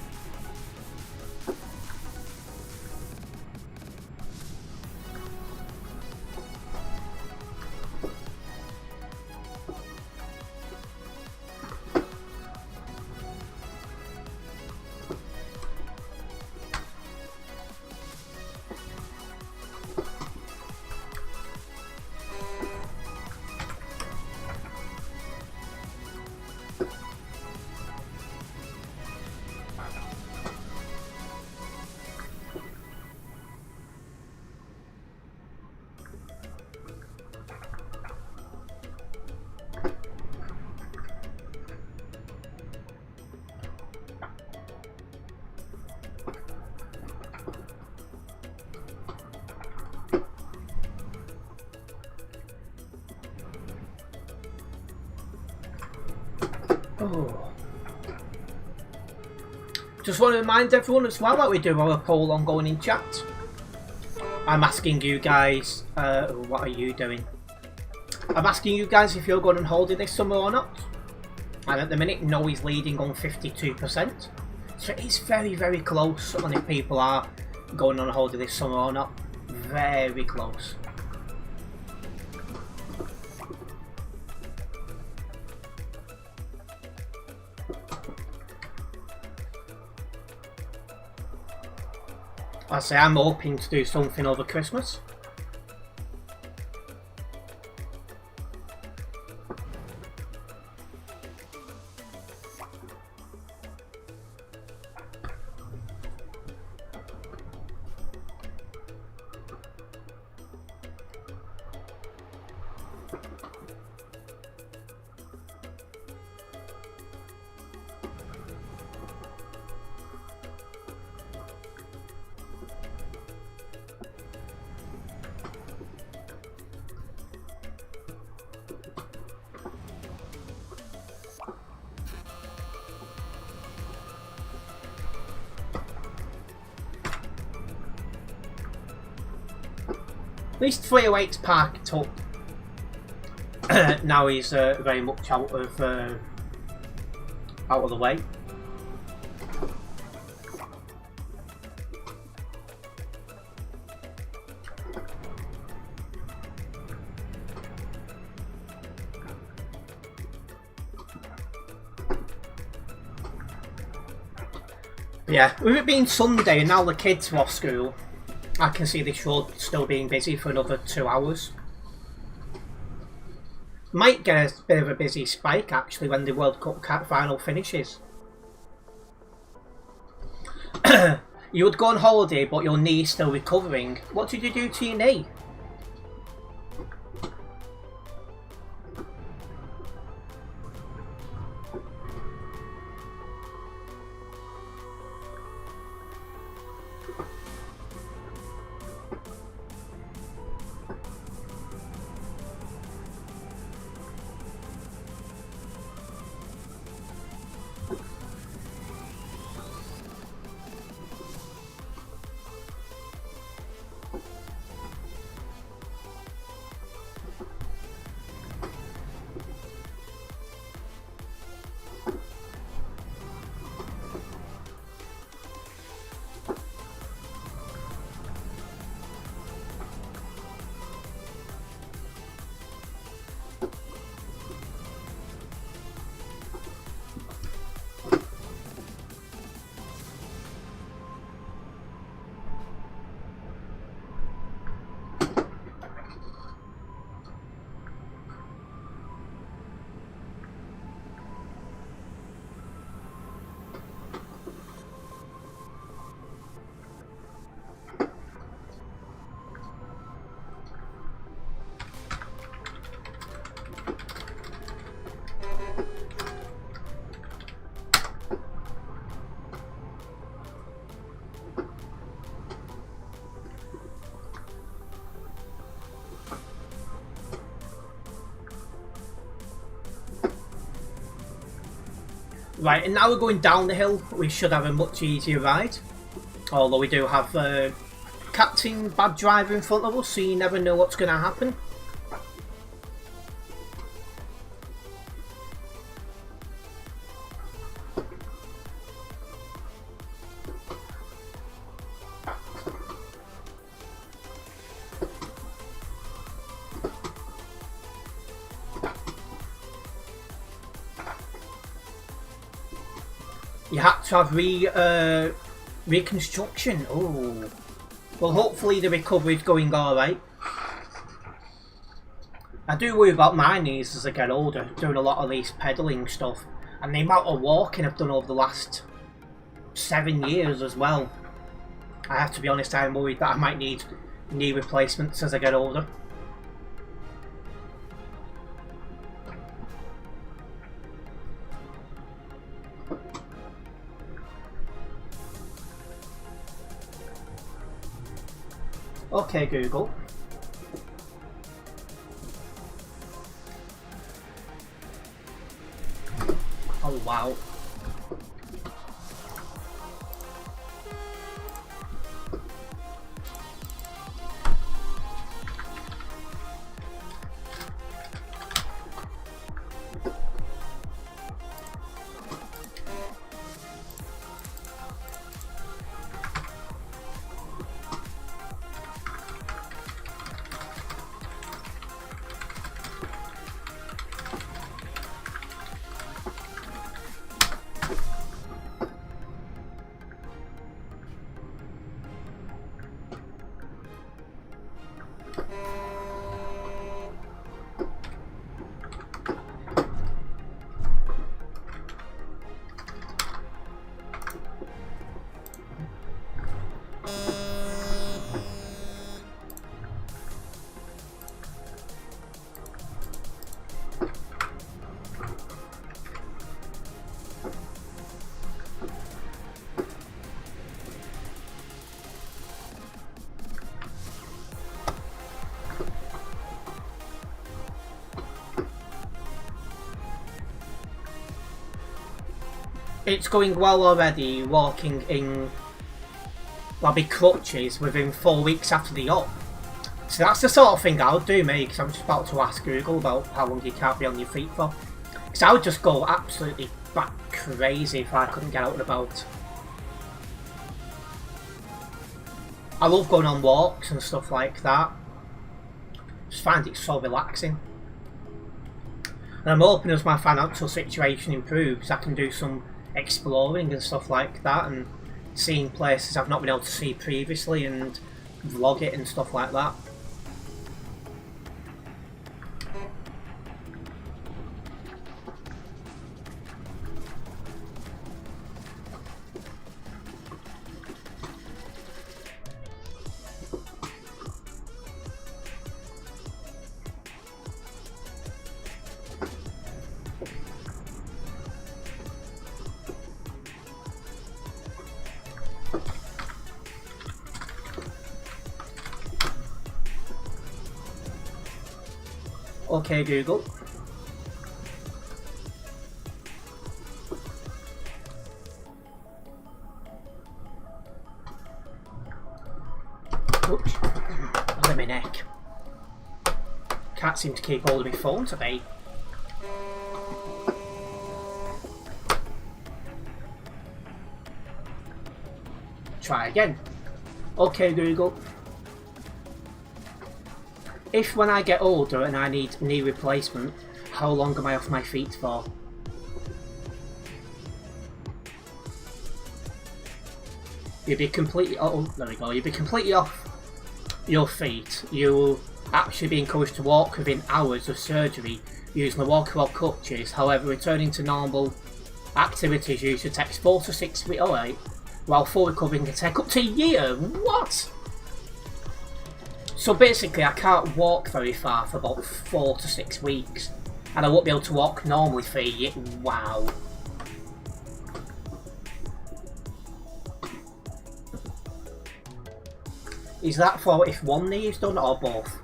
Oh. Just want to remind everyone as well that we do have a poll ongoing in chat. I'm asking you guys, what are you doing? I'm asking you guys if you're going on holiday this summer or not. And at the minute, no is leading on 52%. So it's very, very close on if people are going on holiday this summer or not. Very close. I say I'm hoping to do something over Christmas. At least 308's parked up. Now he's very much out of the way. Yeah, with it being Sunday and now the kids are off school, I can see this road still being busy for another 2 hours. Might get a bit of a busy spike actually when the World Cup final finishes. You would go on holiday but your knee's still recovering. What did you do to your knee? Right, and now we're going down the hill. We should have a much easier ride. Although we do have Captain Bad Driver in front of us, so you never know what's going to happen. You had to have reconstruction. Oh, well, hopefully the recovery's going all right. I do worry about my knees as I get older, doing a lot of these pedalling stuff, and the amount of walking I've done over the last 7 years as well. I have to be honest, I'm worried that I might need knee replacements as I get older. Okay, Google. Oh, wow. It's going well already, walking in blabby crutches within 4 weeks after the op. So that's the sort of thing I would do, mate, because I'm just about to ask Google about how long you can't be on your feet for. Because I would just go absolutely back crazy if I couldn't get out and about. I love going on walks and stuff like that. Just find it so relaxing. And I'm hoping as my financial situation improves, I can do some exploring and stuff like that, and seeing places I've not been able to see previously and vlog it and stuff like that. Okay, Google. Oops. Under my neck. Can't seem to keep hold of my phone today. Try again. Okay, Google. If when I get older and I need knee replacement, how long am I off my feet for? You'd be completely, oh there we go, you'd be completely off your feet. You'll actually be encouraged to walk within hours of surgery using the walker or crutches. However, returning to normal activities usually takes 4 to 6 weeks, alright, while full recovery can take up to a year. What? So basically I can't walk very far for about 4 to 6 weeks, and I won't be able to walk normally for a year. Wow. Is that for if one knee is done or both?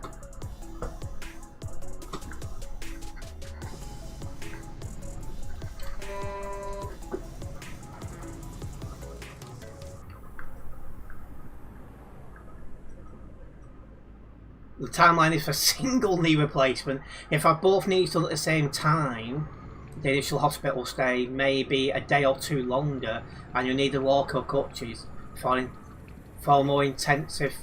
The timeline is for single knee replacement. If I have both knees done at the same time, the initial hospital stay may be a day or 2 longer, and you'll need a walker or crutches for more intensive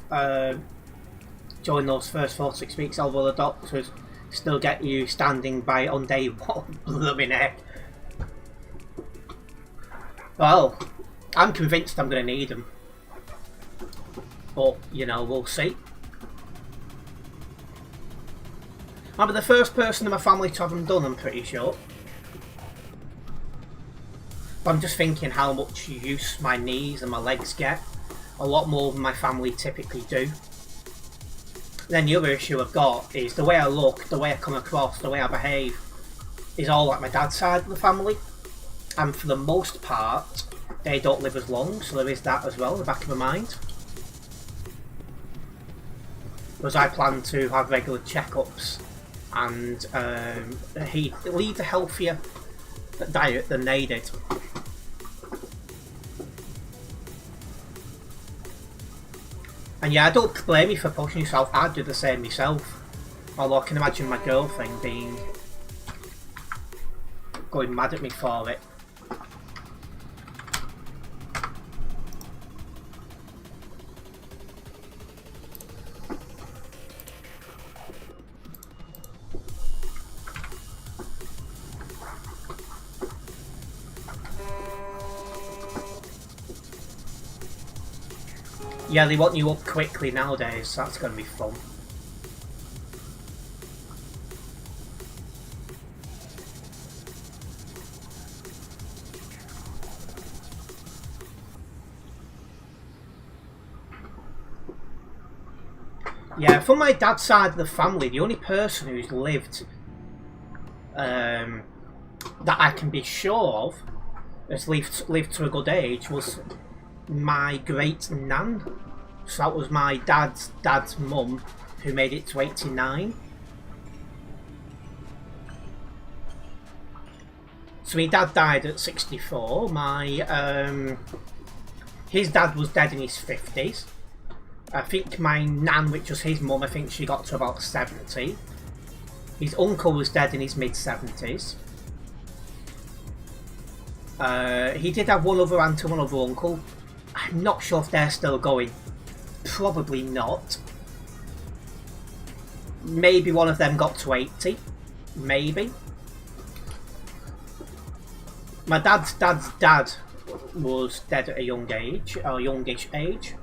during those first 4 to 6 weeks, although the doctors still get you standing by on day 1. Blooming heck. Well, I'm convinced I'm going to need them. But, you know, we'll see. I'll be the first person in my family to have them done, I'm pretty sure. But I'm just thinking how much use my knees and my legs get. A lot more than my family typically do. Then the other issue I've got is the way I look, the way I come across, the way I behave is all like my dad's side of the family. And for the most part, they don't live as long, so there is that as well in the back of my mind. Because I plan to have regular checkups and lead a healthier diet than they did. And yeah, I don't blame you for pushing yourself. I'd do the same myself. Although I can imagine my girlfriend going mad at me for it. Yeah, they want you up quickly nowadays, so that's going to be fun. Yeah, from my dad's side of the family, the only person who's lived that I can be sure of has lived to a good age was my great nan. So that was my dad's mum, who made it to 89. So my dad died at 64. His dad was dead in his 50s. I think my nan, which was his mum, I think she got to about 70. His uncle was dead in his mid-70s. He did have one other aunt and one other uncle. I'm not sure if they're still going. Probably not. Maybe one of them got to 80. Maybe. My dad's dad was dead at a young age, or youngish age.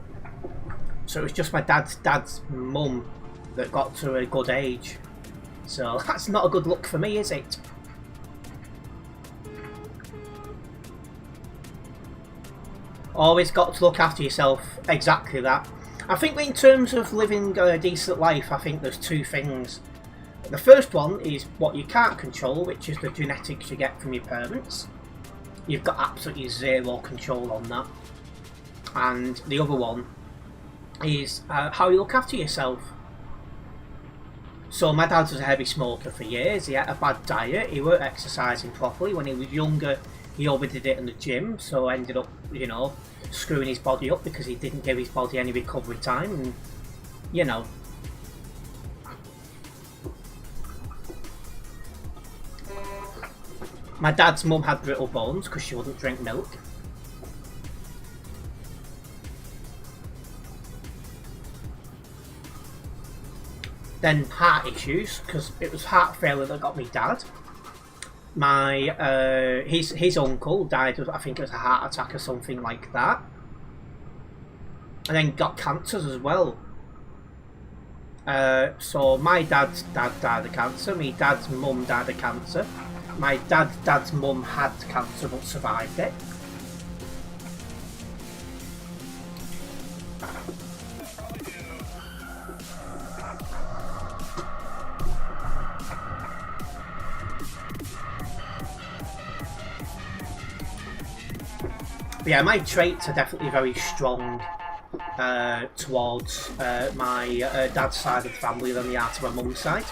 So it was just my dad's mum that got to a good age. So that's not a good look for me, is it? Always got to look after yourself. Exactly that. I think in terms of living a decent life, I think there's two things. The first one is what you can't control, which is the genetics you get from your parents. You've got absolutely zero control on that. And the other one is how you look after yourself. So my dad was a heavy smoker for years. He had a bad diet. He weren't exercising properly. When he was younger, he overdid it in the gym, so ended up, you know, screwing his body up because he didn't give his body any recovery time. And, you know, my dad's mum had brittle bones because she wouldn't drink milk. Then heart issues, because it was heart failure that got me dad. His uncle died of, I think it was a heart attack or something like that. And then got cancers as well. So my dad's dad died of cancer, my dad's mum died of cancer. My dad's mum had cancer but survived it. But yeah, my traits are definitely very strong towards my dad's side of the family than they are to my mum's side.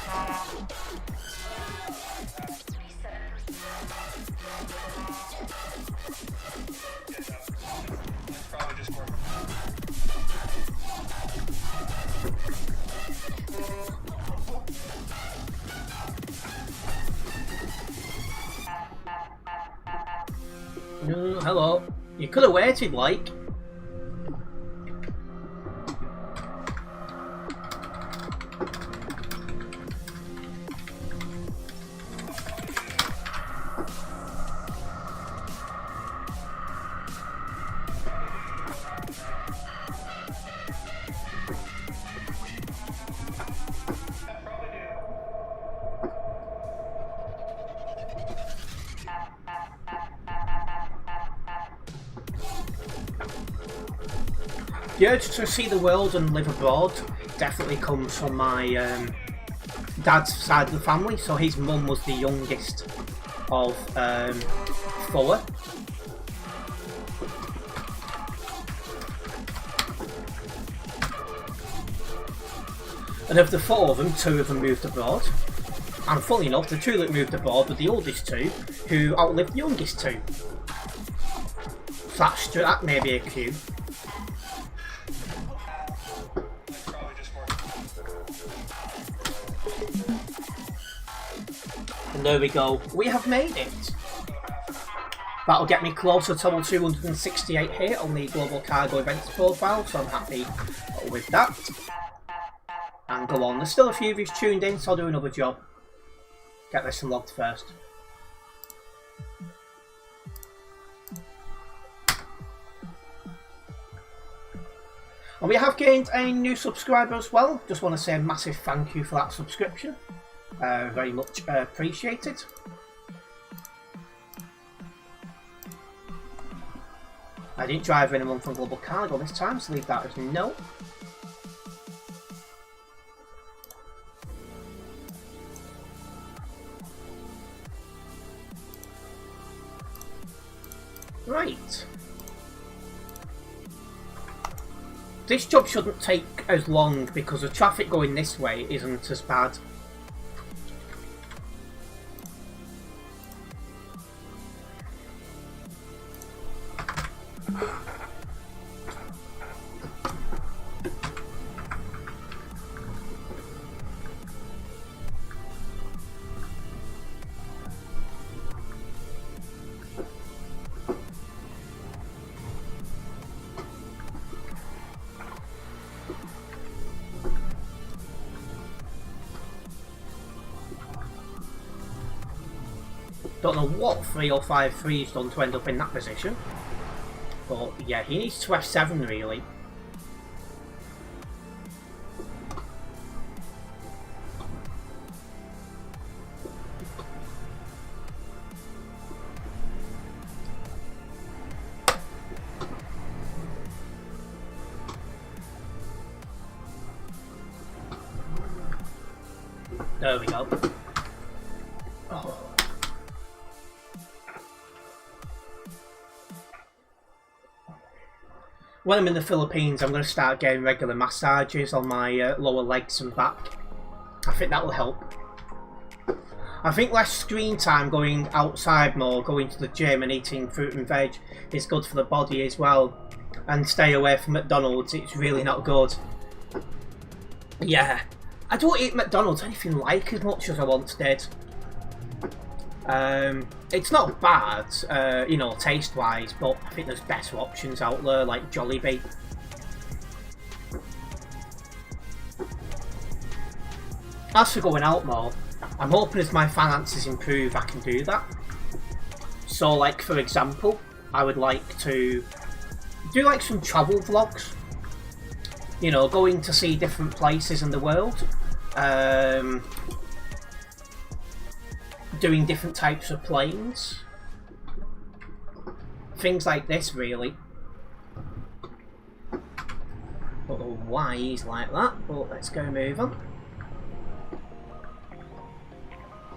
Hello. You could have waited, like. The urge to see the world and live abroad definitely comes from my dad's side of the family. So his mum was the youngest of 4. And of the 4 of them, 2 of them moved abroad. And funnily enough, the 2 that moved abroad were the oldest 2 who outlived the youngest 2. So that may be a cue. And there we go, we have made it. That'll get me closer to level 268 here on the Global Cargo Events profile, so I'm happy with that. And go on, there's still a few of you tuned in, so I'll do another job. Get this unlocked first. And we have gained a new subscriber as well. Just want to say a massive thank you for that subscription. Very much appreciated. I didn't drive anyone from Global Cargo this time, so leave that as no. Right. This job shouldn't take as long because the traffic going this way isn't as bad. Don't know what 3053's done to end up in that position. But yeah, he needs to F7 really. There we go. Oh. When I'm in the Philippines, I'm going to start getting regular massages on my lower legs and back. I think that will help. I think less screen time going outside more, going to the gym and eating fruit and veg is good for the body as well. And stay away from McDonald's, it's really not good. Yeah. I don't eat McDonald's anything like as much as I once did. It's not bad, you know, taste-wise, but I think there's better options out there, like Jollibee. As for going out more, I'm hoping as my finances improve, I can do that. So, like, for example, I would like to do, like, some travel vlogs. You know, going to see different places in the world. Doing different types of planes. Things like this, really. Don't know why he's like that, but let's go move on.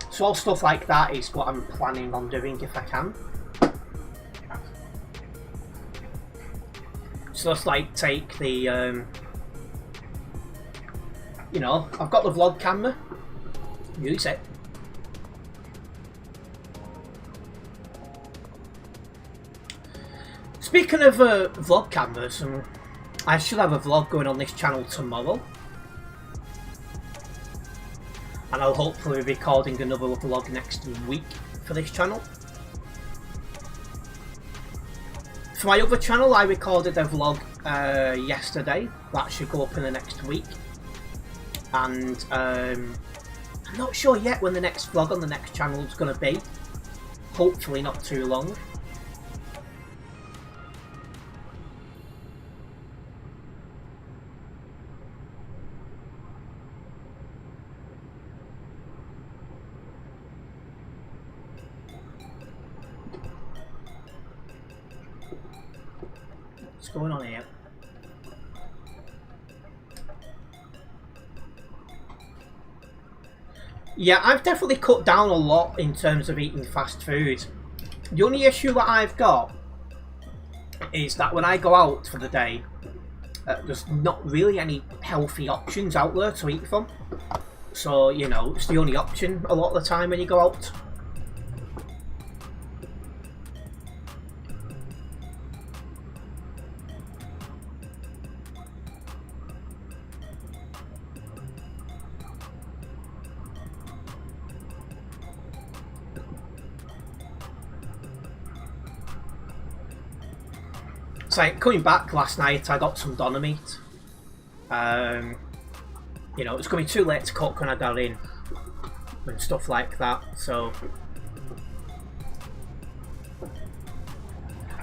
So all stuff like that is what I'm planning on doing if I can. So let's like take the you know, I've got the vlog camera. Use it. Speaking of vlog cameras, I should have a vlog going on this channel tomorrow. And I'll hopefully be recording another vlog next week for this channel. For my other channel, I recorded a vlog yesterday. That should go up in the next week. And I'm not sure yet when the next vlog on the next channel is going to be. Hopefully not too long. What's going on here? Yeah, I've definitely cut down a lot in terms of eating fast food. The only issue that I've got is that when I go out for the day, there's not really any healthy options out there to eat from. So, you know, it's the only option a lot of the time when you go out. So coming back last night, I got some doner meat. You know, it's going to be too late to cook when I got in and stuff like that. So,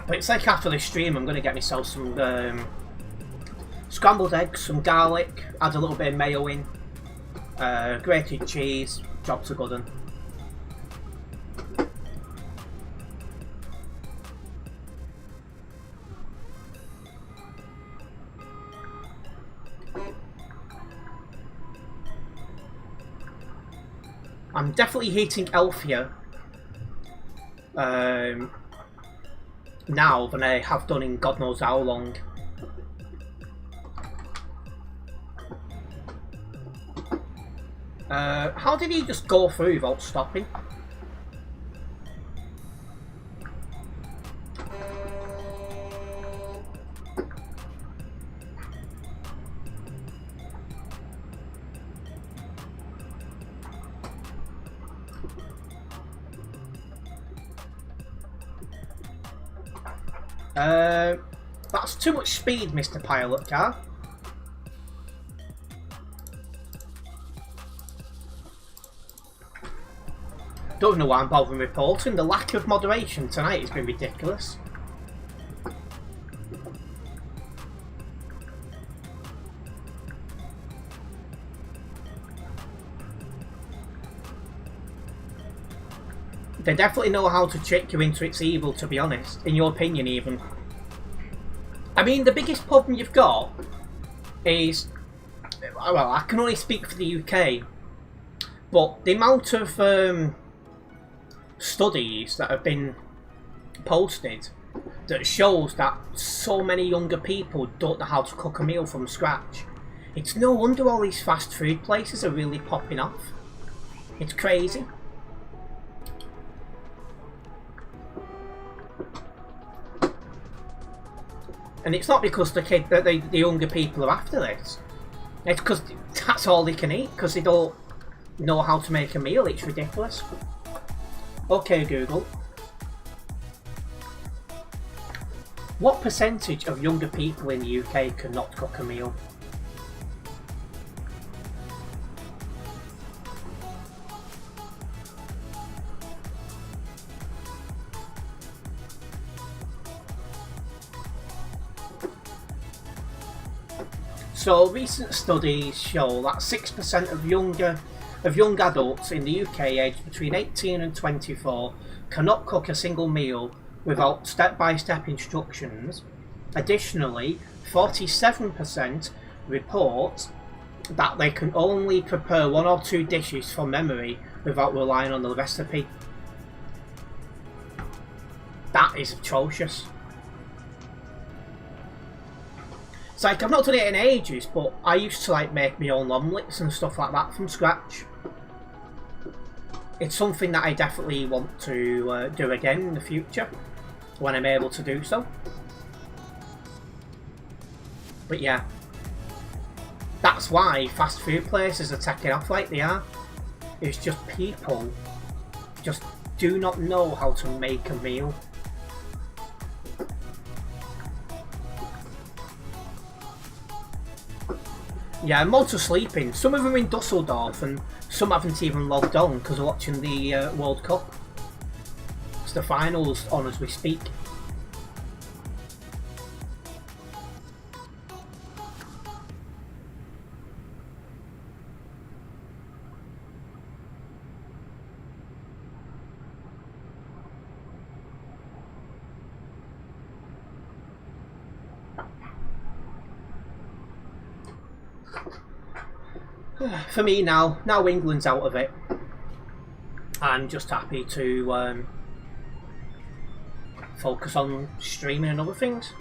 but it's like after this stream, I'm going to get myself some scrambled eggs, some garlic, add a little bit of mayo in, grated cheese, jobs are good one. I'm definitely eating healthier now than I have done in God knows how long. How did he just go through without stopping? That's too much speed, Mr. Pilot Car. Don't know why I'm bothering reporting. The lack of moderation tonight has been ridiculous. They definitely know how to trick you into its evil, to be honest. In your opinion, even. I mean, the biggest problem you've got is... Well, I can only speak for the UK. But the amount of studies that have been posted that shows that so many younger people don't know how to cook a meal from scratch. It's no wonder all these fast food places are really popping off. It's crazy. And it's not because the younger people are after this. It's because that's all they can eat, because they don't know how to make a meal. It's ridiculous. Okay, Google. What percentage of younger people in the UK cannot cook a meal? So recent studies show that 6% of young adults in the UK aged between 18 and 24 cannot cook a single meal without step-by-step instructions. Additionally, 47% report that they can only prepare 1 or 2 dishes from memory without relying on the recipe. That is atrocious. It's like, I've not done it in ages, but I used to like make my own omelettes and stuff like that from scratch. It's something that I definitely want to do again in the future, when I'm able to do so. But yeah, that's why fast food places are taking off like they are. It's just people just do not know how to make a meal. Yeah, mods are sleeping. Some of them in Dusseldorf, and some haven't even logged on because they're watching the World Cup. It's the finals on as we speak. For me now England's out of it, I'm just happy to focus on streaming and other things.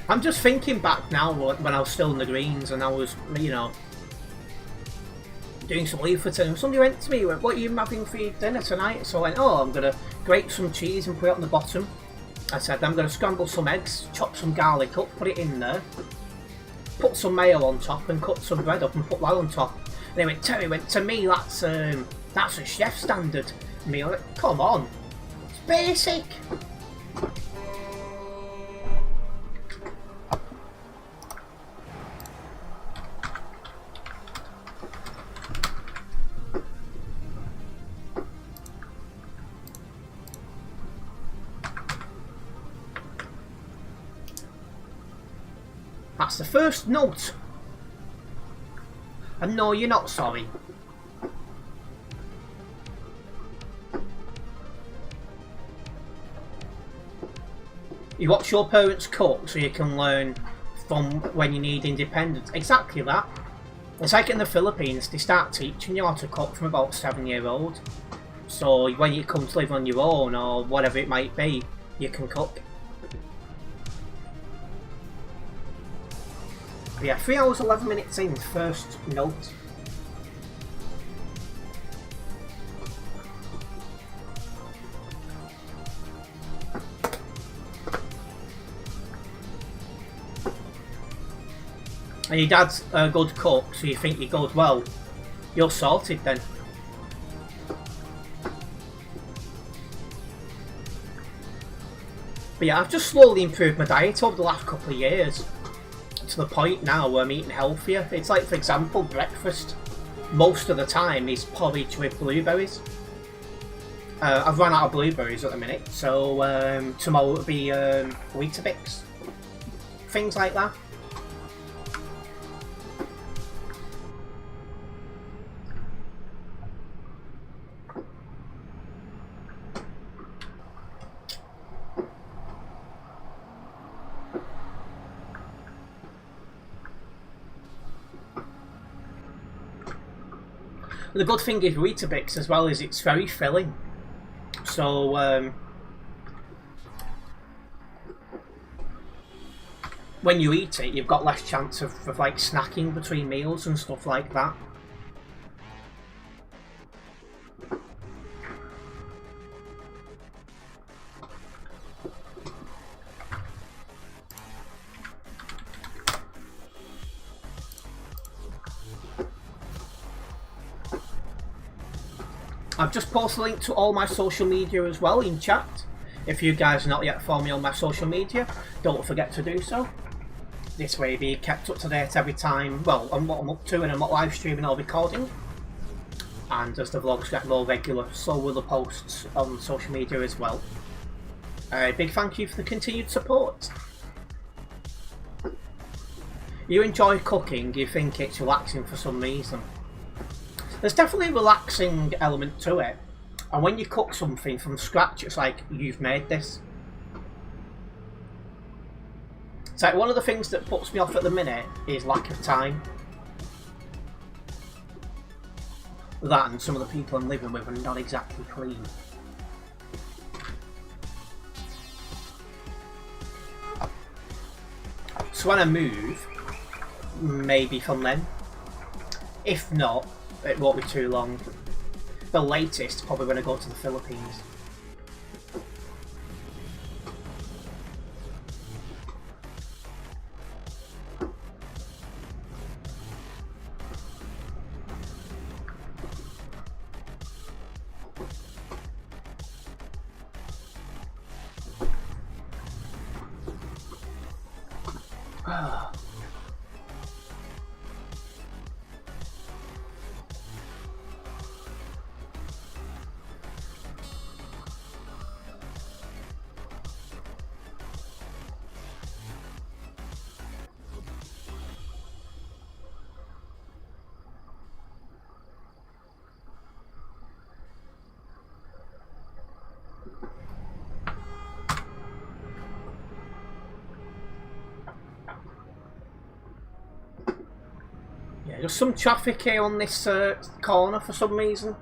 I'm just thinking back now when I was still in the Greens and I was, you know, doing some leafleting, and somebody went to me, went, "What are you having for your dinner tonight?" So I went, "Oh, I'm going to grate some cheese and put it on the bottom." I said, "I'm going to scramble some eggs, chop some garlic up, put it in there, put some mayo on top and cut some bread up and put that on top." And they went, "Terry," went, "to me that's a chef standard meal." Like, come on, it's basic. That's the first note. And no, you're not sorry. You watch your parents cook so you can learn from when you need independence. Exactly that. It's like in the Philippines, they start teaching you how to cook from about 7-year-old. So when you come to live on your own or whatever it might be, you can cook. Yeah, 3 hours 11 minutes in, first note. and your dad's a good cook, so you think you're good, well, you're sorted then. But yeah, I've just slowly improved my diet over the last couple of years, to the point now where I'm eating healthier. It's like, for example, breakfast, most of the time is porridge with blueberries. I've run out of blueberries at the minute, so tomorrow it'll be Weetabix. Things like that. The good thing is Weetabix as well is it's very filling. So when you eat it, you've got less chance of like snacking between meals and stuff like that. I've just posted a link to all my social media as well in chat. If you guys are not yet following me on my social media, don't forget to do so. This way you'll be kept up to date every time, well, on what I'm up to, and I'm not live streaming or recording. And as the vlogs get more regular, so will the posts on social media as well. A big thank you for the continued support. You enjoy cooking, you think it's relaxing for some reason. There's definitely a relaxing element to it, and when you cook something from scratch, it's like you've made this. It's like one of the things that puts me off at the minute is lack of time. That and some of the people I'm living with are not exactly clean. So when I move, maybe from then. If not, it won't be too long. The latest, probably when I go to the Philippines. Yeah, there's some traffic here on this corner for some reason.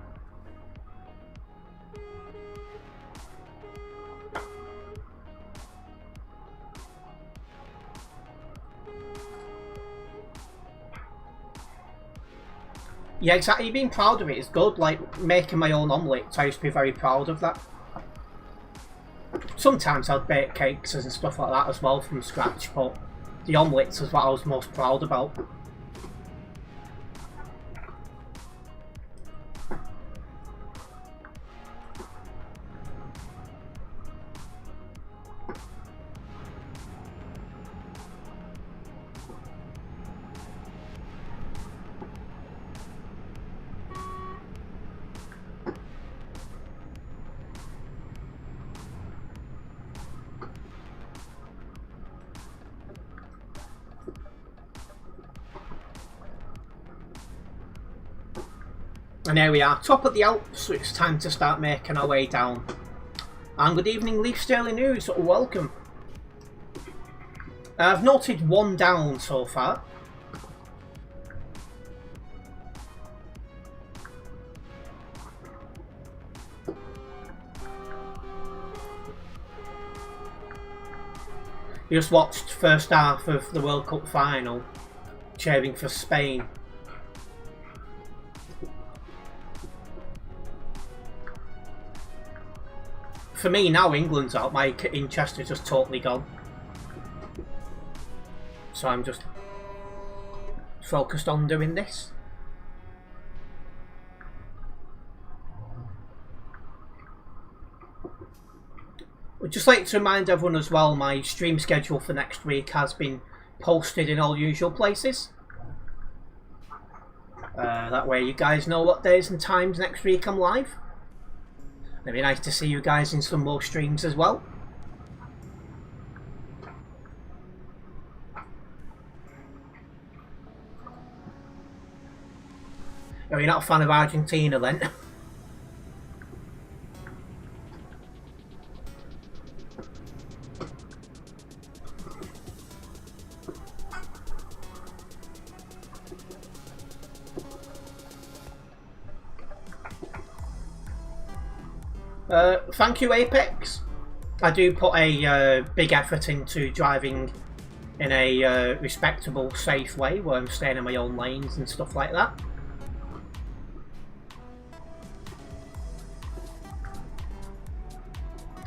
Yeah, exactly. Being proud of it is good. Like making my own omelette, I used to be very proud of that. Sometimes I'd bake cakes and stuff like that as well from scratch, but the omelettes was what I was most proud about. And there we are, top of the Alps, so it's time to start making our way down. And good evening, Leafs Daily News, welcome. I've noted one down so far. You just watched first half of the World Cup final, cheering for Spain. For me now, England's out, my interest is just totally gone. So I'm just focused on doing this. I'd just like to remind everyone as well, my stream schedule for next week has been posted in all usual places. That way you guys know what days and times next week I'm live. It'd be nice to see you guys in some more streams as well. Oh, you're not a fan of Argentina then? Thank you, Apex. I do put a big effort into driving in a respectable, safe way where I'm staying in my own lanes and stuff like that.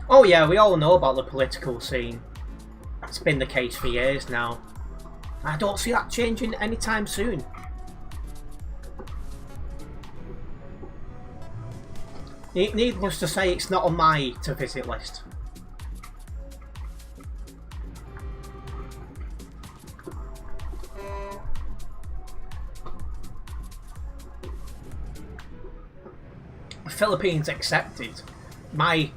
Oh yeah, we all know about the political scene. It's been the case for years now. I don't see that changing anytime soon. Needless to say, it's not on my to-visit list. Philippines accepted. My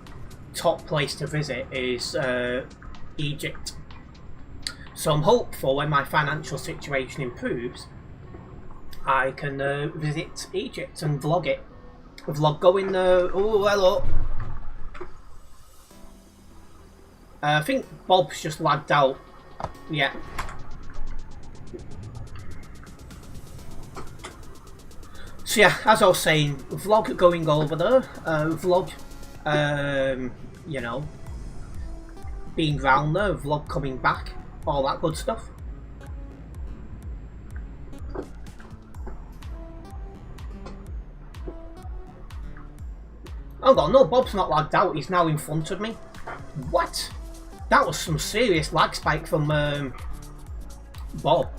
top place to visit is Egypt. So I'm hopeful when my financial situation improves, I can visit Egypt and vlog it. Vlog going oh, hello. I think Bob's just lagged out. Yeah. So yeah, as I was saying, vlog going over there. Vlog, you know, being round there. Vlog coming back. All that good stuff. Oh god, no, Bob's not lagged out, he's now in front of me. What? That was some serious lag spike from Bob.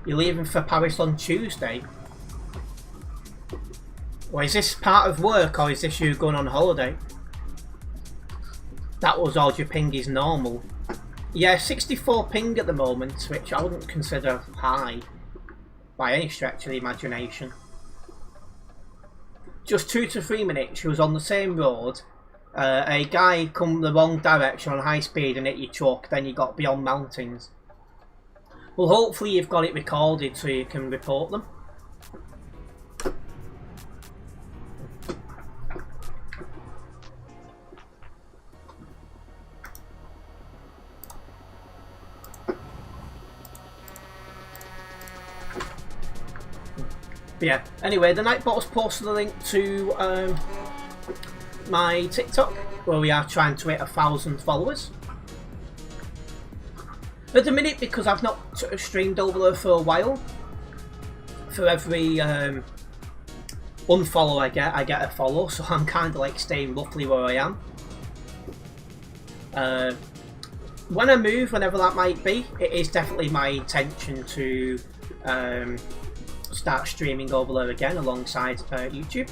You're leaving for Paris on Tuesday? Well, is this part of work or is this you going on holiday? That was all your ping is normal. Yeah, 64 ping at the moment, which I wouldn't consider high by any stretch of the imagination. Just 2 to 3 minutes, you was on the same road. A guy come the wrong direction on high speed and hit your truck, then you got beyond mountains. Well, hopefully you've got it recorded so you can report them. But yeah, anyway, the Nightbot's posted a link to my TikTok where we are trying to hit 1,000 followers. At the minute, because I've not streamed over there for a while, for every unfollow I get a follow, so I'm kind of like staying roughly where I am. When I move, whenever that might be, it is definitely my intention to start streaming over there again alongside YouTube.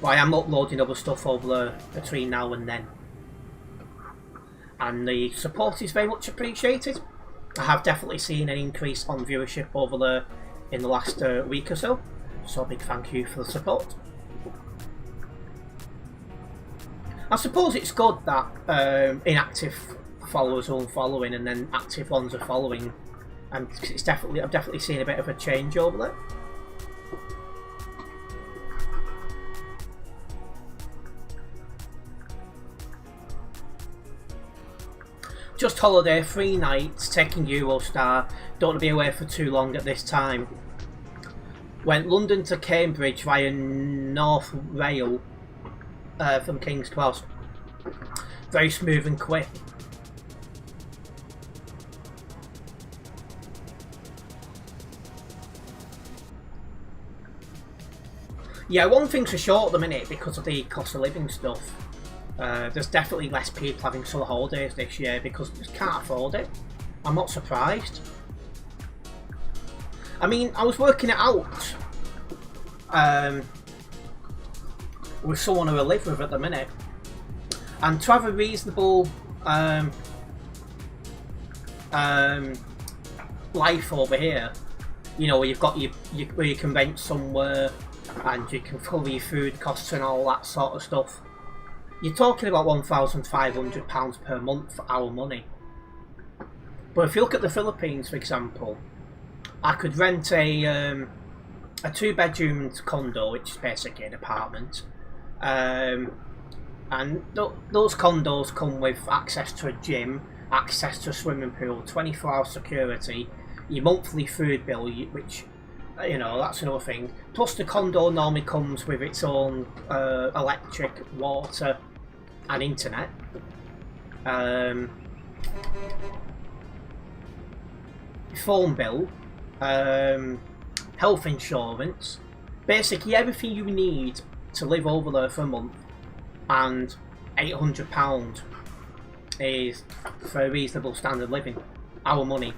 But I am uploading other stuff over there between now and then. And the support is very much appreciated. I have definitely seen an increase on viewership over there in the last week or so. So a big thank you for the support. I suppose it's good that inactive followers are unfollowing and then active ones are following, and it's I've definitely seen a bit of a change over there. Just holiday, 3 nights, taking Eurostar, don't want to be away for too long at this time. Went London to Cambridge via North Rail from King's Cross. Very smooth and quick. Yeah, one thing's for sure at the minute, because of the cost of living stuff, there's definitely less people having summer holidays this year because they just can't afford it. I'm not surprised. I mean, I was working it out with someone who I live with at the minute, and to have a reasonable life over here, you know, where you've got where you can rent somewhere and you can cover your food costs and all that sort of stuff, you're talking about £1,500 per month for our money. But if you look at the Philippines, for example, I could rent a 2-bedroomed condo, which is basically an apartment, and those condos come with access to a gym, access to a swimming pool, 24-hour security, your monthly food bill, which, you know, that's another thing. Plus the condo normally comes with its own electric, water and internet. Phone bill, health insurance, basically everything you need to live over there for a month, and £800 is for a reasonable standard living, our money.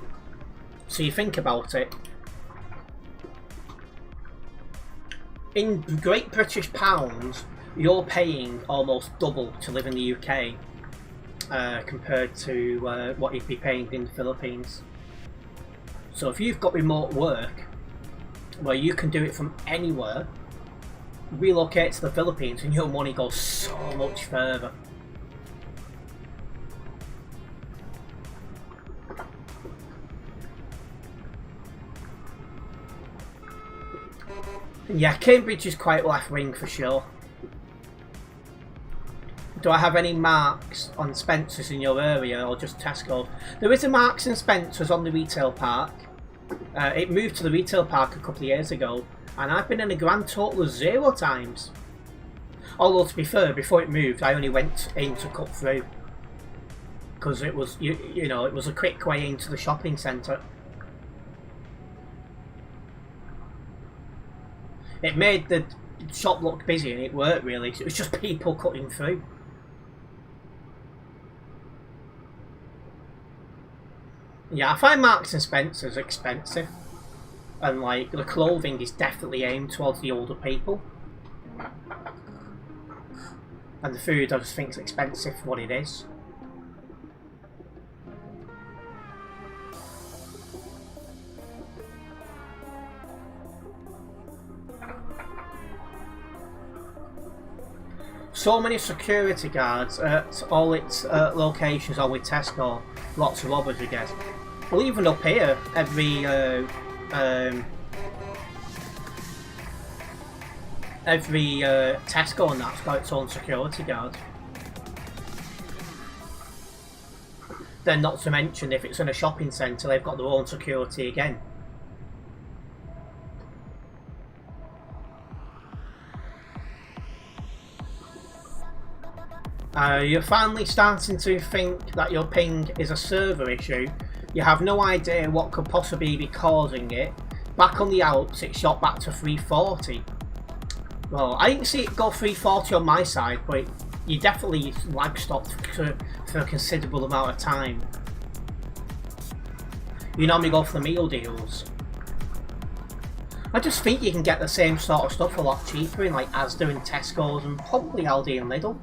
So you think about it, in Great British pounds you're paying almost double to live in the UK compared to what you'd be paying in the Philippines. So if you've got remote work where you can do it from anywhere, relocate to the Philippines and your money goes so much further. Yeah, Cambridge is quite left wing for sure. Do I have any Marks on Spencer's in your area or just Tesco? There is a Marks and Spencer's on the retail park. It moved to the retail park a couple of years ago, and I've been in a grand total of 0 times. Although to be fair, before it moved I only went in to cut through, because it was, you know, it was a quick way into the shopping centre. It made the shop look busy and it worked really, it was just people cutting through. Yeah, I find Marks and Spencer's expensive, and like the clothing is definitely aimed towards the older people, and the food I just think is expensive for what it is. So many security guards at all its locations, all with Tesco, lots of robbers I guess. Well, even up here, every Tesco and that's got its own security guard. Then not to mention if it's in a shopping centre, they've got their own security again. You're finally starting to think that your ping is a server issue. You have no idea what could possibly be causing it. Back on the Alps, it shot back to 340. Well, I didn't see it go 340 on my side, but you definitely lag stopped for a considerable amount of time. You normally go for the meal deals. I just think you can get the same sort of stuff a lot cheaper in like Asda and Tesco's and probably Aldi and Lidl.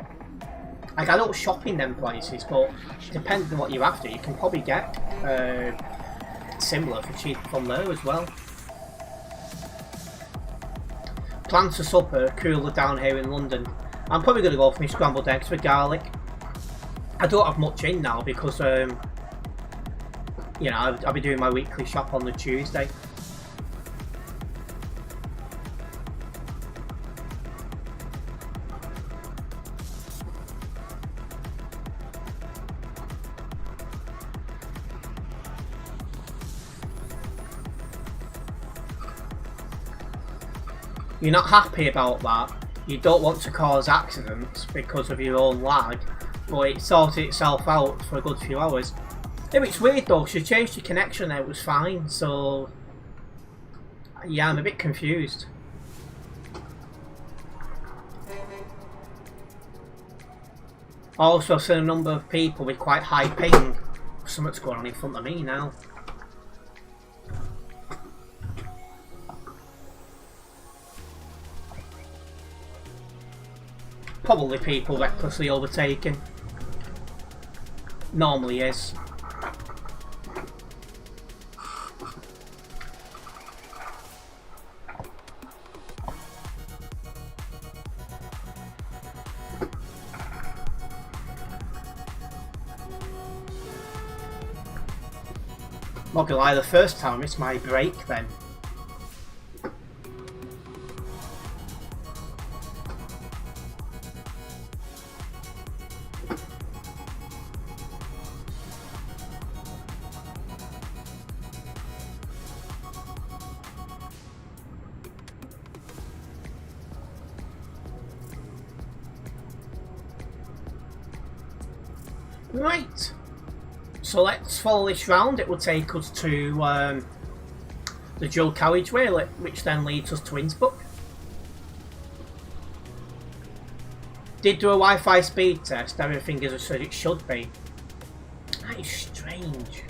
Like, I don't shop in them places, but depending on what you're after, you can probably get similar for cheap from there as well. Plans for supper, cooler down here in London. I'm probably going to go for my scrambled eggs with garlic. I don't have much in now because, you know, I'll be doing my weekly shop on the Tuesday. You're not happy about that, you don't want to cause accidents because of your own lag, but it sorted itself out for a good few hours. Yeah, it's weird though, she changed the connection and it was fine, so yeah, I'm a bit confused. Also seen a number of people with quite high ping. Something's going on in front of me now. Probably people recklessly overtaking. Normally is. Not gonna lie, the first time it's my brake then. Right. So let's follow this round. It will take us to the dual carriageway, which then leads us to Innsbruck. Did do a Wi-Fi speed test. Everything is as it should be. That is strange.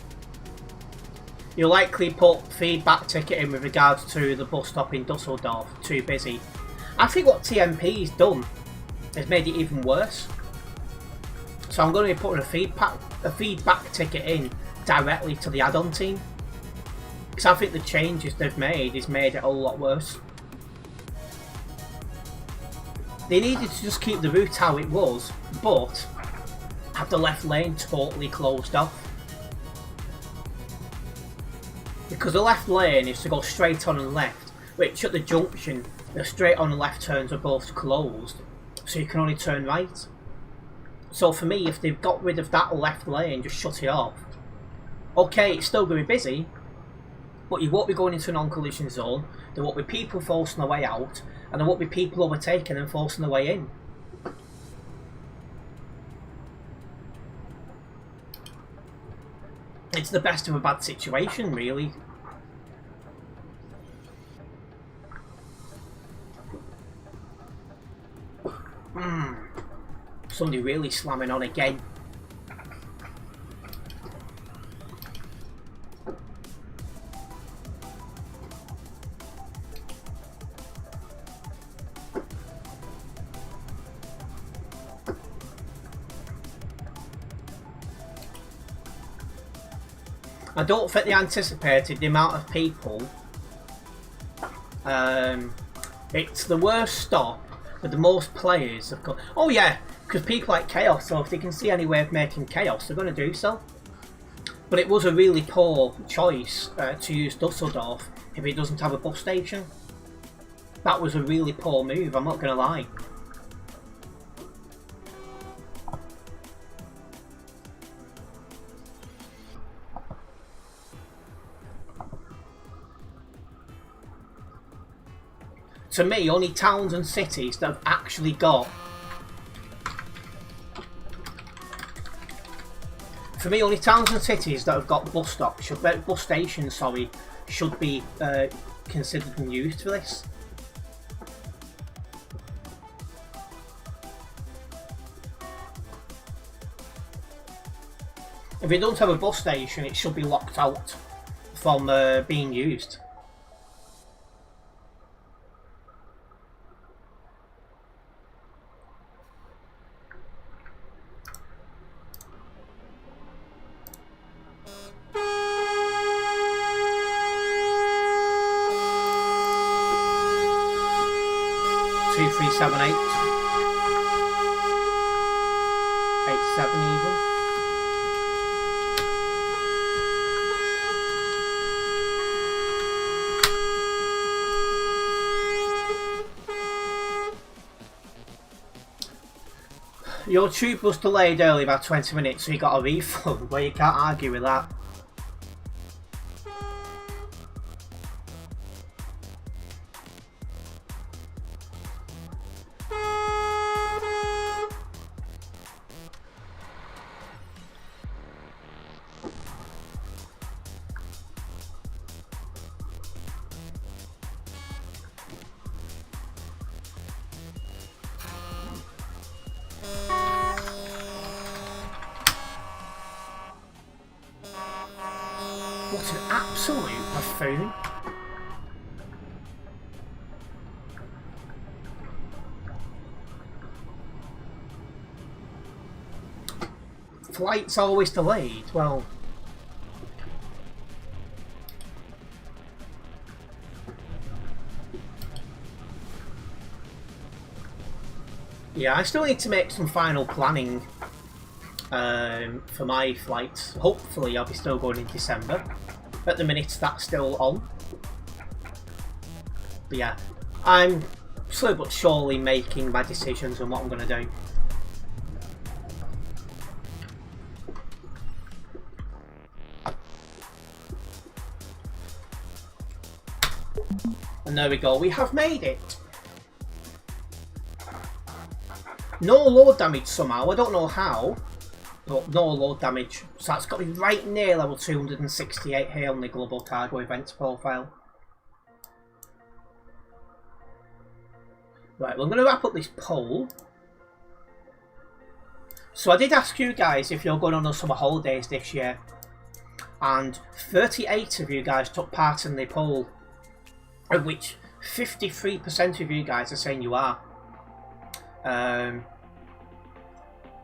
You'll likely put feedback ticket in with regards to the bus stop in Dusseldorf. Too busy. I think what TMP's done has made it even worse. So I'm going to be putting a feedback ticket in directly to the add-on team. Because I think the changes they've made has made it a lot worse. They needed to just keep the route how it was, but have the left lane totally closed off. Because the left lane is to go straight on and left, which at the junction, the straight on and left turns are both closed, so you can only turn right. So for me, if they've got rid of that left lane, just shut it off. Okay, it's still going to be busy, but you won't be going into a non-collision zone, there won't be people forcing their way out, and there won't be people overtaking and forcing their way in. It's the best of a bad situation, really. Somebody really slamming on again. I don't think they anticipated the amount of people. It's the worst stop with the most players have got. Oh yeah, because people like chaos, so if they can see any way of making chaos, they're going to do so. But it was a really poor choice to use Dusseldorf if it doesn't have a bus station. That was a really poor move, I'm not going to lie. To me, only towns and cities that have actually got... For me, only towns and cities that have got bus stops, bus stations, sorry, should be considered and used for this. If it doesn't have a bus station, it should be locked out from being used. Seven, 8, 8, 7 even. Your tube was delayed early about 20 minutes, so you got a refund. Well, you can't argue with that. What an absolute buffoon. Flight's always delayed. Well, yeah, I still need to make some final planning for my flights. Hopefully I'll be still going in December. At the minute that's still on. But yeah, I'm slowly but surely making my decisions on what I'm going to do. And there we go, we have made it. No load damage somehow, I don't know how, but no load damage. So that's got me right near level 268 here on the global cargo events profile. Right, well, I'm going to wrap up this poll. So I did ask you guys if you're going on the summer holidays this year, and 38 of you guys took part in the poll, of which 53% of you guys are saying you are.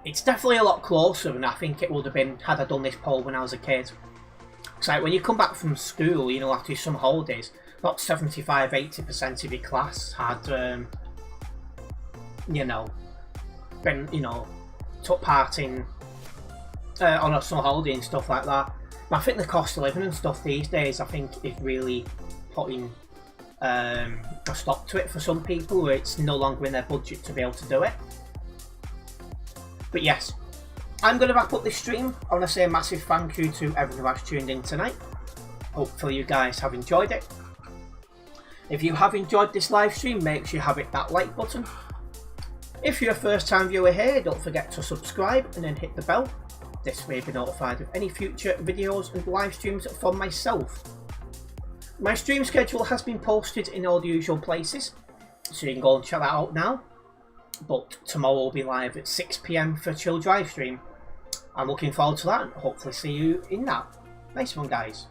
It's definitely a lot closer than I think it would have been had I done this poll when I was a kid. It's like when you come back from school, you know, after your summer holidays, about 75–80% of your class had, you know, been, you know, took part in on a summer holiday and stuff like that. But I think the cost of living and stuff these days, I think, is really putting a stop to it for some people, where it's no longer in their budget to be able to do it. But yes, I'm going to wrap up this stream. I want to say a massive thank you to everyone who has tuned in tonight. Hopefully you guys have enjoyed it. If you have enjoyed this live stream, make sure you hit that like button. If you're a first time viewer here, don't forget to subscribe and then hit the bell. This way you'll be notified of any future videos and live streams from myself. My stream schedule has been posted in all the usual places, so you can go and check that out now. But tomorrow will be live at 6 PM for a chill drive stream. I'm looking forward to that and hopefully see you in that. Nice one, guys.